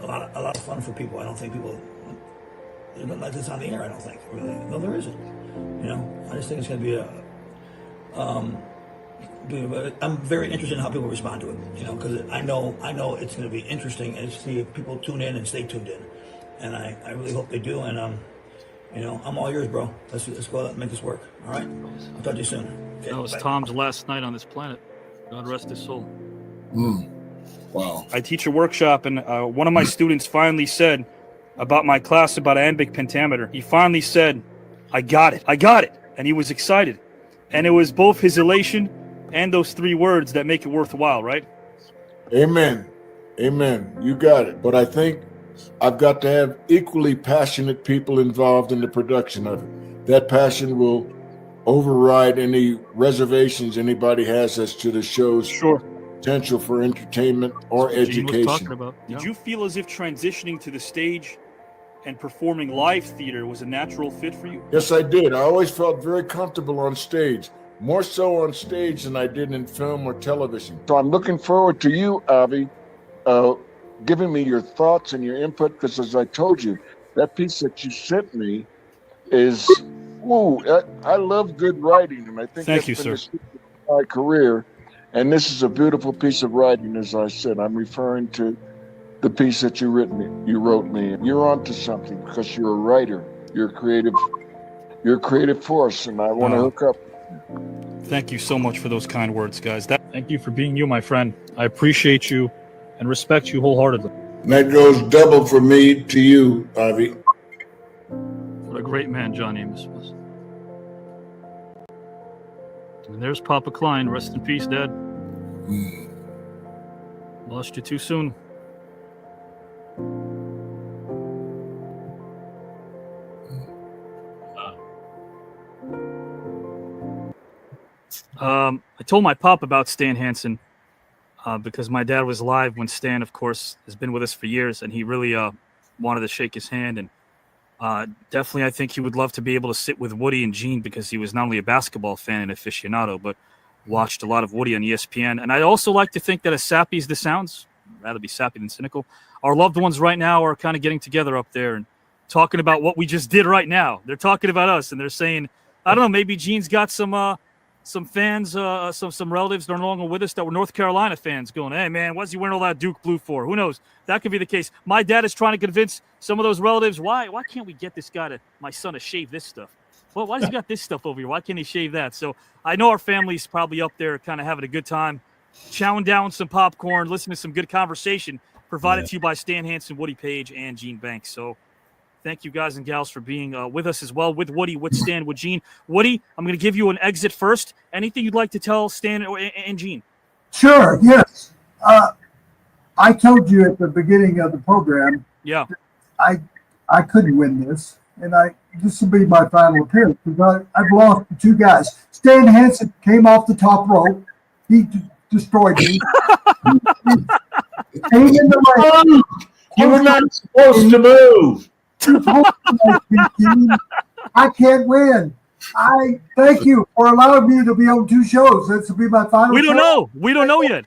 lot of fun for people. I don't think people like this on the air. I don't think really. No, there isn't. I just think it's going to be I'm very interested in how people respond to it. Because I know it's going to be interesting and see if people tune in and stay tuned in, and I really hope they do. And I'm all yours, bro. Let's go out and make this work. All right. I'll talk to you soon. Okay, that was bye. Tom's last night on this planet. God rest his soul. Wow. I teach a workshop, and one of my students finally said about my class about iambic pentameter. He finally said, I got it. And he was excited. And it was both his elation and those 3 words that make it worthwhile, right? Amen. You got it. But I think I've got to have equally passionate people involved in the production of it. That passion will override any reservations anybody has as to the show's potential for entertainment or education. Did you feel as if transitioning to the stage and performing live theater was a natural fit for you? Yes, I did. I always felt very comfortable on stage, more so on stage than I did in film or television. So I'm looking forward to you, Avi, giving me your thoughts and your input, because as I told you, that piece that you sent me is, I love good writing, and I think Thank that's you, been sir. the secret of my career. And this is a beautiful piece of writing, as I said. I'm referring to the piece that you wrote me. You're onto something because you're a writer. You're a creative force, and I want to hook up. Thank you so much for those kind words, guys. Thank you for being you, my friend. I appreciate you and respect you wholeheartedly. And that goes double for me to you, Avi. What a great man John Amos was. And there's Papa Klein. Rest in peace, Dad. Lost you too soon. I told my pop about Stan Hansen because my dad was alive when Stan, of course, has been with us for years, and he really wanted to shake his hand. And definitely, I think he would love to be able to sit with Woody and Gene because he was not only a basketball fan and aficionado, but watched a lot of Woody on ESPN. And I also like to think that as sappy as this sounds, rather be sappy than cynical, our loved ones right now are kind of getting together up there and talking about what we just did right now. They're talking about us, and they're saying, I don't know, maybe Gene's got some fans, some relatives that are no longer with us that were North Carolina fans going, hey, man, what's he wearing all that Duke blue for? Who knows? That could be the case. My dad is trying to convince some of those relatives, why can't we get my son to shave this stuff? Well, why does he got this stuff over here? Why can't he shave that? So I know our family's probably up there kind of having a good time, chowing down some popcorn, listening to some good conversation provided to you by Stan Hansen, Woody Paige, and Gene Banks. So thank you guys and gals for being with us as well, with Woody, with Stan, with Gene. Woody, I'm going to give you an exit first. Anything you'd like to tell Stan and Gene? Sure, yes. I told you at the beginning of the program, I couldn't win this, and this will be my final appearance because I've lost to 2 guys. Stan Hansen came off the top rope. He destroyed me. You were not supposed to move. I can't win. I thank you for allowing me to be on 2 shows. This will be my final. We don't know. We don't know yet.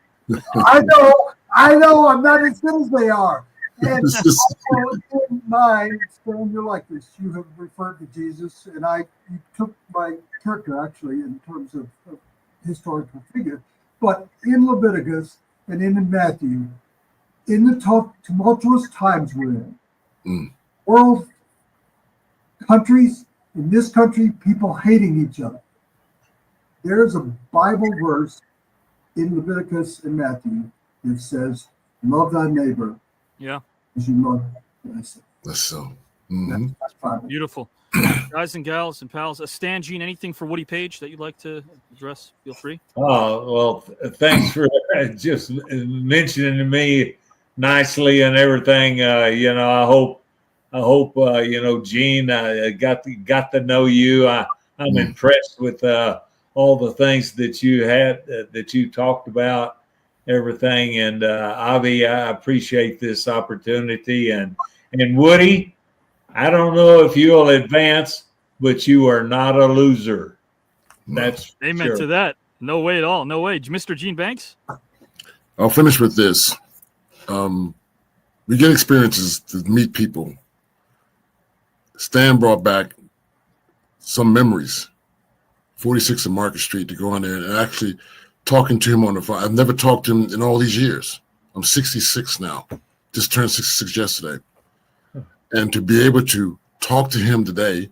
I know. I'm not as good as they are. And also in mind, Stan, you're like this. You have referred to Jesus, and you took my character actually in terms of historical figure. But in Leviticus, and in Matthew, in the tumultuous times we're in, world, countries, in this country, people hating each other. There's a Bible verse in Leviticus and Matthew that says, love thy neighbor as you love thyself. That's so. That's Bible. Beautiful. Guys and gals and pals, Stan, Gene, anything for Woody Paige that you'd like to address? Feel free. Oh, well, thanks for just mentioning to me nicely and everything. I hope Gene, got to know you. I'm impressed with all the things that you had, that you talked about, everything. And Avi, I appreciate this opportunity. And Woody, I don't know if you'll advance, but you are not a loser. That's amen sure. to that. No way at all. No way. Mr. Gene Banks? I'll finish with this. We get experiences to meet people. Stan brought back some memories. 46 and Market Street, to go in there and actually talking to him on the phone. I've never talked to him in all these years. I'm 66 now. Just turned 66 yesterday. And to be able to talk to him today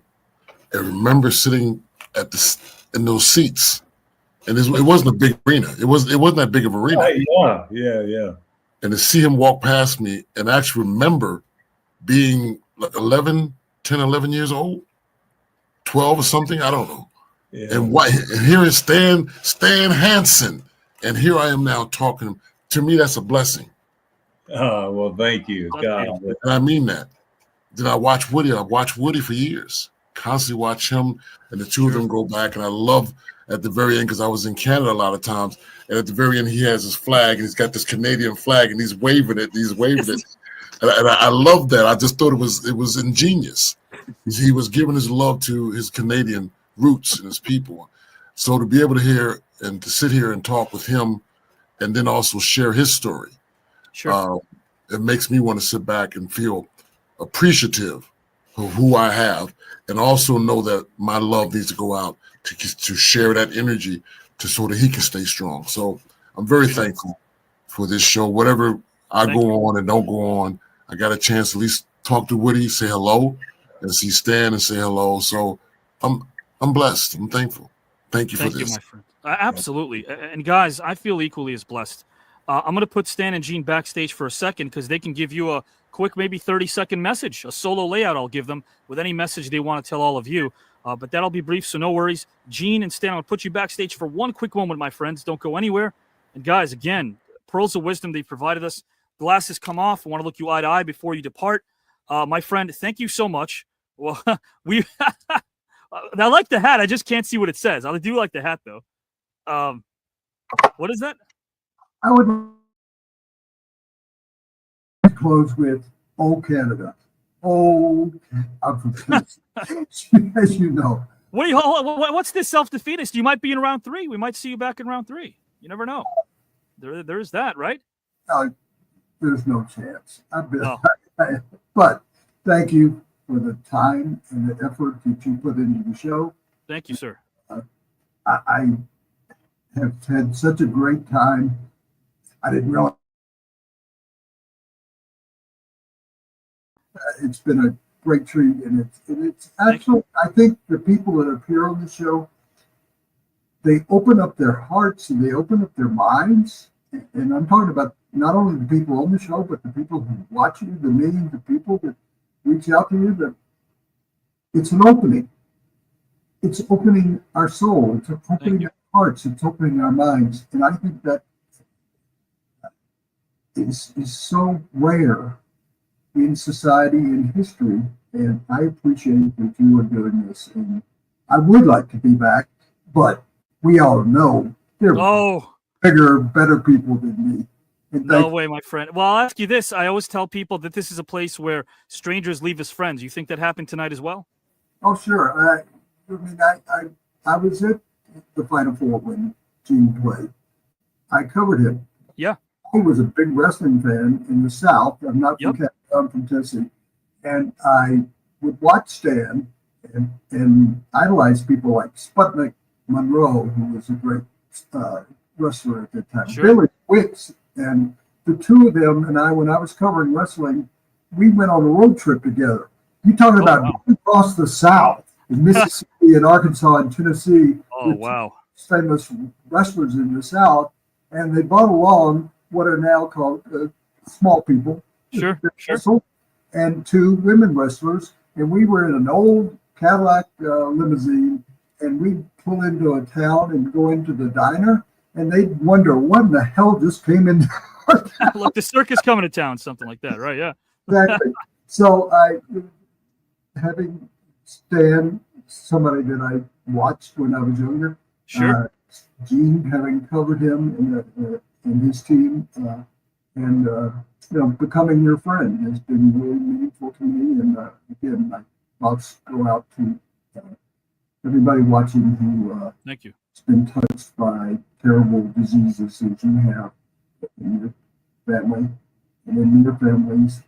and remember sitting in those seats, and it wasn't a big arena. It wasn't that big of an arena. Yeah. And to see him walk past me and actually remember being like 10, 11 years old, 12 or something, I don't know. Yeah. And here is Stan Hansen, and here I am now talking. To me, that's a blessing. Oh, well, thank you. God. And I mean that. Then I watch Woody. I watched Woody for years. Constantly watch him, and the two of them go back. And I love at the very end, because I was in Canada a lot of times, and at the very end he has his flag, and he's got this Canadian flag, and he's waving it. And I love that. I just thought it was ingenious. He was giving his love to his Canadian roots and his people. So to be able to hear and to sit here and talk with him, and then also share his story, it makes me want to sit back and feel appreciative of who I have, and also know that my love needs to go out to share that energy so that he can stay strong. So I'm very thankful for this show. Whatever I go on and don't go on, I got a chance to at least talk to Woody, say hello, and see Stan and say hello. So I'm blessed. I'm thankful. Thank you for this. Thank you, my friend. Absolutely. And guys, I feel equally as blessed. I'm going to put Stan and Gene backstage for a second, because they can give you a quick, maybe 30-second message, a solo layout I'll give them with any message they want to tell all of you. But that'll be brief, so no worries. Gene and Stan, I'll put you backstage for one quick moment, my friends. Don't go anywhere. And guys, again, pearls of wisdom they provided us. Glasses come off. I want to look you eye to eye before you depart. My friend, thank you so much. Well, I like the hat. I just can't see what it says. I do like the hat, though. What is that? I would close with "Oh Canada." Oh, I'm from Tennessee, as you know. What's this self-defeatist? You might be in round 3. We might see you back in round 3. You never know. There's that, right? There's no chance. But thank you for the time and the effort that you put into the show. Thank you, sir. I have had such a great time. I didn't realize it's been a great treat, and it's actually, I think the people that appear on the show, they open up their hearts and they open up their minds. And I'm talking about not only the people on the show, but the people who watch you, the millions of people that reach out to you. That it's an opening. It's opening our soul. It's opening our hearts. It's opening our minds. And I think that is so rare in society and history. And I appreciate that you are doing this. And I would like to be back, but we all know there are bigger, better people than me. No way, my friend. Well, I'll ask you this. I always tell people that this is a place where strangers leave as friends. You think that happened tonight as well? Oh, sure. I was at the Final Four when Gene played. I covered him. Yeah. He was a big wrestling fan in the South. I'm not from Canada, I'm from Tennessee. And I would watch Stan and idolize people like Sputnik Monroe, who was a great wrestler at that time. Sure. Billy Wicks And the two of them and I, when I was covering wrestling, we went on a road trip together. You talking about going across the South, in Mississippi and Arkansas and Tennessee. Oh, wow. Famous wrestlers in the South, and they brought along what are now called small people. Sure. And two women wrestlers, and we were in an old Cadillac limousine, and we'd pull into a town and go into the diner, and they'd wonder what in the hell just came in. Like the circus coming to town, something like that, right? Yeah. Exactly. So having Stan, somebody that I watched when I was younger, sure. Gene, having covered him in his team, and becoming your friend has been really meaningful to me. And again, my thoughts go out to everybody watching who thank you. Has been touched by terrible diseases that you have in your family and in your families.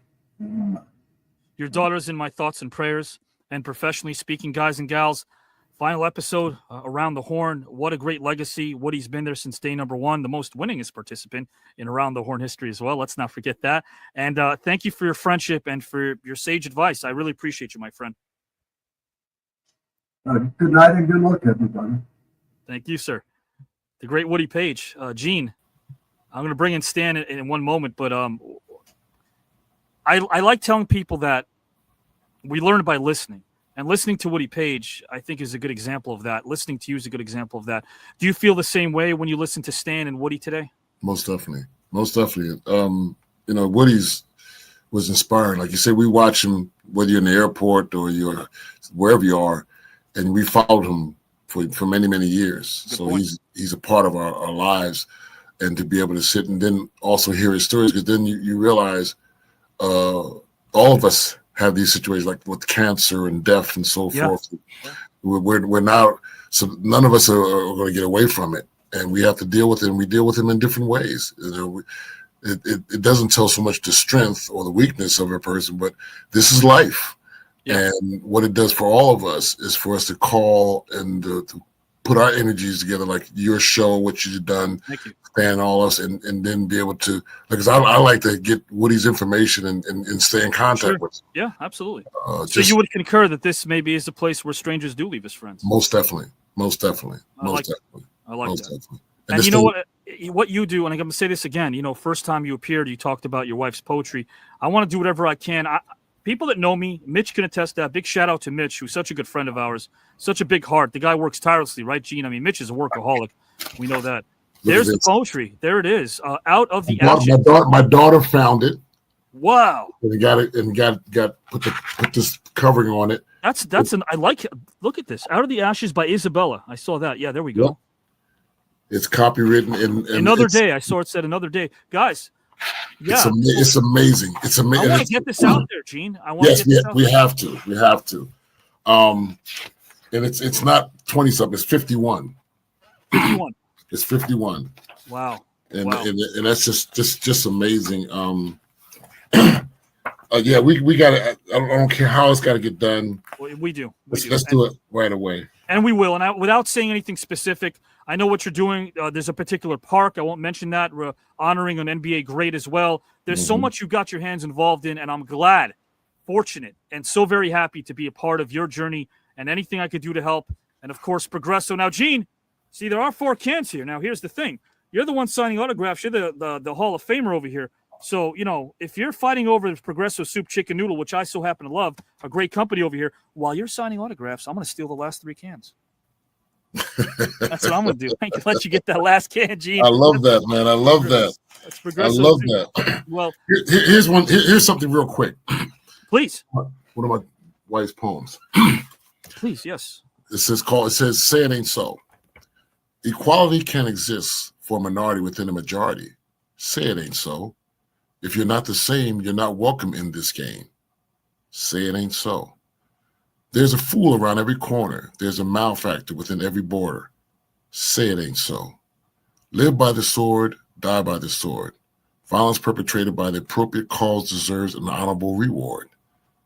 Your daughter's in my thoughts and prayers. And professionally speaking, guys and gals, final episode Around the Horn. What a great legacy. Woody's been there since day number one, the most winningest participant in Around the Horn history as well. Let's not forget that. And thank you for your friendship and for your sage advice. I really appreciate you, my friend. Good night and good luck, everybody. Thank you, sir. The great Woody Paige. Gene, I'm going to bring in Stan in one moment, but I like telling people that we learn by listening. And listening to Woody Paige, I think, is a good example of that. Listening to you is a good example of that. Do you feel the same way when you listen to Stan and Woody today? Most definitely. Woody's was inspiring. Like you said, we watch him, whether you're in the airport or you're wherever you are, and we followed him for many, many years. Good point. He's a part of our lives. And to be able to sit and then also hear his stories, because then you realize all of us have these situations like with cancer and death and so forth. We're now, so none of us are going to get away from it, and we have to deal with it. And we deal with them in different ways. It doesn't tell so much the strength or the weakness of a person, but this is life. Yeah. And what it does for all of us is for us to call and to put our energies together, like your show, what you've done, and all us, and then be able to, because I like to get Woody's information and stay in contact with him. Yeah, absolutely. So you would concur that this maybe is a place where strangers do leave as friends? Most definitely. I like that. Definitely. And you know what you do, and I'm going to say this again, first time you appeared, you talked about your wife's poetry. I want to do whatever I can. People that know me, Mitch can attest that. Big shout out to Mitch, who's such a good friend of ours, such a big heart. The guy works tirelessly, right, Gene? I mean, Mitch is a workaholic. We know that. There's the poetry. There it is. Out of the ashes. My daughter found it. Wow. And got it and got put this covering on it. I like it. Look at this. Out of the Ashes by Isabella. I saw that. Yeah, there we go. Yep. It's copywritten and Another Day. I saw it said Another Day. Guys. Yeah. It's amazing. It's amazing. I want to get this out there, Gene. We have to. And it's not 20-something, it's 51. 51. It's 51. Wow. And that's just amazing. We got to. I don't care how it's got to get done. We do. Let's do it right away. And we will. And without saying anything specific, I know what you're doing. There's a particular park. I won't mention that. We're honoring an NBA great as well. There's so much you got your hands involved in, and I'm glad, fortunate, and so very happy to be a part of your journey and anything I could do to help. And of course, Progresso. Now, Gene, see, there are 4 cans here. Now, here's the thing. You're the one signing autographs. You're the Hall of Famer over here. So, if you're fighting over the Progresso Soup Chicken Noodle, which I so happen to love, a great company over here, while you're signing autographs, I'm going to steal the last 3 cans. That's what I'm going to do. I can let you get that last can, Gene. I love that, man. I love that. That's Progresso. I love that. Well, here's something real quick. Please. One of my wife's poems. Please, yes. It says, say it ain't so. Equality can exist for a minority within a majority. Say it ain't so. If you're not the same, you're not welcome in this game. Say it ain't so. There's a fool around every corner. There's a malefactor within every border. Say it ain't so. Live by the sword, die by the sword. Violence perpetrated by the appropriate cause deserves an honorable reward.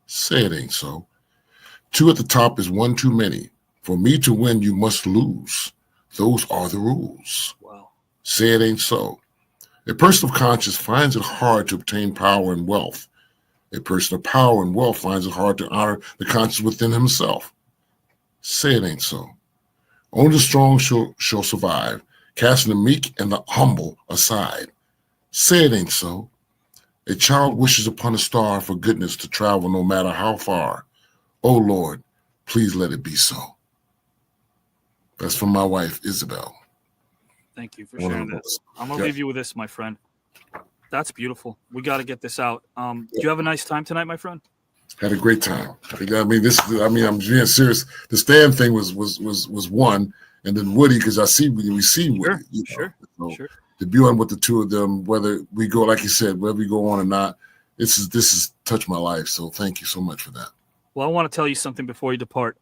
Say it ain't so. 2 at the top is 1 too many. For me to win, you must lose. Those are the rules. Wow. Say it ain't so. A person of conscience finds it hard to obtain power and wealth. A person of power and wealth finds it hard to honor the conscience within himself. Say it ain't so. Only the strong shall survive, casting the meek and the humble aside. Say it ain't so. A child wishes upon a star for goodness to travel no matter how far. Oh Lord, please let it be so. That's from my wife, Isabel. Thank you for sharing that. I'm going to leave you with this, my friend. That's beautiful. We got to get this out. Do you have a nice time tonight, my friend? Had a great time. I mean, I'm being serious. The Stan thing was one, and then Woody, because we see Woody. Sure. To be on with the two of them, whether we go, like you said, whether we go on or not, this has touched my life. So thank you so much for that. Well, I want to tell you something before you depart.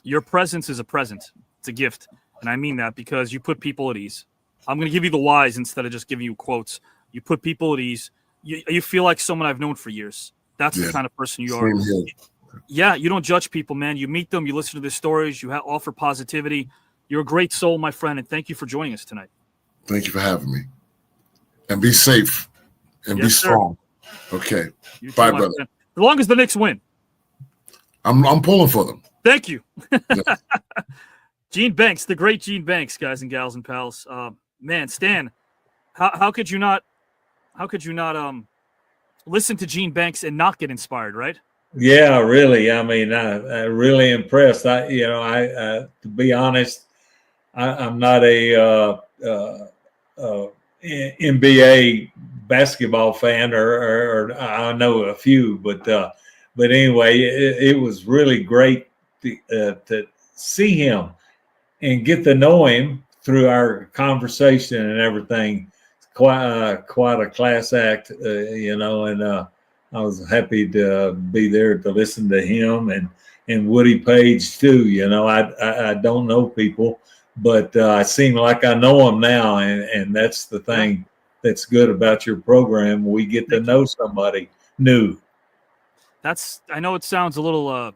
Your presence is a present. It's a gift. And I mean that because you put people at ease. I'm going to give you the whys instead of just giving you quotes. You put people at ease. You feel like someone I've known for years. That's the kind of person you are. Yeah, you don't judge people, man. You meet them. You listen to their stories. You offer positivity. You're a great soul, my friend, and thank you for joining us tonight. Thank you for having me. And be safe and be strong. Sir. Okay. You Bye, too, brother. Friend. As long as the Knicks win. I'm pulling for them. Thank you. Gene Banks, the great Gene Banks, guys and gals and pals. Man, Stan, how could you not listen to Gene Banks and not get inspired, right? Yeah, really. I mean, I'm really impressed. To be honest, I'm not a NBA basketball fan, or I know a few, but anyway, it was really great to see him and get to know him through our conversation and everything. Quite a class act, and I was happy to be there to listen to him and Woody Paige too. I don't know people, but I seem like I know them now, and that's the thing that's good about your program. We get to know somebody new. I know it sounds a little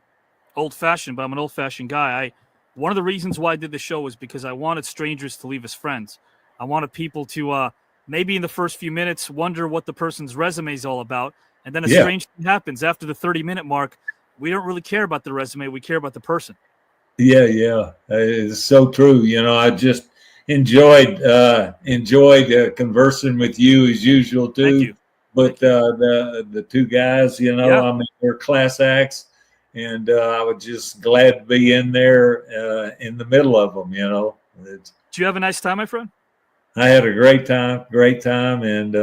old-fashioned, but I'm an old-fashioned guy. One of the reasons why I did the show was because I wanted strangers to leave as friends. I wanted people to maybe in the first few minutes wonder what the person's resume is all about, and then a strange thing happens after the 30-minute mark. We don't really care about the resume; we care about the person. Yeah, it's so true. I just enjoyed conversing with you as usual too. Thank you. But the two guys, I mean, they're class acts, and I was just glad to be in there in the middle of them. Did you have a nice time, my friend? I had a great time, and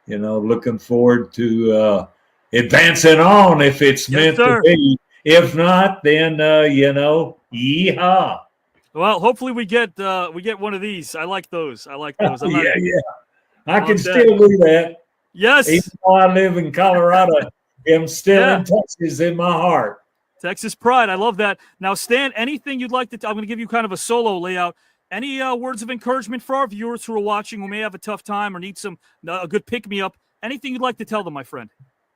looking forward to advancing on if it's meant to be. If not, then yeehaw. Well, hopefully we get one of these. I like those. I can still do that. Yes. Even though I live in Colorado, I'm still in Texas in my heart. Texas pride. I love that. Now, Stan, anything you'd like to I'm going to give you kind of a solo layout. Any words of encouragement for our viewers who are watching who may have a tough time or need a good pick-me-up? Anything you'd like to tell them, my friend?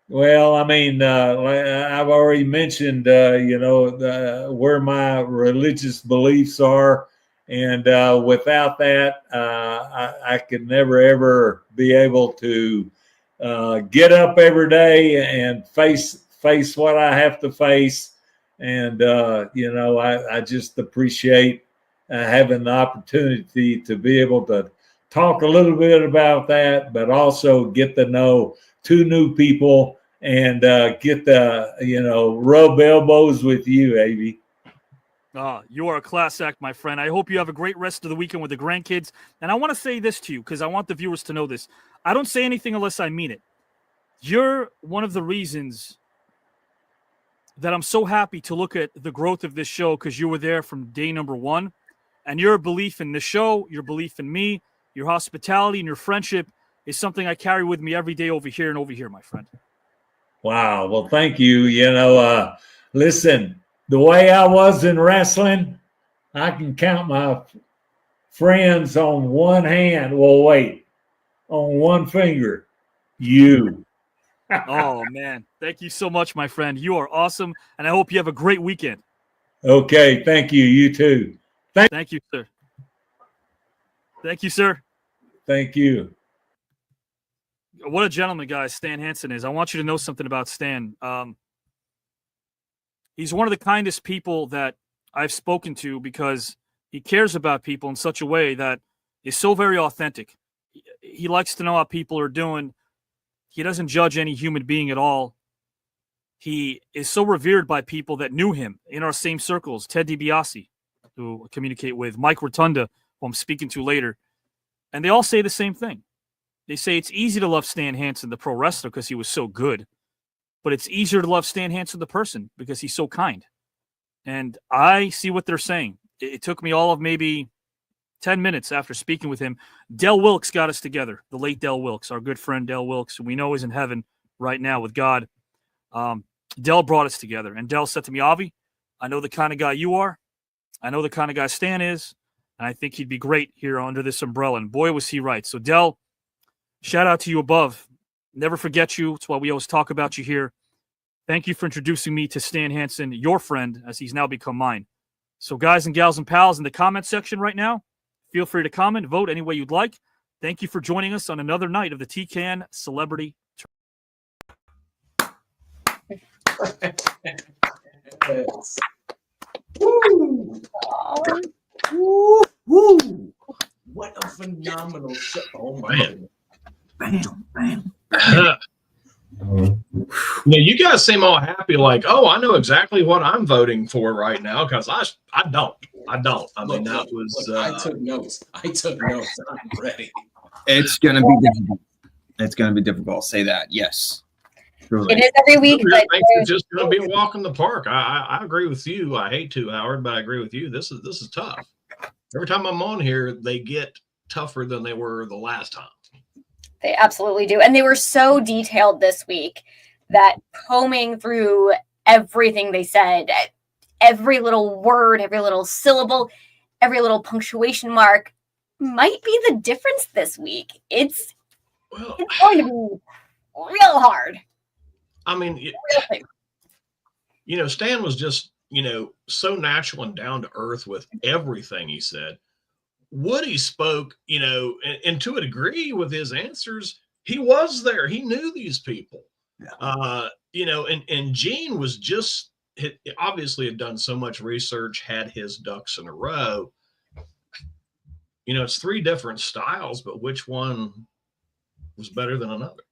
Well, I mean, I've already mentioned, where my religious beliefs are. And without that, I could never, ever be able to get up every day and face what I have to face. And, I just appreciate having the opportunity to be able to talk a little bit about that, but also get to know two new people and get the, rub elbows with you, Avi. You are a class act, my friend. I hope you have a great rest of the weekend with the grandkids. And I want to say this to you because I want the viewers to know this. I don't say anything unless I mean it. You're one of the reasons that I'm so happy to look at the growth of this show because you were there from day number one. And your belief in the show, your belief in me, your hospitality, and your friendship is something I carry with me every day over here, my friend. Wow. Well, thank you. Listen, the way I was in wrestling, I can count my friends on one hand. Well, wait, on one finger. You. Oh, man. Thank you so much, my friend. You are awesome. And I hope you have a great weekend. Okay. Thank you. You too. Thank you, sir. Thank you, sir. Thank you. What a gentleman, guys, Stan Hansen is. I want you to know something about Stan. He's one of the kindest people that I've spoken to because he cares about people in such a way that is so very authentic. He likes to know how people are doing. He doesn't judge any human being at all. He is so revered by people that knew him in our same circles. Ted DiBiase, who I communicate with, Mike Rotunda, who I'm speaking to later. And they all say the same thing. They say it's easy to love Stan Hansen, the pro wrestler, because he was so good. But it's easier to love Stan Hansen, the person, because he's so kind. And I see what they're saying. It took me all of maybe 10 minutes after speaking with him. Del Wilkes got us together, the late Del Wilkes, our good friend Del Wilkes, who we know is in heaven right now with God. Del brought us together. And Del said to me, Avi, I know the kind of guy you are. I know the kind of guy Stan is. And I think he'd be great here under this umbrella. And boy, was he right. So, Del, shout out to you above. Never forget you. It's why we always talk about you here. Thank you for introducing me to Stan Hansen, your friend, as he's now become mine. So, guys and gals and pals, in the comment section right now, feel free to comment, vote any way you'd like. Thank you for joining us on another night of the TKN Celebrity Woo! Woo! Woo! What a phenomenal show! Oh my God! Bam! Bam! Yeah, you guys seem all happy, like, oh, I know exactly what I'm voting for right now, because I don't. I mean, that was. I took notes. I'm ready. It's gonna be difficult. It's gonna be difficult. I'll say that. Yes. Truly. It is every week. But it's just going to be a walk in the park. I agree with you. I hate to, Howard, but I agree with you. This is tough. Every time I'm on here, they get tougher than they were the last time. They absolutely do. And they were so detailed this week that combing through everything they said, every little word, every little syllable, every little punctuation mark might be the difference this week. It's going to be real hard. I mean, Stan was just, so natural and down to earth with everything he said. Woody spoke, and to a degree with his answers, he was there. He knew these people, and Gene was just obviously had done so much research, had his ducks in a row. It's three different styles, but which one was better than another?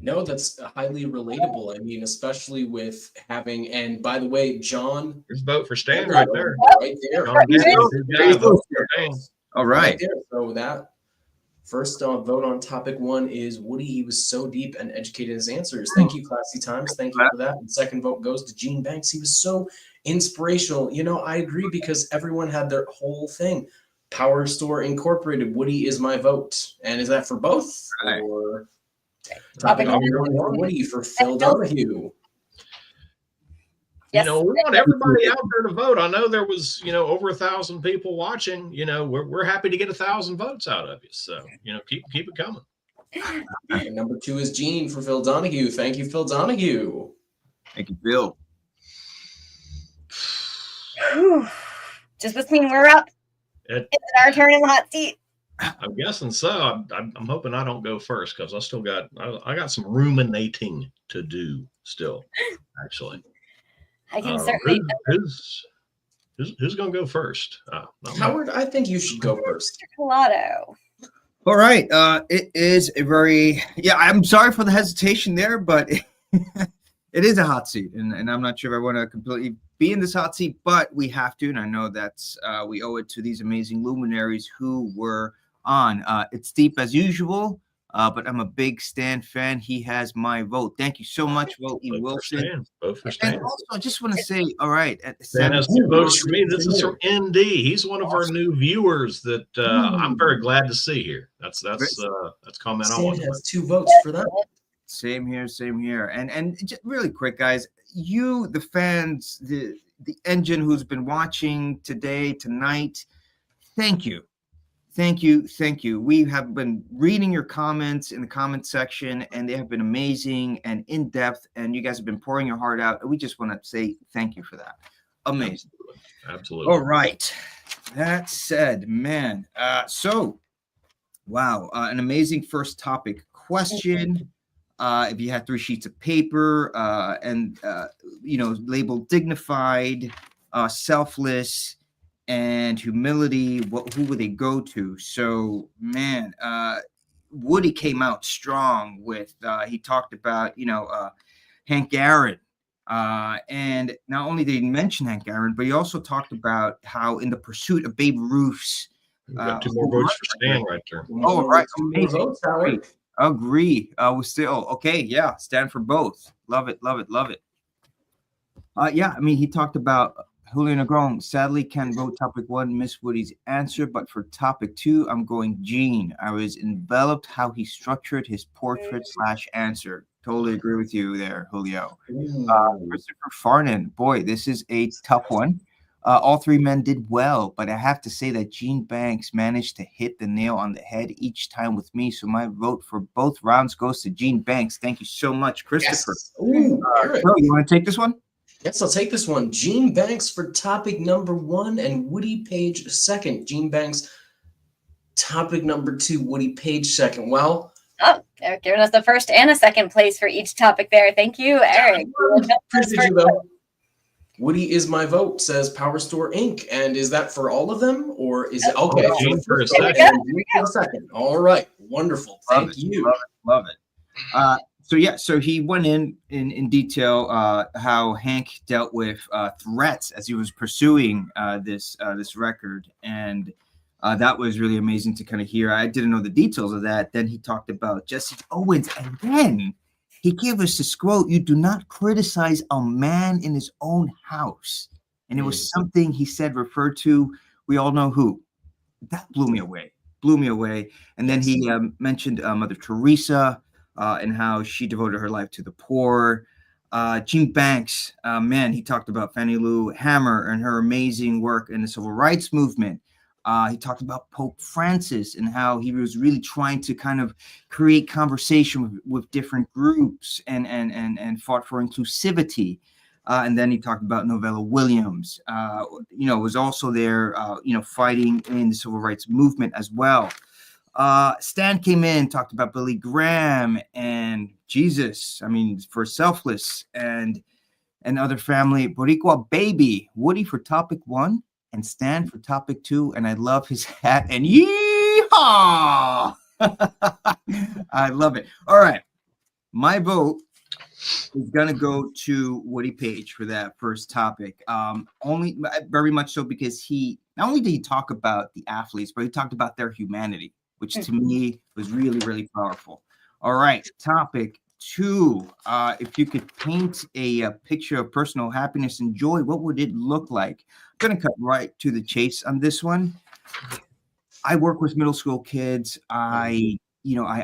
No, that's highly relatable. I mean, especially with having, and by the way, John. Just vote for Stan right there. Right there. All right. Right there. So that first vote on topic one is Woody. He was so deep and educated in his answers. Thank you, Classy Times. Thank you for that. And second vote goes to Gene Banks. He was so inspirational. I agree because everyone had their whole thing. Power Store Incorporated. Woody is my vote. And is that for both? Right. Or topic number one for Woody for Phil Donahue. Yes. We want everybody out there to vote. I know there was, over 1,000 people watching. We're happy to get 1,000 votes out of you. So, keep it coming. And number two is Gene for Phil Donahue. Thank you, Phil Donahue. Thank you, Phil. Does this mean we're up? Is it our turn in the hot seat? I'm guessing so. I'm hoping I don't go first because I got some ruminating to do still, actually. I can certainly. Who's going to go first? Howard, I think you should go first. Colado. All right. It is a very, I'm sorry for the hesitation there, but it is a hot seat. And I'm not sure if I want to completely be in this hot seat, but we have to. And I know that's, we owe it to these amazing luminaries who were on. It's deep as usual, but I'm a big Stan fan. He has my vote. Thank you so much, Vote E. Wilson. Vote for Stan. And also, I just want to say, all right. Stan has 2 votes for me. This is from ND. He's one of our new viewers that I'm very glad to see here. That's comment I want. Stan has 2 votes for that. Same here. And just really quick, guys, you, the fans, the engine who's been watching tonight, thank you. We have been reading your comments in the comment section, and they have been amazing and in-depth, and you guys have been pouring your heart out. And we just want to say thank you for that. Amazing. Absolutely. All right. That said, man, wow, an amazing first topic question. If you had 3 sheets of paper and labeled dignified, selfless, and humility, who would they go to? So, man, Woody came out strong with, he talked about, Hank Aaron. And not only did he mention Hank Aaron, but he also talked about how in the pursuit of Babe Ruth's. Got 2 more votes for Stan right there. Oh, right. Amazing. Votes, Howard. Agree. We're still okay. Yeah, stand for both. Love it. Love it. Love it. Yeah, I mean, he talked about Julio Negron. Sadly, can't vote topic 1. Miss Woody's answer, but for topic 2, I'm going Gene. I was enveloped how he structured his portrait / answer. Totally agree with you there, Julio. Christopher Farnan. Boy, this is a tough one. All 3 men did well, but I have to say that Gene Banks managed to hit the nail on the head each time with me. So my vote for both rounds goes to Gene Banks. Thank you so much, Christopher. Yes. Ooh, Phil, you want to take this one? Yes, I'll take this one. Gene Banks for topic number 1 and Woody Paige second. Gene Banks, topic number 2, Woody Paige second. Well, they're giving us the first and a second place for each topic there. Thank you, Eric. Appreciate you, though. Woody is my vote, says Power Store Inc. And is that for all of them, or is it okay? Gene for a second. All right, wonderful. Thank you. Love it. So he went in detail how Hank dealt with threats as he was pursuing this record, and that was really amazing to kind of hear. I didn't know the details of that. Then he talked about Jesse Owens, and then he gave us this quote: "You do not criticize a man in his own house," and it was something he said referred to. We all know who. That blew me away. And then he mentioned Mother Teresa. And how she devoted her life to the poor. Gene Banks, man, he talked about Fannie Lou Hamer and her amazing work in the civil rights movement. He talked about Pope Francis and how he was really trying to kind of create conversation with different groups and fought for inclusivity. And then he talked about Novella Williams, was also there, fighting in the civil rights movement as well. Stan came in, talked about Billy Graham and Jesus. I mean, for Selfless and other family. Boricua Baby. Woody for topic 1 and Stan for topic 2. And I love his hat and yeehaw! I love it. All right. My vote is going to go to Woody Paige for that first topic. Only very much so because he, not only did he talk about the athletes, but he talked about their humanity, which to me was really, really powerful. All right, topic 2. If you could paint a picture of personal happiness and joy, what would it look like? I'm going to cut right to the chase on this one. I work with middle school kids. I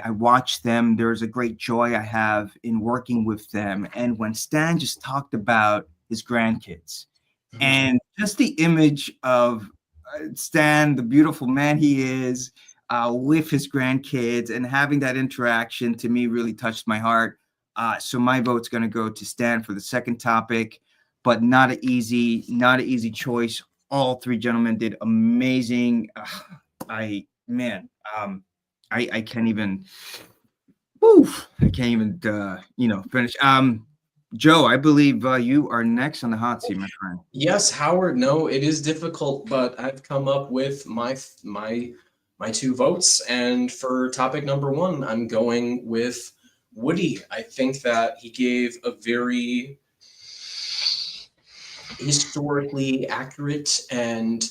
watch them. There's a great joy I have in working with them. And when Stan just talked about his grandkids and just the image of Stan, the beautiful man he is, with his grandkids and having that interaction, to me really touched my heart. So my vote's going to go to Stan for the second topic, but not an easy choice. All 3 gentlemen did amazing. I can't even finish. Joe, I believe you are next on the hot seat, my friend. Yes, Howard. No, it is difficult, but I've come up with my 2 votes. And for topic number 1, I'm going with Woody. I think that he gave a very historically accurate and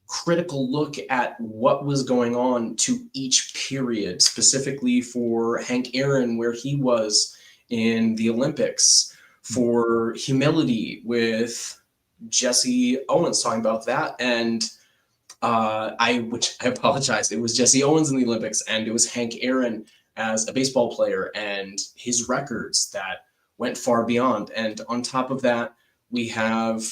critical look at what was going on to each period, specifically for Hank Aaron, where he was in the Olympics, for humility with Jesse Owens, talking about that. And which I apologize, it was Jesse Owens in the Olympics, and it was Hank Aaron as a baseball player and his records that went far beyond. And on top of that, we have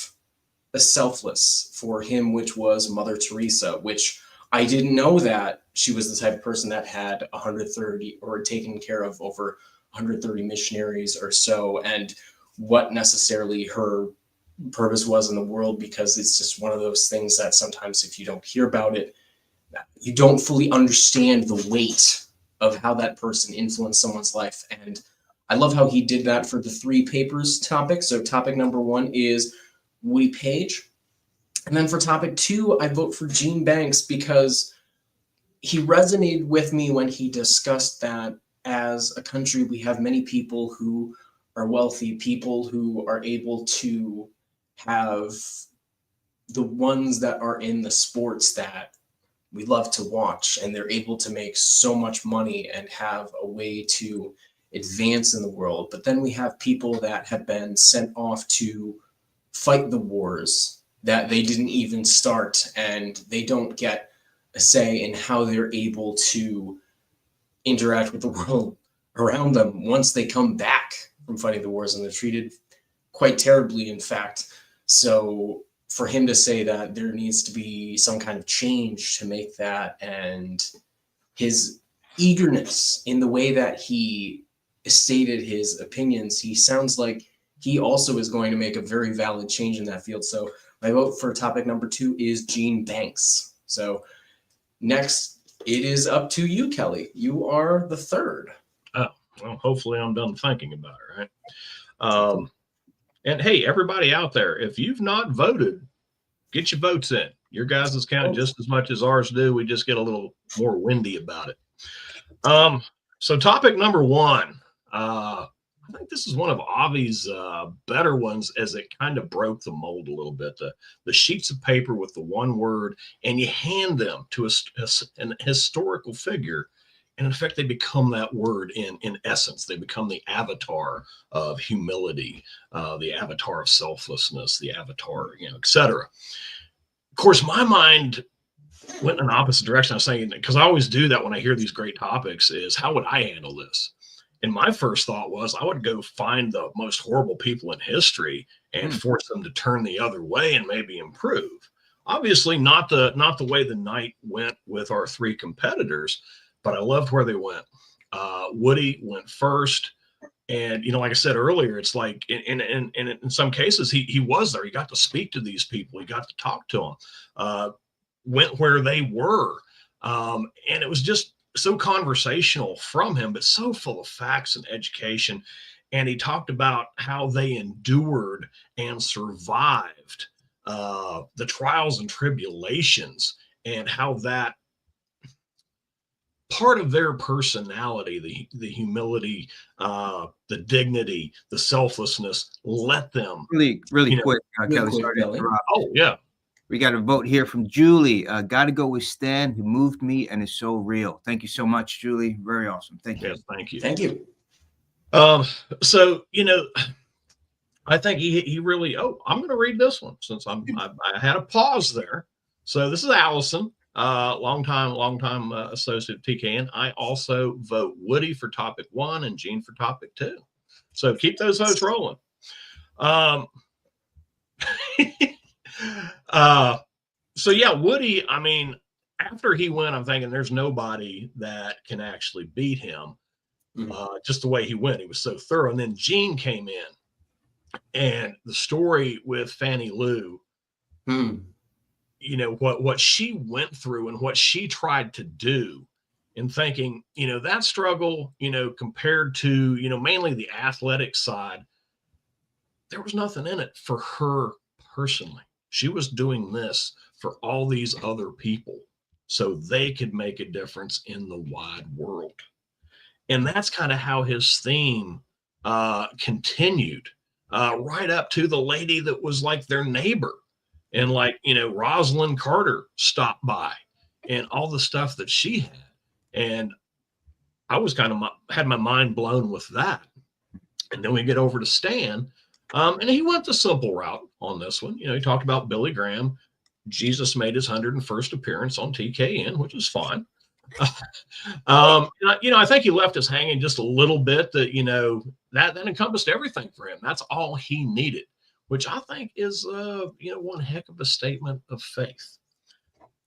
a selfless for him, which was Mother Teresa, which I didn't know that she was the type of person that had 130 or taken care of over 130 missionaries or so, and what necessarily her purpose was in the world, because it's just one of those things that sometimes if you don't hear about it, you don't fully understand the weight of how that person influenced someone's life. And I love how he did that for the 3 papers topic. So topic number 1 is Woody Paige. And then for topic 2, I vote for Gene Banks because he resonated with me when he discussed that as a country, we have many people who are wealthy, people who are able to have the ones that are in the sports that we love to watch, and they're able to make so much money and have a way to advance in the world. But then we have people that have been sent off to fight the wars that they didn't even start, and they don't get a say in how they're able to interact with the world around them once they come back from fighting the wars, and they're treated quite terribly, in fact. So for him to say that there needs to be some kind of change to make that, and his eagerness in the way that he stated his opinions, he sounds like he also is going to make a very valid change in that field. So my vote for topic number 2 is Gene Banks. So next, it is up to you, Kelly. You are the third. Oh, well, hopefully I'm done thinking about it, right? And hey, everybody out there, if you've not voted, get your votes in. Your guys' count just as much as ours do. We just get a little more windy about it. So topic number 1, I think this is one of Avi's better ones, as it kind of broke the mold a little bit. The sheets of paper with the one word, and you hand them to an historical figure, and in effect, they become that word in essence. They become the avatar of humility, the avatar of selflessness, the avatar, etc. Of course, my mind went in an opposite direction. I was saying, because I always do that when I hear these great topics, is how would I handle this? And my first thought was I would go find the most horrible people in history and force them to turn the other way and maybe improve. Obviously, not the way the night went with our 3 competitors, but I loved where they went. Woody went first, and like I said earlier, it's like in some cases he was there. He got to speak to these people. He got to talk to them. Went where they were, and it was just so conversational from him, but so full of facts and education. And he talked about how they endured and survived the trials and tribulations, and how that part of their personality, the humility, the dignity, the selflessness, let them really quick, Kelly. Sorry to interrupt. Oh yeah. We got a vote here from Julie. Got to go with Stan, who moved me and is so real. Thank you so much, Julie. Very awesome. Thank you. Yes, thank you. Thank you. So I think he really. Oh, I'm going to read this one since I had a pause there. So this is Allison, longtime associate of TKN. I also vote Woody for topic 1 and Gene for topic 2. So keep those votes rolling. So yeah, Woody, I mean, after he went, I'm thinking there's nobody that can actually beat him. Just the way he went, he was so thorough. And then Gene came in, and the story with Fannie Lou, what she went through and what she tried to do, and thinking, that struggle, compared to, mainly the athletic side, there was nothing in it for her personally. She was doing this for all these other people so they could make a difference in the wide world. And that's kind of how his theme continued right up to the lady that was like their neighbor. And like, Rosalind Carter stopped by and all the stuff that she had. And I was had my mind blown with that. And then we get over to Stan. And he went the simple route on this one. He talked about Billy Graham. Jesus made his 101st appearance on TKN, which is fine. I think he left us hanging just a little bit that, that encompassed everything for him. That's all he needed, which I think is, one heck of a statement of faith.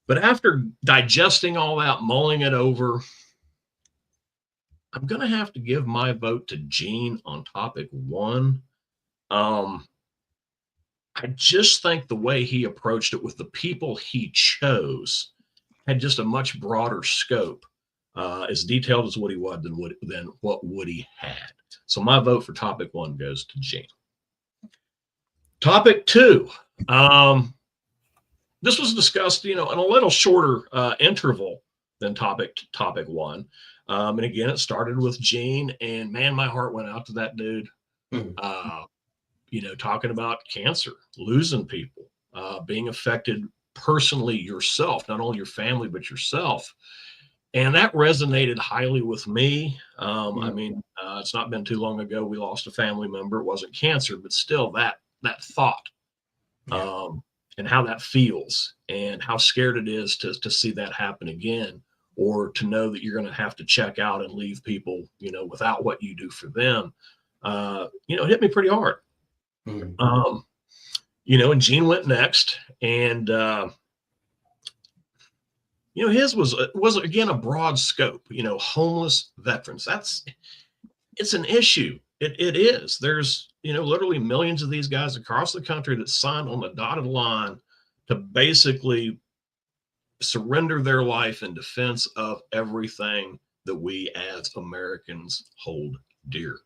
But after digesting all that, mulling it over, I'm going to have to give my vote to Gene on topic 1. I just think the way he approached it with the people he chose had just a much broader scope. as detailed as Woody was than what Woody had. So my vote for topic 1 goes to Gene. Topic 2. This was discussed, in a little shorter interval than topic 1. And again, it started with Gene, and man, my heart went out to that dude. Talking about cancer, losing people, being affected personally yourself, not only your family, but yourself. And that resonated highly with me. It's not been too long ago we lost a family member. It wasn't cancer, but still that thought, and how that feels, and how scared it is to see that happen again, or to know that you're going to have to check out and leave people, without what you do for them. It hit me pretty hard. And Gene went next, and his was again a broad scope. Homeless veterans. It's an issue. It is. There's literally millions of these guys across the country that signed on the dotted line to basically surrender their life in defense of everything that we as Americans hold dear.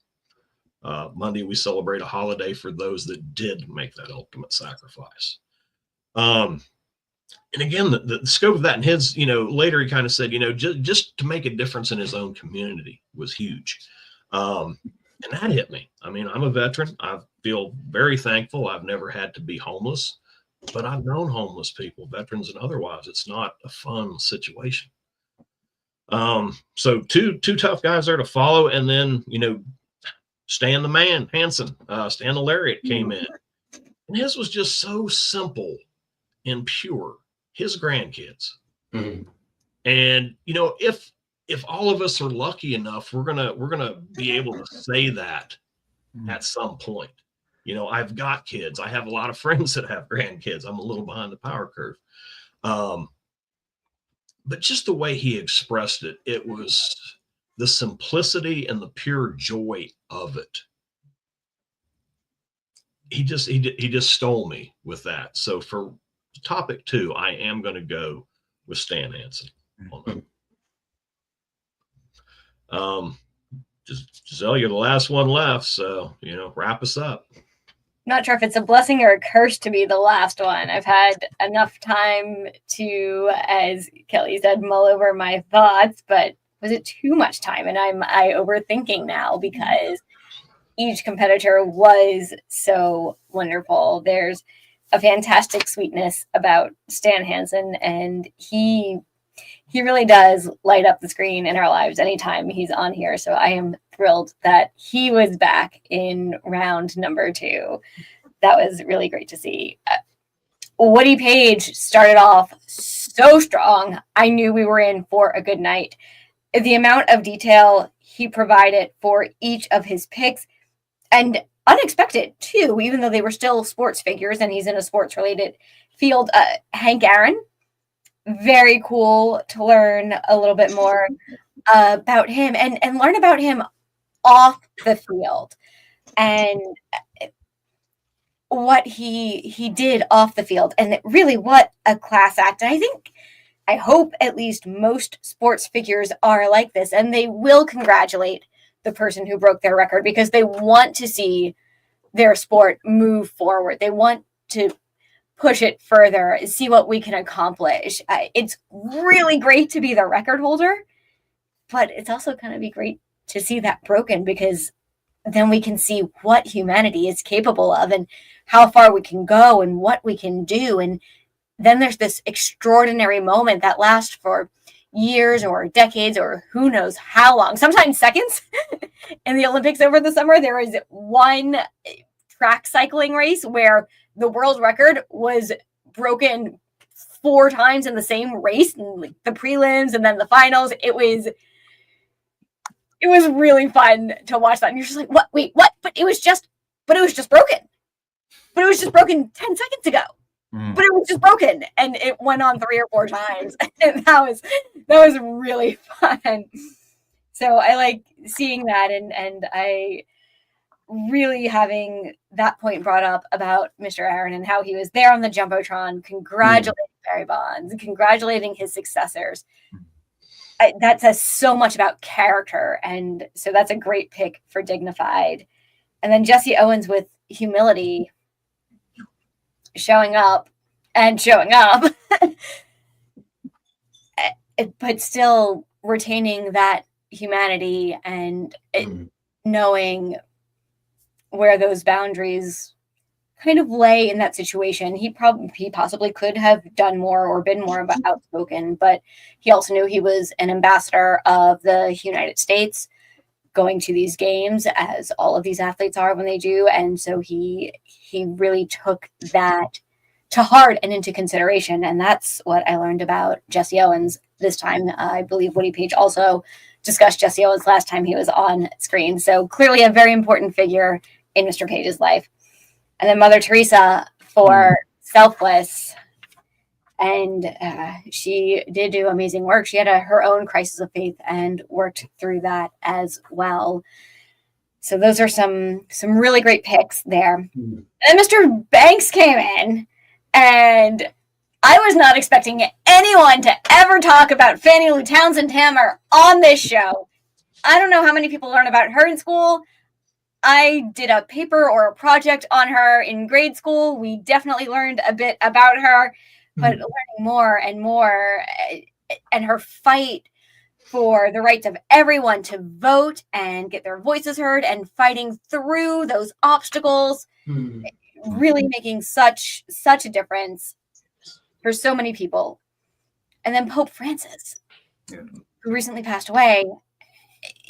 Monday, we celebrate a holiday for those that did make that ultimate sacrifice. And again, the scope of that, and his, later he kind of said, just to make a difference in his own community was huge. And that hit me. I'm a veteran. I feel very thankful. I've never had to be homeless, but I've known homeless people, veterans and otherwise. It's not a fun situation. So two tough guys there to follow. And then, Stan the Man, Hansen, Stan the Lariat came in. And his was just so simple and pure. His grandkids. And, if all of us are lucky enough, we're gonna be able to say that at some point. I've got kids. I have a lot of friends that have grandkids. I'm a little behind the power curve. But just the way he expressed it, it was the simplicity and the pure joy of it. He just stole me with that. So for topic 2, I am going to go with Stan Hansen on that. Giselle, you're the last one left, so wrap us up. Not sure if it's a blessing or a curse to be the last one. I've had enough time to, as Kelly said, mull over my thoughts, but was it too much time? And I overthinking now because each competitor was so wonderful. There's a fantastic sweetness about Stan Hansen, and he really does light up the screen in our lives anytime he's on here. So I am thrilled that he was back in round number 2. That was really great to see. Woody Paige started off so strong. I knew we were in for a good night. The amount of detail he provided for each of his picks, and unexpected too, even though they were still sports figures and he's in a sports related field. Hank Aaron, very cool to learn a little bit more about him and learn about him off the field and what he did off the field. And really what a class act. And I hope at least most sports figures are like this, and they will congratulate the person who broke their record because they want to see their sport move forward. They want to push it further, see what we can accomplish. It's really great to be the record holder, but it's also going to be great to see that broken because then we can see what humanity is capable of and how far we can go and what we can do. And then there's this extraordinary moment that lasts for years or decades or who knows how long, sometimes seconds. In the Olympics over the summer, there was one track cycling race where the world record was broken 4 times in the same race, and the prelims and then the finals. It was really fun to watch that. And you're just like, what? Wait, what? But it was just broken. But it was just broken 10 seconds ago. But it was just broken, and it went on 3 or 4 times. And that was really fun. So I like seeing that, and I really having that point brought up about Mr. Aaron and how he was there on the Jumbotron, congratulating Barry Bonds, congratulating his successors. that says so much about character. And so that's a great pick for dignified. And then Jesse Owens with humility, showing up, but still retaining that humanity and knowing where those boundaries kind of lay in that situation. He possibly could have done more or been more outspoken, but he also knew he was an ambassador of the United States going to these games, as all of these athletes are when they do. And so he really took that to heart and into consideration. And that's what I learned about Jesse Owens this time. I believe Woody Paige also discussed Jesse Owens last time he was on screen. So clearly a very important figure in Mr. Page's life. And then Mother Teresa for selfless. And she did do amazing work. She had her own crisis of faith and worked through that as well. So those are some really great picks there. And then Mr. Banks came in, and I was not expecting anyone to ever talk about Fannie Lou Townsend Tammer on this show. I don't know how many people learn about her in school. I did a paper or a project on her in grade school. We definitely learned a bit about her, but learning more and more, and her fight for the rights of everyone to vote and get their voices heard, and fighting through those obstacles, really making such a difference for so many people. And then Pope Francis, who recently passed away,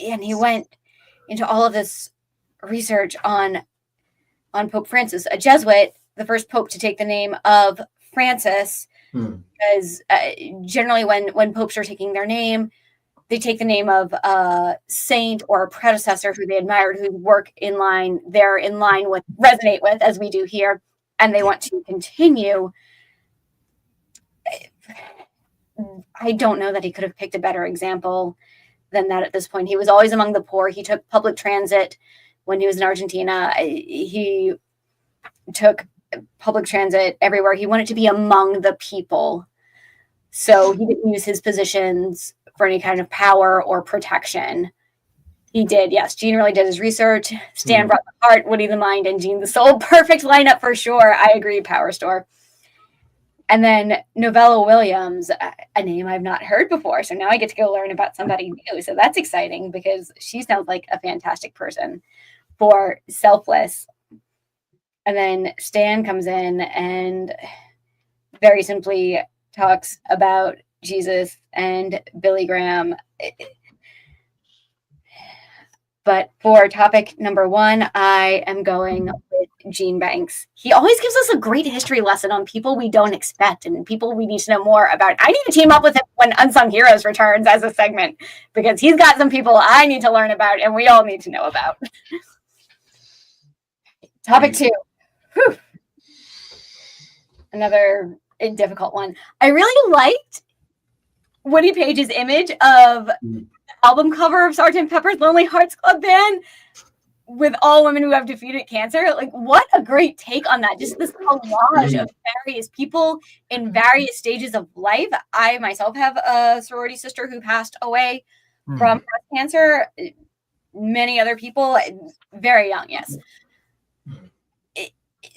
and he went into all of this research on Pope Francis, a Jesuit, the first pope to take the name of Francis, because generally when popes are taking their name, they take the name of a saint or a predecessor who they admired, whose work they're in line with, resonate with, as we do here, and they want to continue. I don't know that he could have picked a better example than that at this point. He was always among the poor. He took public transit when he was in Argentina. He took public transit everywhere. He wanted to be among the people. So he didn't use his positions for any kind of power or protection. He did, yes. Gene really did his research. Stan brought the heart, Woody the mind, and Gene the soul. Perfect lineup for sure. I agree, Power Store. And then Novella Williams, a name I've not heard before. So now I get to go learn about somebody new. So that's exciting because she sounds like a fantastic person for selfless. And then Stan comes in and very simply talks about Jesus and Billy Graham. But for topic number one, I am going with Gene Banks. He always gives us a great history lesson on people we don't expect and people we need to know more about. I need to team up with him when Unsung Heroes returns as a segment, because he's got some people I need to learn about and we all need to know about. Topic two. Whew. Another difficult one. I really liked Woody Paige's image of album cover of Sgt. Pepper's Lonely Hearts Club Band with all women who have defeated cancer. Like, what a great take on that. Just this collage of various people in various stages of life. I myself have a sorority sister who passed away from breast cancer. Many other people, very young, yes.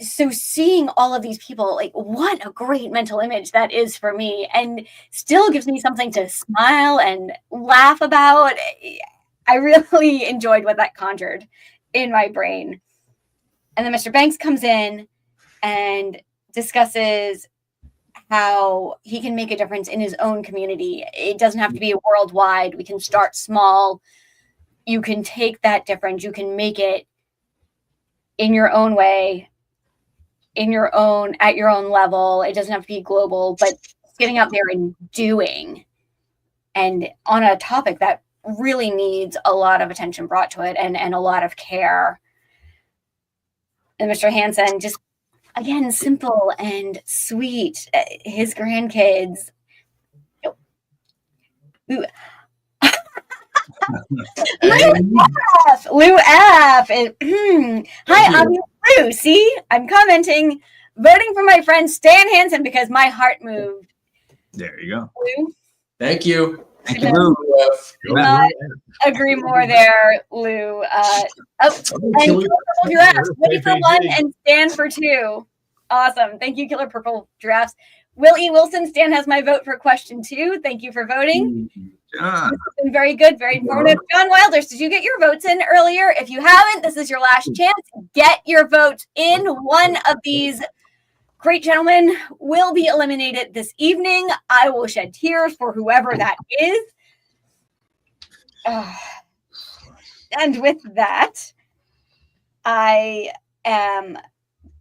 So seeing all of these people, like, what a great mental image that is for me, and still gives me something to smile and laugh about. I really enjoyed what that conjured in my brain. And then Mr. Banks comes in and discusses how he can make a difference in his own community. It doesn't have to be worldwide. We can start small. You can take that difference. You can make it in your own way, at your own level. It doesn't have to be global, but getting out there and doing, and on a topic that really needs a lot of attention brought to it and a lot of care. And Mr. Hansen, just again, simple and sweet. His grandkids. Lou F. And, hi, I'm Lou. See, I'm commenting, voting for my friend Stan Hansen because my heart moved. There you go. Lou? Thank you. Thank you, Lou. Could not agree more there, Lou. And Killer Purple Giraffes, Woody for 1 and Stan for 2. Awesome. Thank you, Killer Purple Giraffes. Will E. Wilson, Stan has my vote for question 2. Thank you for voting. This has been very good, very informative. John Wilders, did you get your votes in earlier? If you haven't, this is your last chance. Get your votes in. One of these great gentlemen will be eliminated this evening. I will shed tears for whoever that is. And with that, I am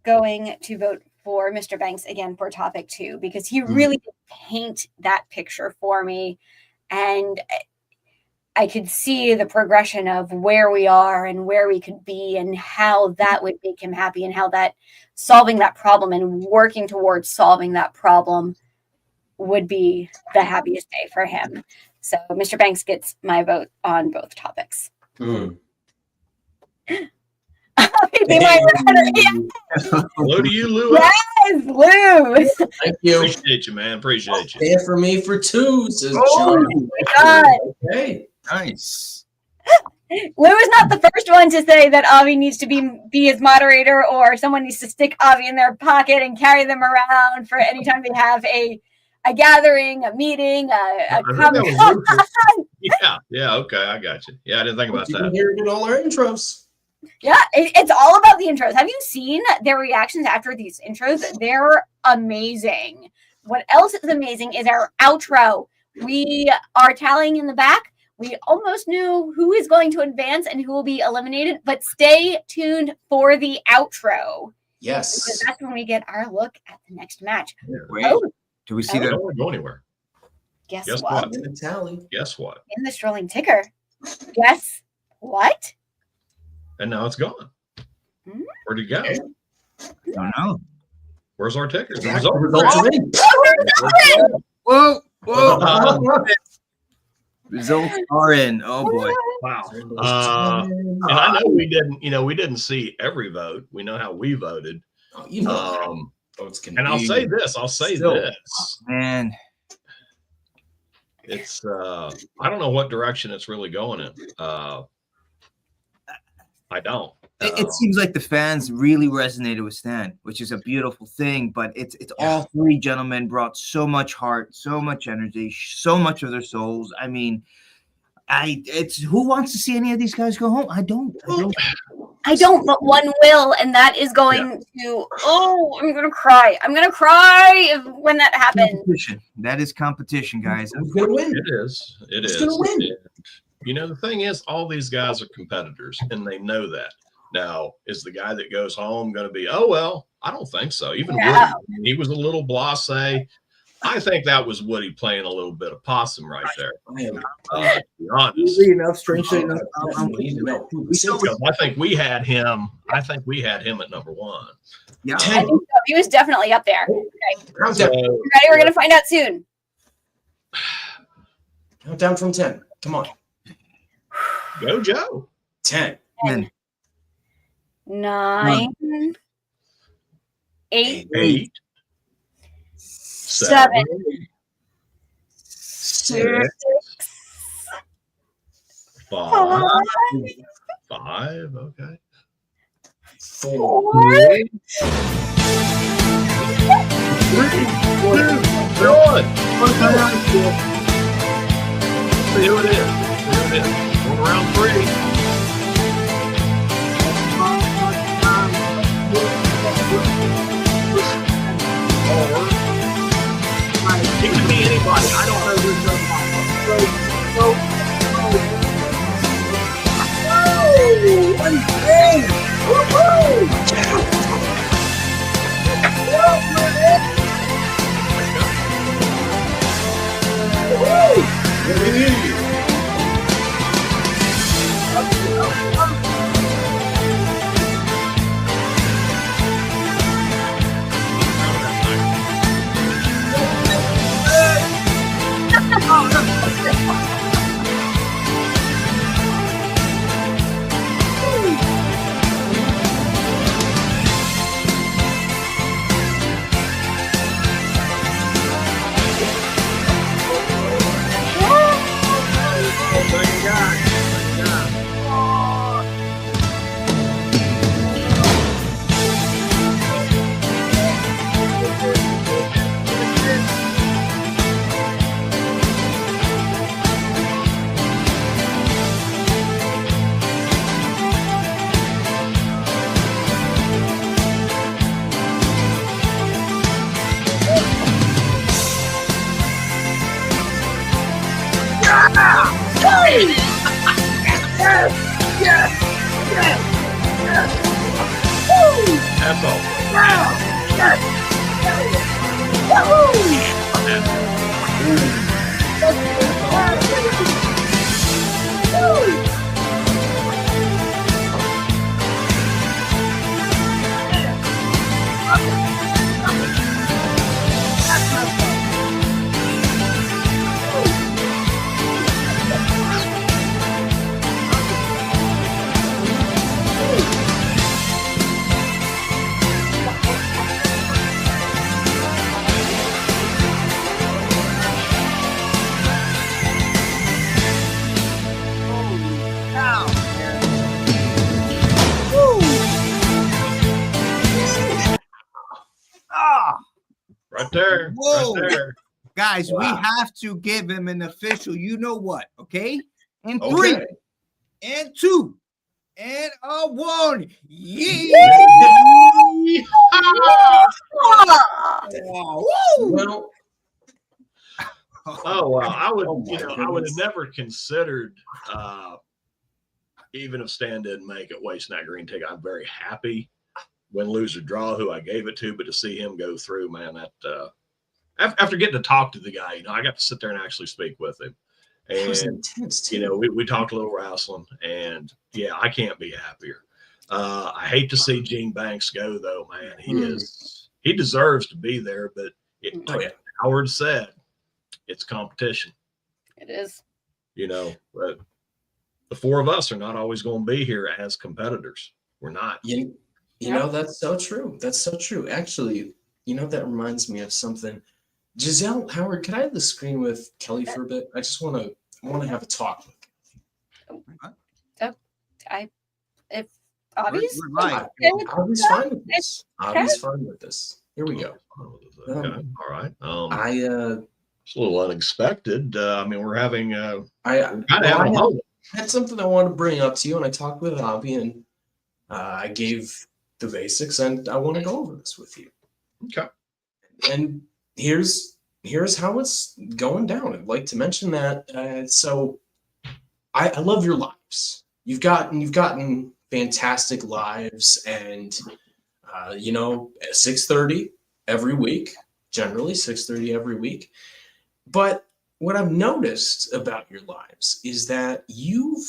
going to vote for Mr. Banks again for topic 2 because he really did paint that picture for me. And I could see the progression of where we are and where we could be and how that would make him happy and how that solving that problem and working towards solving that problem would be the happiest day for him. So Mr. Banks gets my vote on both topics. Mm. Hello to you, Lou. Yes, Lou. Thank you. Appreciate you, man. Appreciate you. Stand for me for 2, says Oh, John. my God. Okay. Nice. Lou is not the first one to say that Avi needs to be his moderator or someone needs to stick Avi in their pocket and carry them around for any time they have a gathering, a meeting, a conversation. Yeah, okay, I got you. Yeah, I didn't think about You that. can hear it in all our intros. Yeah, it's all about the intros. Have you seen their reactions after these intros? They're amazing. What else is amazing is our outro. We are tallying in the back. We almost knew who is going to advance and who will be eliminated, but stay tuned for the outro. Yes. Because that's when we get our look at the next match. Wait, do we see that? Don't go anywhere. Guess what? In the tally. Guess what? In the strolling ticker. Guess what? And now it's gone. Where'd it go? I don't know. Where's our tickers? The Results results. are in. Whoa, whoa. Results are in. Oh boy. Wow. And I know we didn't see every vote. We know how we voted. Oh, you know votes can and I'll be say this. I'll say still, this. Man. It's I don't know what direction it's really going in. I don't. It seems like the fans really resonated with Stan, which is a beautiful thing. But it's all three gentlemen brought so much heart, so much energy, so much of their souls. I mean, it's who wants to see any of these guys go home? I don't, but one will, and that is going to. Oh, I'm gonna cry. I'm gonna cry when that happens. Competition. That is competition, guys. Who's gonna win? It is. It Who's is. gonna win? And, the thing is, all these guys are competitors, and they know that. Now, is the guy that goes home going to be? Oh well, I don't think so. Even Woody, he was a little blasé. I think that was Woody playing a little bit of possum right there. To be honest. Strangely enough, I think we had him. I think we had him at number 1. Yeah, I think so. He was definitely up there. Okay. So, You ready? We're gonna find out soon. Countdown from 10. Come on. go Joe. 10. 9, 8, 7, 6, 5. 5. Okay. 4. 3, 2, 1. See who it is. Going around 3. It could be anybody. I don't know who's Yes! Yes! Yes! Yes! Woo! That's all. Wow! Yes! Woo! Woo! Ah, Right there. whoa. Right there. Guys, we Wow. have to give him an official, you know what, okay? And Okay. 3, and 2, and a 1. Yeah! Wow. Woo! Well, Oh wow! I would, oh my I would have goodness. never considered, even if Stan didn't make it, wasting that green ticket. I'm very happy, win, lose, or draw, who I gave it to, but to see him go through, man, that after getting to talk to the guy, I got to sit there and actually speak with him, That was and intense too. we talked a little wrestling, and yeah, I can't be happier. I hate to see Gene Banks go though, man. He deserves to be there, but Oh, yeah. Howard said, it's competition. It is. But the four of us are not always going to be here as competitors. We're not. You know, that's so true. That's so true. Actually, that reminds me of something. Giselle, Howard, can I have the screen with Kelly for a bit? I just want to have a talk with If Avi's We're live. okay with Avi's that, fine with this. okay. Avi's fine with this. Here we go. Okay. All right. It's a little unexpected. We're having I had something I wanted to bring up to you, and I talked with Avi, and I gave the basics, and I want to go over this with you. Okay. And here's how it's going down. I'd like to mention that. So I love your lives. You've gotten fantastic lives, and 6:30 every week, generally 6:30 every week. But what I've noticed about your lives is that you've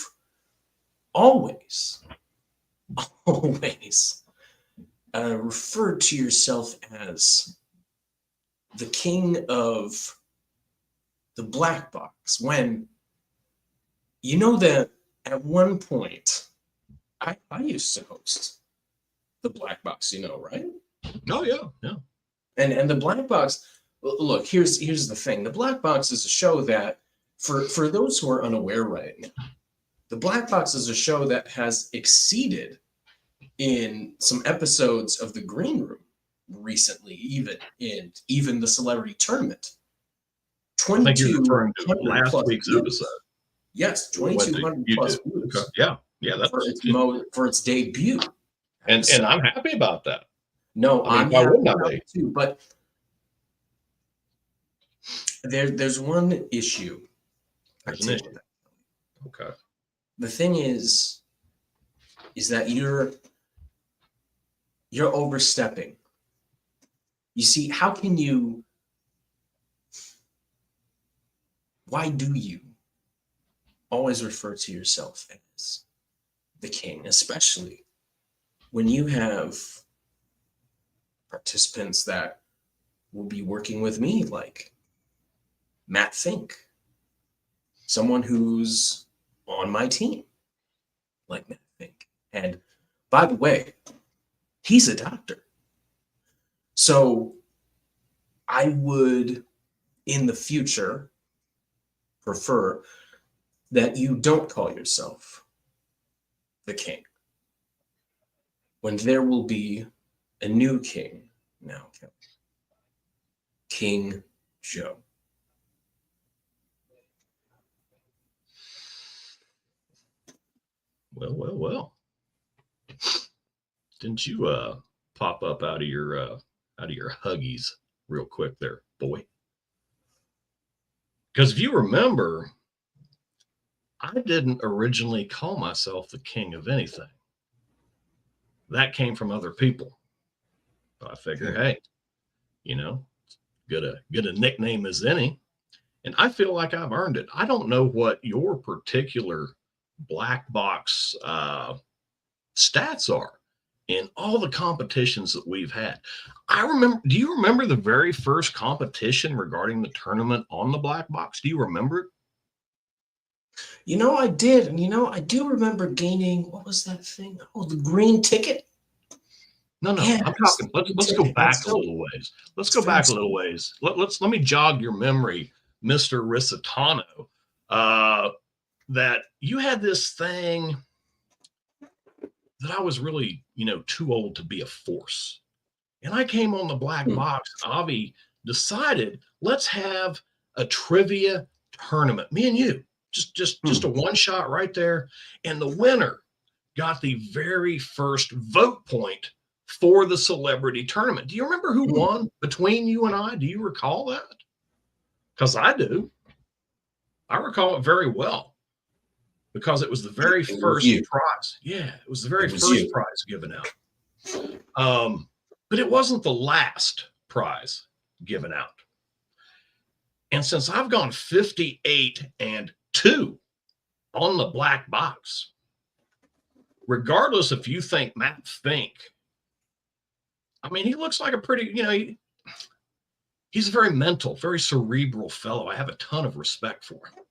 always referred to yourself as the king of the black box, when you know that at one point I used to host the black box, right? Oh yeah. And the black box, look, here's the thing. The black box is a show that, for those who are unaware right now, the black box is a show that has exceeded in some episodes of the green room recently, even the celebrity tournament. I think you're referring to 2,200 last plus week's views. episode. Yes, 2,200 plus views. Okay. Yeah, that's for its debut. And I'm happy about that. No, why I'm happy wouldn't I about be? it too, but there's one issue. There's an issue. Okay. The thing is that you're overstepping. You see, why do you always refer to yourself as the king, especially when you have participants that will be working with me, like Matt Fink, someone who's on my team, like Matt Fink. And by the way, he's a doctor. So I would, in the future, prefer that you don't call yourself the king, when there will be a new king now, King Joe. Well. Didn't you pop up out of your huggies real quick there, boy? Because if you remember, I didn't originally call myself the king of anything. That came from other people. But I figured, hey, you know, get a nickname as any. And I feel like I've earned it. I don't know what your particular black box stats are in all the competitions that we've had. Do you remember the very first competition regarding the tournament on the black box? Do you remember it? You know, I did. And, you know, I do remember gaining, what was that thing? Oh, the green ticket. No, Yeah, I'm talking, let's go back a little ways. Let's go back a little ways. Let me jog your memory, Mr. Risitano, that you had this thing that I was really, you know, too old to be a force. And I came on the black box. Avi decided, let's have a trivia tournament. Me and you, just a one shot right there. And the winner got the very first vote point for the celebrity tournament. Do you remember who won between you and I? Do you recall that? Because I do. I recall it very well because it was the very first prize. Yeah, it was the very first prize given out. But it wasn't the last prize given out. And since I've gone 58-2 on the black box, regardless if you think Matt Fink, I mean, he looks like a pretty, you know, he's a very mental, very cerebral fellow. I have a ton of respect for him.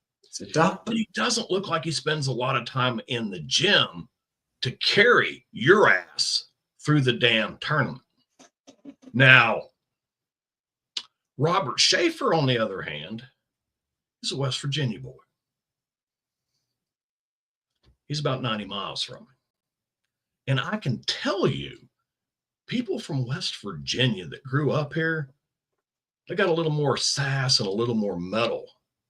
But he doesn't look like he spends a lot of time in the gym to carry your ass through the damn tournament. Now, Robert Schaefer, on the other hand, is a West Virginia boy. He's about 90 miles from me. And I can tell you, people from West Virginia that grew up here, they got a little more sass and a little more metal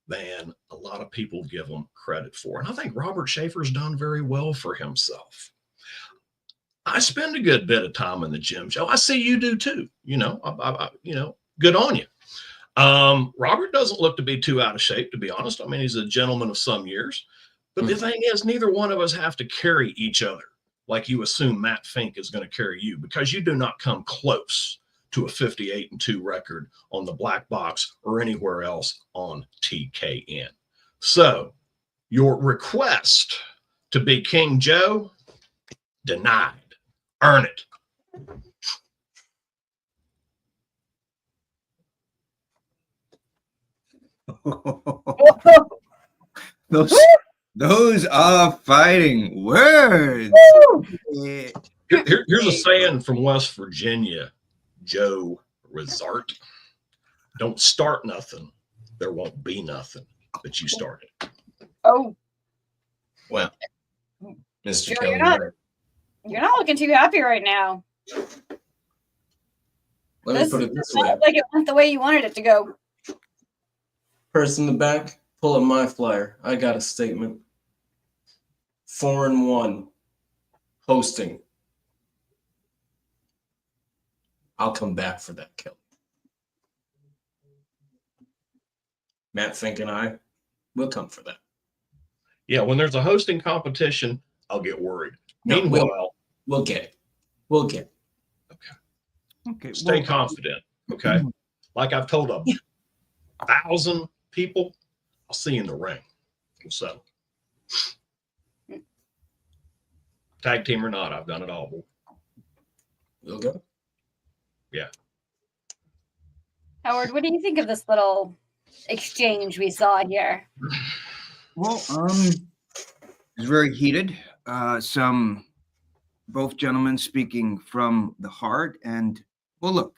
than a lot of people give them credit for. And I think Robert Schaefer's done very well for himself. I spend a good bit of time in the gym, Joe. I see you do too. You know, you know, good on you. Robert doesn't look to be too out of shape, to be honest. I mean, he's a gentleman of some years. But the thing is, neither one of us have to carry each other like you assume Matt Fink is going to carry you, because you do not come close to a 58-2 record on the black box or anywhere else on TKN. So your request to be King Joe, denied. Earn it. Those are fighting words. Here's a saying from West Virginia, Joe Resart. Don't start nothing. There won't be nothing that you started. Oh. Well, Mr. Joe, Kelly, you're not looking too happy right now. let me put it this way. Sounds like it went the way you wanted it to go. Person in the back, pull up my flyer. I got a statement. 4-1 hosting. I'll come back for that, Kelly. Matt Fink and I will come for that. Yeah, when there's a hosting competition, I'll get worried. No, Meanwhile, we'll get it. We'll get it. Okay. Stay confident. Okay. Like I've told 1,000 people, I'll see you in the ring. So, tag team or not, I've done it all. We'll go. Yeah. Howard, what do you think of this little exchange we saw here? Well, it's very heated. Both gentlemen speaking from the heart, and well, look.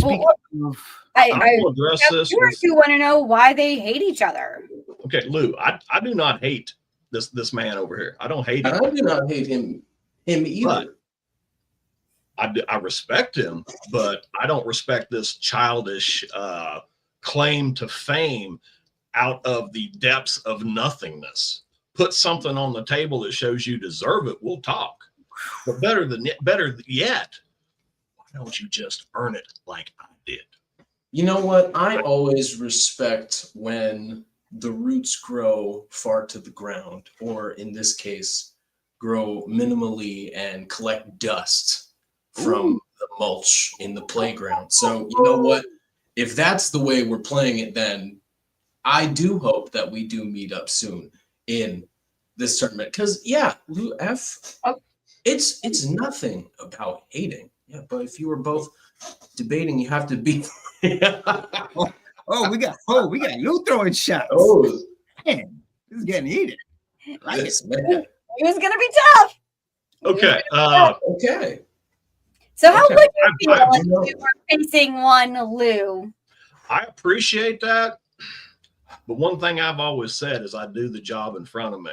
I will address this. You want to know why they hate each other. Okay, Lou, I do not hate this man over here. I don't hate him. I do not hate him either. I respect him, but I don't respect this childish claim to fame out of the depths of nothingness. Put something on the table that shows you deserve it. We'll talk. But better yet, why don't you just earn it like I did? You know what? I always respect when the roots grow far to the ground, or in this case, grow minimally and collect dust from the mulch in the playground. So you know what? If that's the way we're playing it, then I do hope that we do meet up soon in this tournament. Because Lou F, it's nothing about hating. Yeah, but if you were both debating, you have to be. we got Lou throwing shots. Oh, man, this is getting heated. Like this it. man. It was gonna be tough. Okay. Okay. So how Okay. would you feel I- if you were facing one Lou? I appreciate that. But one thing I've always said is I do the job in front of me.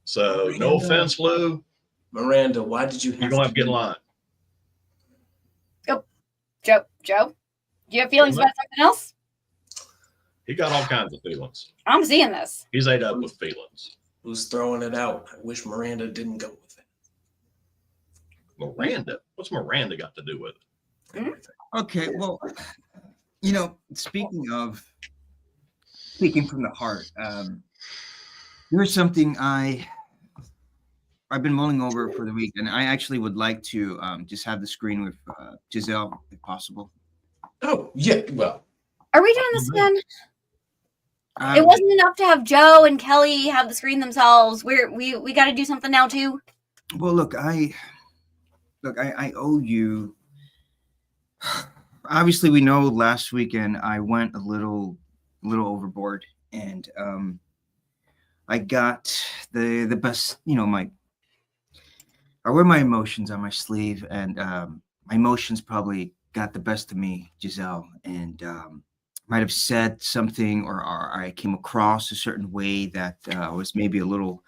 So no offense, Lou. Miranda, why did you have You're going to have to get in line. Joe, do you have feelings about something else? He got all kinds of feelings. I'm seeing this. He's ate up with feelings. Who's throwing it out? I wish Miranda didn't go with it. Miranda? What's Miranda got to do with it? Okay, well, speaking from the heart, there's something I've been mulling over for the week, and I actually would like to just have the screen with Giselle, if possible. Oh, yeah, well. Are we doing this again? It wasn't enough to have Joe and Kelly have the screen themselves. We got to do something now too. Well, look, I owe you. Obviously, we know last weekend I went a little overboard, and I got the best. I wear my emotions on my sleeve, and my emotions probably got the best of me, Giselle, and might have said something or I came across a certain way that was maybe a little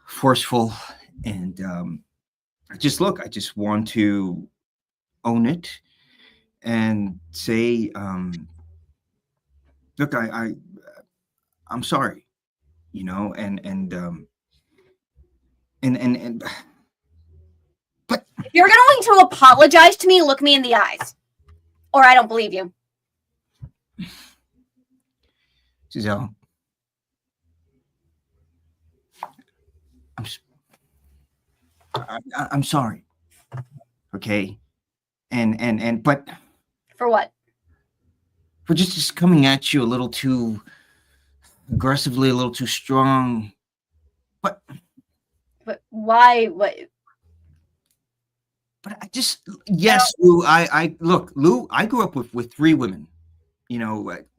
forceful, and I just want to own it and say, look, I'm sorry, and but if you're going to apologize to me, look me in the eyes, or I don't believe you. Giselle, I'm sorry. Okay, and but For what? for just coming at you a little too aggressively, a little too strong. But why? What? But I just yes, Lou. I look, Lou. I grew up with 3 women,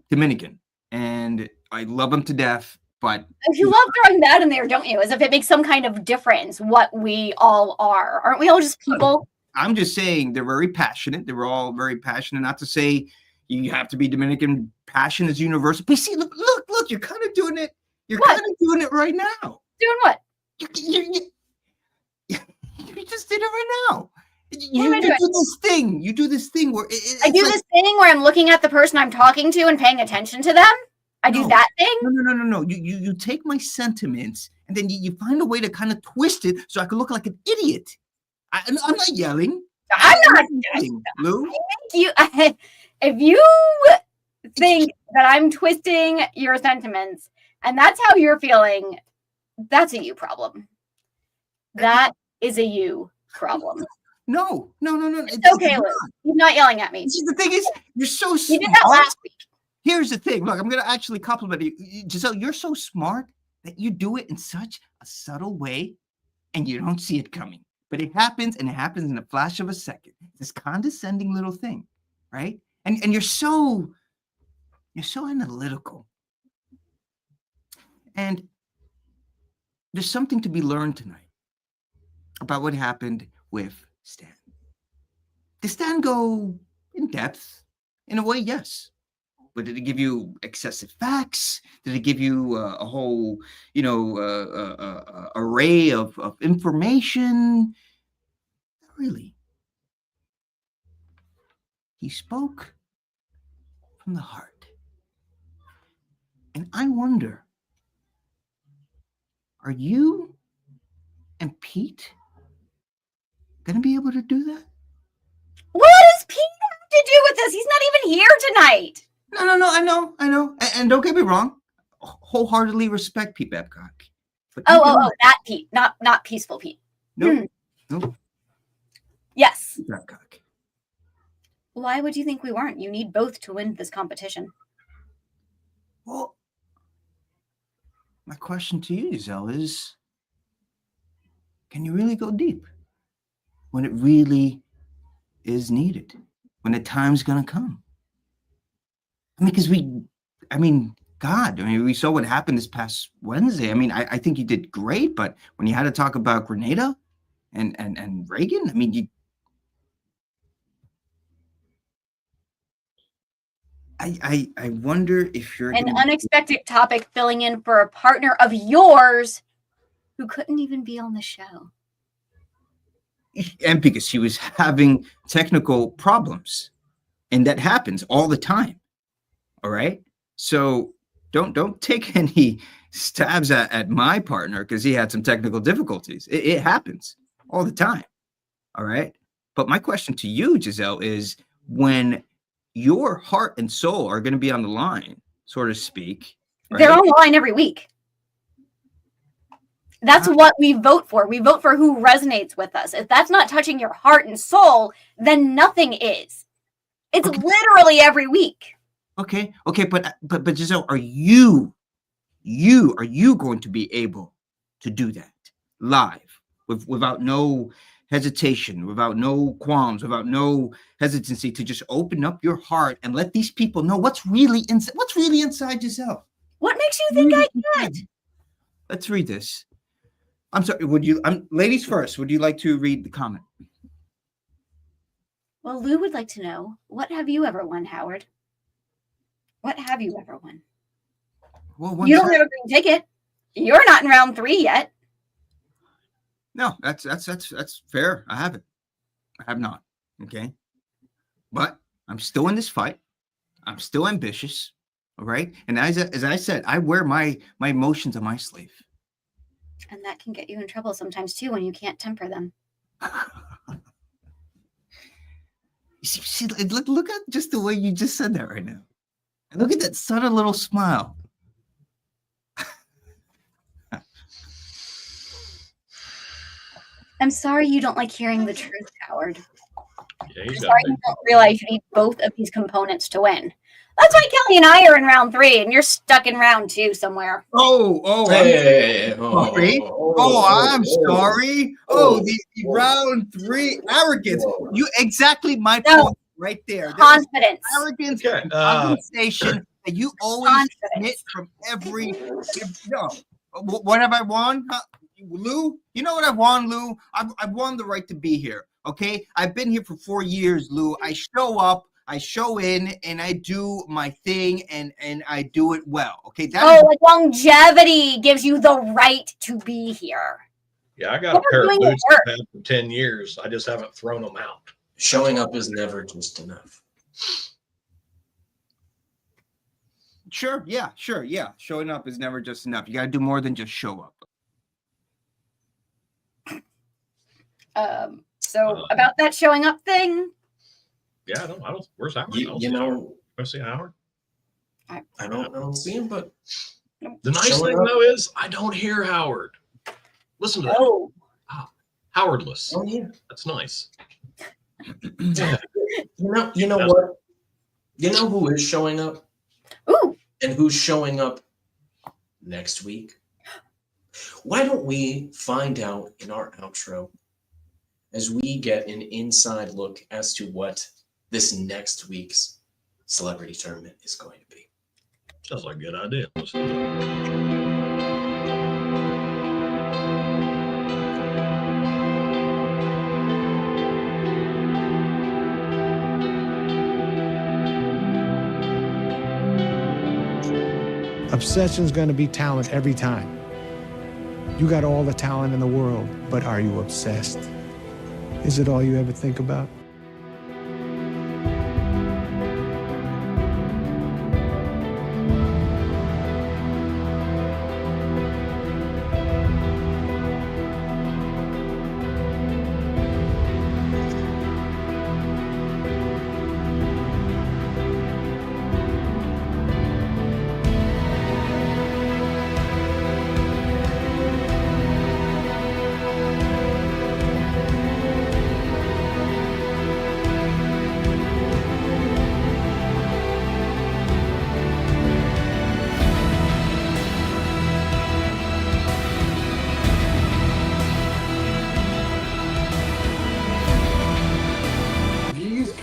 Dominican, and I love them to death. But You love throwing that in there, don't you? As if it makes some kind of difference what we all are. Aren't we all just people? I'm just saying they're very passionate. They were all very passionate. Not to say you have to be Dominican. Passion is universal. But see, look, you're kind of doing it. You're kind of doing it right now. Doing what? You just did it right now. You am I doing? do this thing. You do this thing where I do this thing where I'm looking at the person I'm talking to and paying attention to them. I do that thing. No. You take my sentiments and then you find a way to kind of twist it so I can look like an idiot. I'm not yelling. I'm not yelling, Lou. If you think that I'm twisting your sentiments and that's how you're feeling, that's a you problem. That is a you problem. No. It's okay, Lou. You're not yelling at me. See, the thing is, you're so smart. You did that last week. Here's the thing. Look, I'm going to actually compliment you. Giselle, you're so smart that you do it in such a subtle way and you don't see it coming. But it happens, and it happens in a flash of a second. This condescending little thing, right? And you're so analytical. And there's something to be learned tonight about what happened with Stan. Did Stan go in depth? In a way, yes. But did it give you excessive facts? Did it give you a whole, array of information? Not really. He spoke from the heart. And I wonder, are you and Pete going to be able to do that? What does Pete have to do with this? He's not even here tonight. No, I know. And don't get me wrong. wholeheartedly respect Pete Babcock. But that Pete, not peaceful Pete. No, no. Yes. Pete Babcock. Why would you think we weren't? You need both to win this competition. Well, my question to you, Giselle, is can you really go deep when it really is needed? When the time's going to come? I mean, because we saw what happened this past Wednesday. I mean, I think you did great, but when you had to talk about Grenada and Reagan, I mean, I wonder if you're an unexpected topic filling in for a partner of yours who couldn't even be on the show. And because he was having technical problems, and that happens all the time. All right. So don't take any stabs at my partner because he had some technical difficulties. It happens all the time. All right. But my question to you, Giselle, is when your heart and soul are going to be on the line, so to speak. Right? They're on the line every week. That's what we vote for. We vote for who resonates with us. If that's not touching your heart and soul, then nothing is. It's literally every week. Okay, but Giselle, are you going to be able to do that live without no hesitation, without no qualms, without no hesitancy to just open up your heart and let these people know what's really inside? What's really inside Giselle? What makes you think I can't? Let's read this. I'm sorry. Ladies first? Would you like to read the comment? Well, Lou would like to know, what have you ever won, Howard? What have you ever won? Well, you don't have a green ticket. You're not in round 3 yet. No, that's fair. I haven't. I have not. Okay. But I'm still in this fight. I'm still ambitious. All right. And as I said, I wear my emotions on my sleeve. And that can get you in trouble sometimes too when you can't temper them. See, look at just the way you just said that right now. And look at that subtle little smile. I'm sorry you don't like hearing the truth, Howard. Yeah, I'm sorry you don't realize you need both of these components to win. That's why Kelly and I are in round 3 and you're stuck in round 2 somewhere. I'm sorry. The round 3 arrogance. You exactly my point right there. Confidence. Arrogance and compensation that you always admit from every. No. What have I won? Lou, you know what I've won, Lou? I've won the right to be here. Okay, I've been here for 4 years, Lou. I show up, I show in, and I do my thing, and I do it well. Okay, like longevity gives you the right to be here. Yeah, I got a pair of boots I've had for 10 years. I just haven't thrown them out. Showing up is never just enough. Sure, yeah. Showing up is never just enough. You got to do more than just show up. So about that showing up thing. Yeah, I don't. Where's Howard? You know, I see Howard. I don't see him, but the nice thing though is I don't hear Howard. Listen to that. Howardless. Oh yeah, that's nice. Yeah. You know what? You know who is showing up? Ooh. And who's showing up next week? Why don't we find out in our outro as we get an inside look as to what this next week's celebrity tournament is going to be? Sounds like a good idea. Let's do it. Obsession's going to be talent every time. You got all the talent in the world, but are you obsessed? Is it all you ever think about?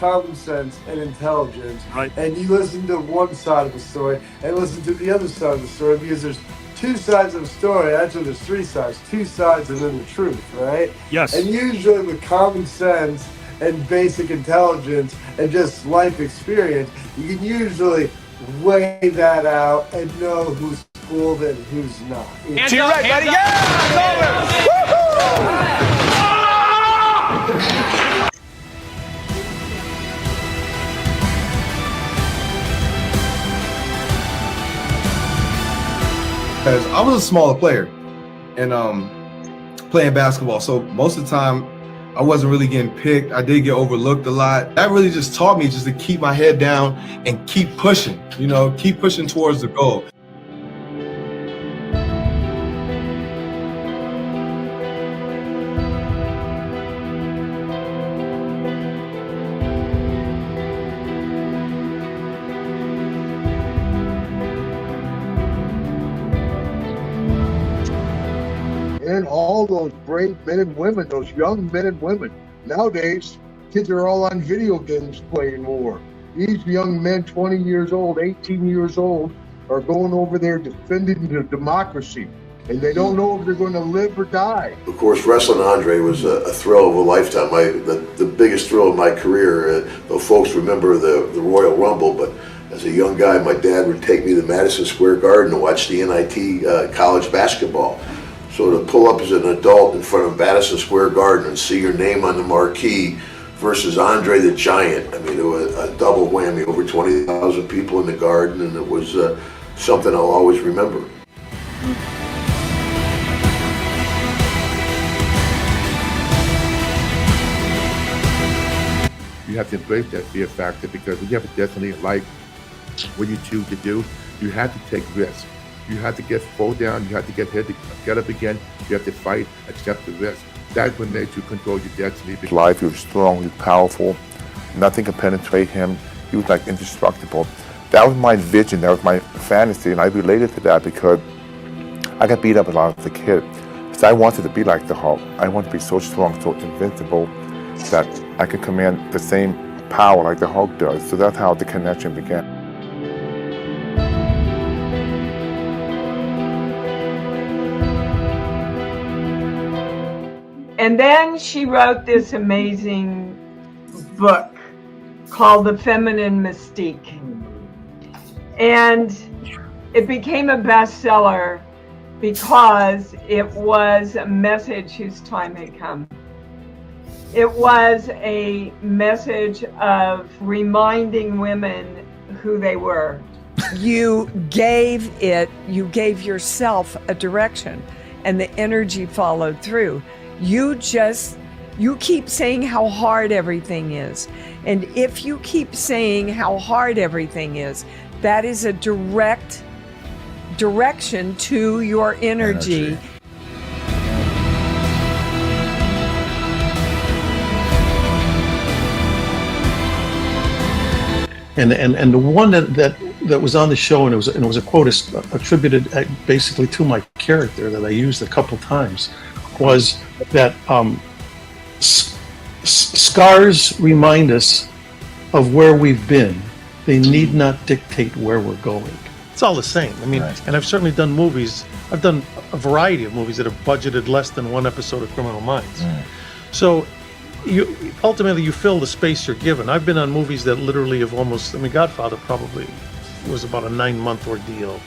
common sense and intelligence, right, and you listen to one side of the story and listen to the other side of the story, because there's two sides of the story. Actually, there's three sides, two sides and then the truth, right? Yes. And usually with common sense and basic intelligence and just life experience, you can usually weigh that out and know who's fooled and who's not. To your right, buddy. Yeah! It's over! Because I was a smaller player and playing basketball, so most of the time I wasn't really getting picked. I did get overlooked a lot. That really just taught me just to keep my head down and keep pushing, you know, keep pushing towards the goal. And all those brave men and women, those young men and women. Nowadays, kids are all on video games playing war. These young men, 20 years old, 18 years old, are going over there defending the democracy. And they don't know if they're going to live or die. Of course, wrestling Andre was a thrill of a lifetime. The biggest thrill of my career. Though folks remember the Royal Rumble, but as a young guy, my dad would take me to Madison Square Garden to watch the NIT college basketball. So to pull up as an adult in front of Madison Square Garden and see your name on the marquee versus Andre the Giant, I mean, it was a double whammy, over 20,000 people in the Garden, and it was something I'll always remember. You have to embrace that fear factor, because when you have a destiny in life, what you choose to do, you have to take risks. You have to fall down, you have to get up again, you have to fight, accept the risk. That's what makes you control your destiny. Life, he was strong, he was powerful, nothing could penetrate him, he was like indestructible. That was my vision, that was my fantasy, and I related to that because I got beat up a lot as a kid. So I wanted to be like the Hulk. I wanted to be so strong, so invincible, that I could command the same power like the Hulk does. So that's how the connection began. And then she wrote this amazing book called The Feminine Mystique. And it became a bestseller because it was a message whose time had come. It was a message of reminding women who they were. You gave yourself a direction, and the energy followed through. You keep saying how hard everything is. And if you keep saying how hard everything is, that is a direct direction to your energy. And the one that was on the show, and it was a quote attributed basically to my character that I used a couple times, was that scars remind us of where we've been. They need not dictate where we're going. It's all the same. I mean, and I've certainly done movies. I've done a variety of movies that have budgeted less than one episode of Criminal Minds. So you ultimately fill the space you're given. I've been on movies that literally have almost, I mean, Godfather probably was about a 9-month ordeal.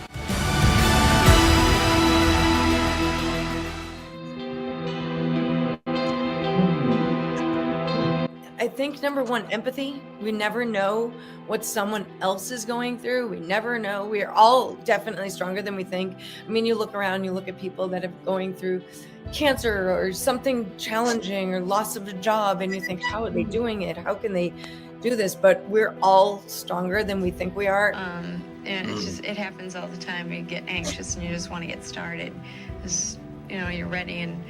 I think number one, empathy. We never know what someone else is going through. We never know. We are all definitely stronger than we think. I mean, you look around, you look at people that are going through cancer or something challenging or loss of a job, and you think, how are they doing it? How can they do this? But we're all stronger than we think we are. And it's just, it happens all the time. You get anxious and you just want to get started. You're ready and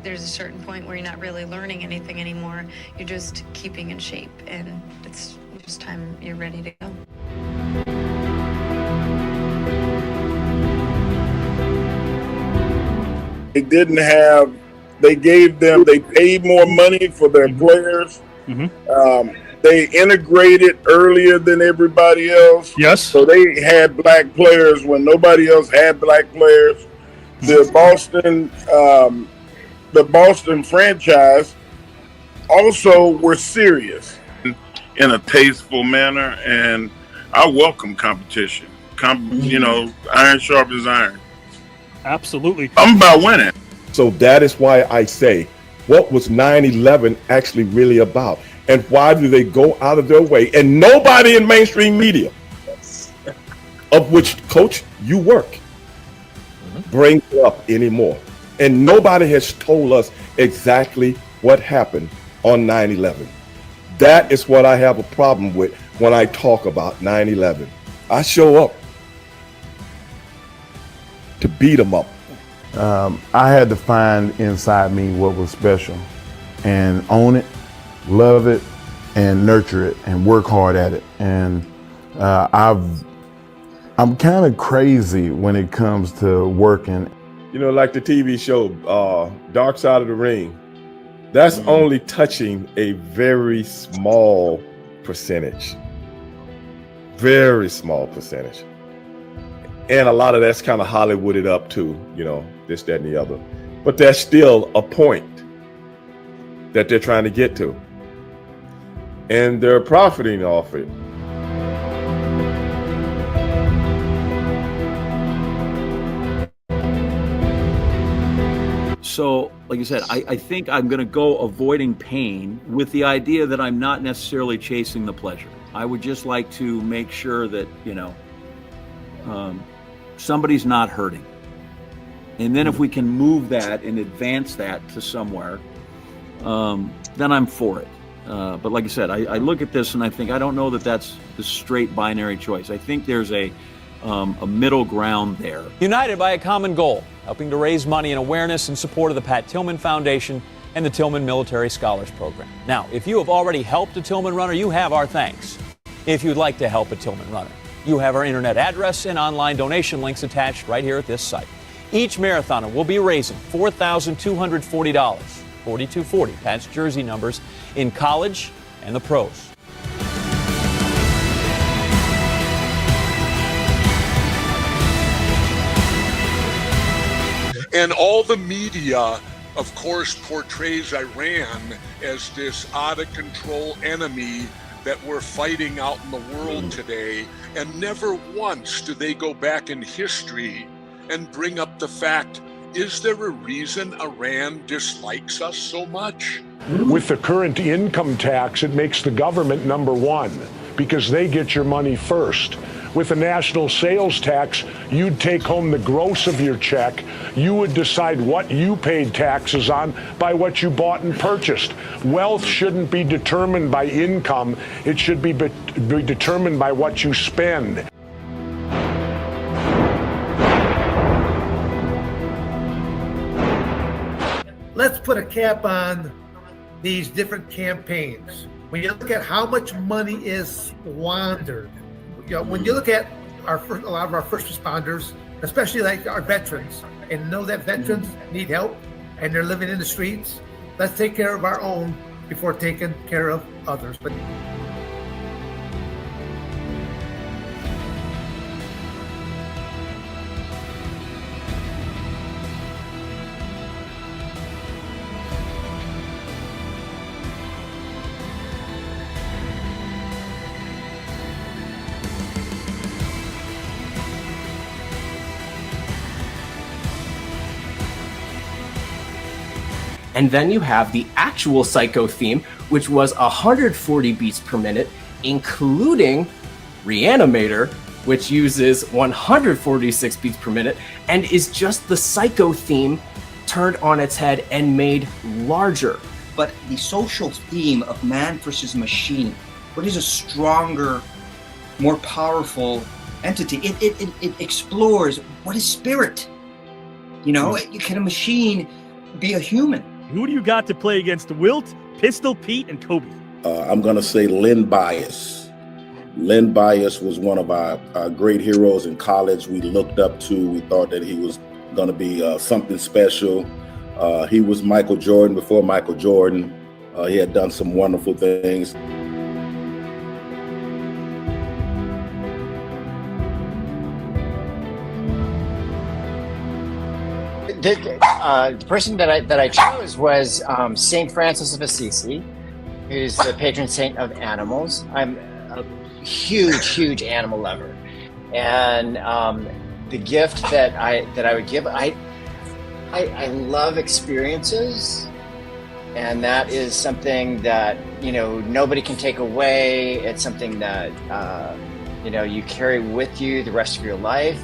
there's a certain point where you're not really learning anything anymore. You're just keeping in shape, and it's just time you're ready to go. They didn't have, they paid more money for their players. they integrated earlier than everybody else. Yes. So they had black players when nobody else had black players. The Boston franchise also were serious in a tasteful manner, and I welcome competition. You know, iron sharpens iron. Absolutely. I'm about winning. So that is why I say, what was 9/11 actually really about? And why do they go out of their way? And nobody in mainstream media, of which, Coach, you work, brings it up anymore. And nobody has told us exactly what happened on 9/11. That is what I have a problem with when I talk about 9/11. I show up to beat them up. I had to find inside me what was special and own it, love it, and nurture it and work hard at it. And I'm kind of crazy when it comes to working. You know, like the TV show, Dark Side of the Ring, that's only touching a very small percentage. Very small percentage. And a lot of that's kind of Hollywooded up too, you know, this, that, and the other. But there's still a point that they're trying to get to. And they're profiting off it. So, like you said, I think I'm going to go avoiding pain with the idea that I'm not necessarily chasing the pleasure. I would just like to make sure that, you know, somebody's not hurting. And then if we can move that and advance that to somewhere, then I'm for it. But like I said, I look at this and I think, I don't know that that's the straight binary choice. I think there's a middle ground there. United by a common goal, helping to raise money and awareness in support of the Pat Tillman Foundation and the Tillman Military Scholars Program. Now, if you have already helped a Tillman runner, you have our thanks. If you'd like to help a Tillman runner, you have our internet address and online donation links attached right here at this site. Each marathoner will be raising $4,240, 4240, Pat's jersey numbers, in college and the pros. And all the media, of course, portrays Iran as this out-of-control enemy that we're fighting out in the world today, and never once do they go back in history and bring up the fact, is there a reason Iran dislikes us so much? With the current income tax, it makes the government number one because they get your money first. With a national sales tax, you'd take home the gross of your check. You would decide what you paid taxes on by what you bought and purchased. Wealth shouldn't be determined by income. It should be determined by what you spend. Let's put a cap on these different campaigns. When you look at how much money is squandered, you know, when you look at a lot of our first responders, especially like our veterans, and know that veterans need help and they're living in the streets, let's take care of our own before taking care of others. But And then you have the actual Psycho theme, which was 140 beats per minute, including Reanimator, which uses 146 beats per minute, and is just the Psycho theme turned on its head and made larger. But the social theme of man versus machine, what is a stronger, more powerful entity? It explores what is spirit. You know, can a machine be a human? Who do you got to play against? Wilt, Pistol Pete, and Kobe? I'm going to say Len Bias. Len Bias was one of our great heroes in college. We looked up to. We thought that he was going to be something special. He was Michael Jordan before Michael Jordan. He had done some wonderful things. the person that I chose was Saint Francis of Assisi, who's the patron saint of animals. I'm a huge animal lover, and the gift that I would give, I love experiences, and that is something that nobody can take away. It's something that you carry with you the rest of your life.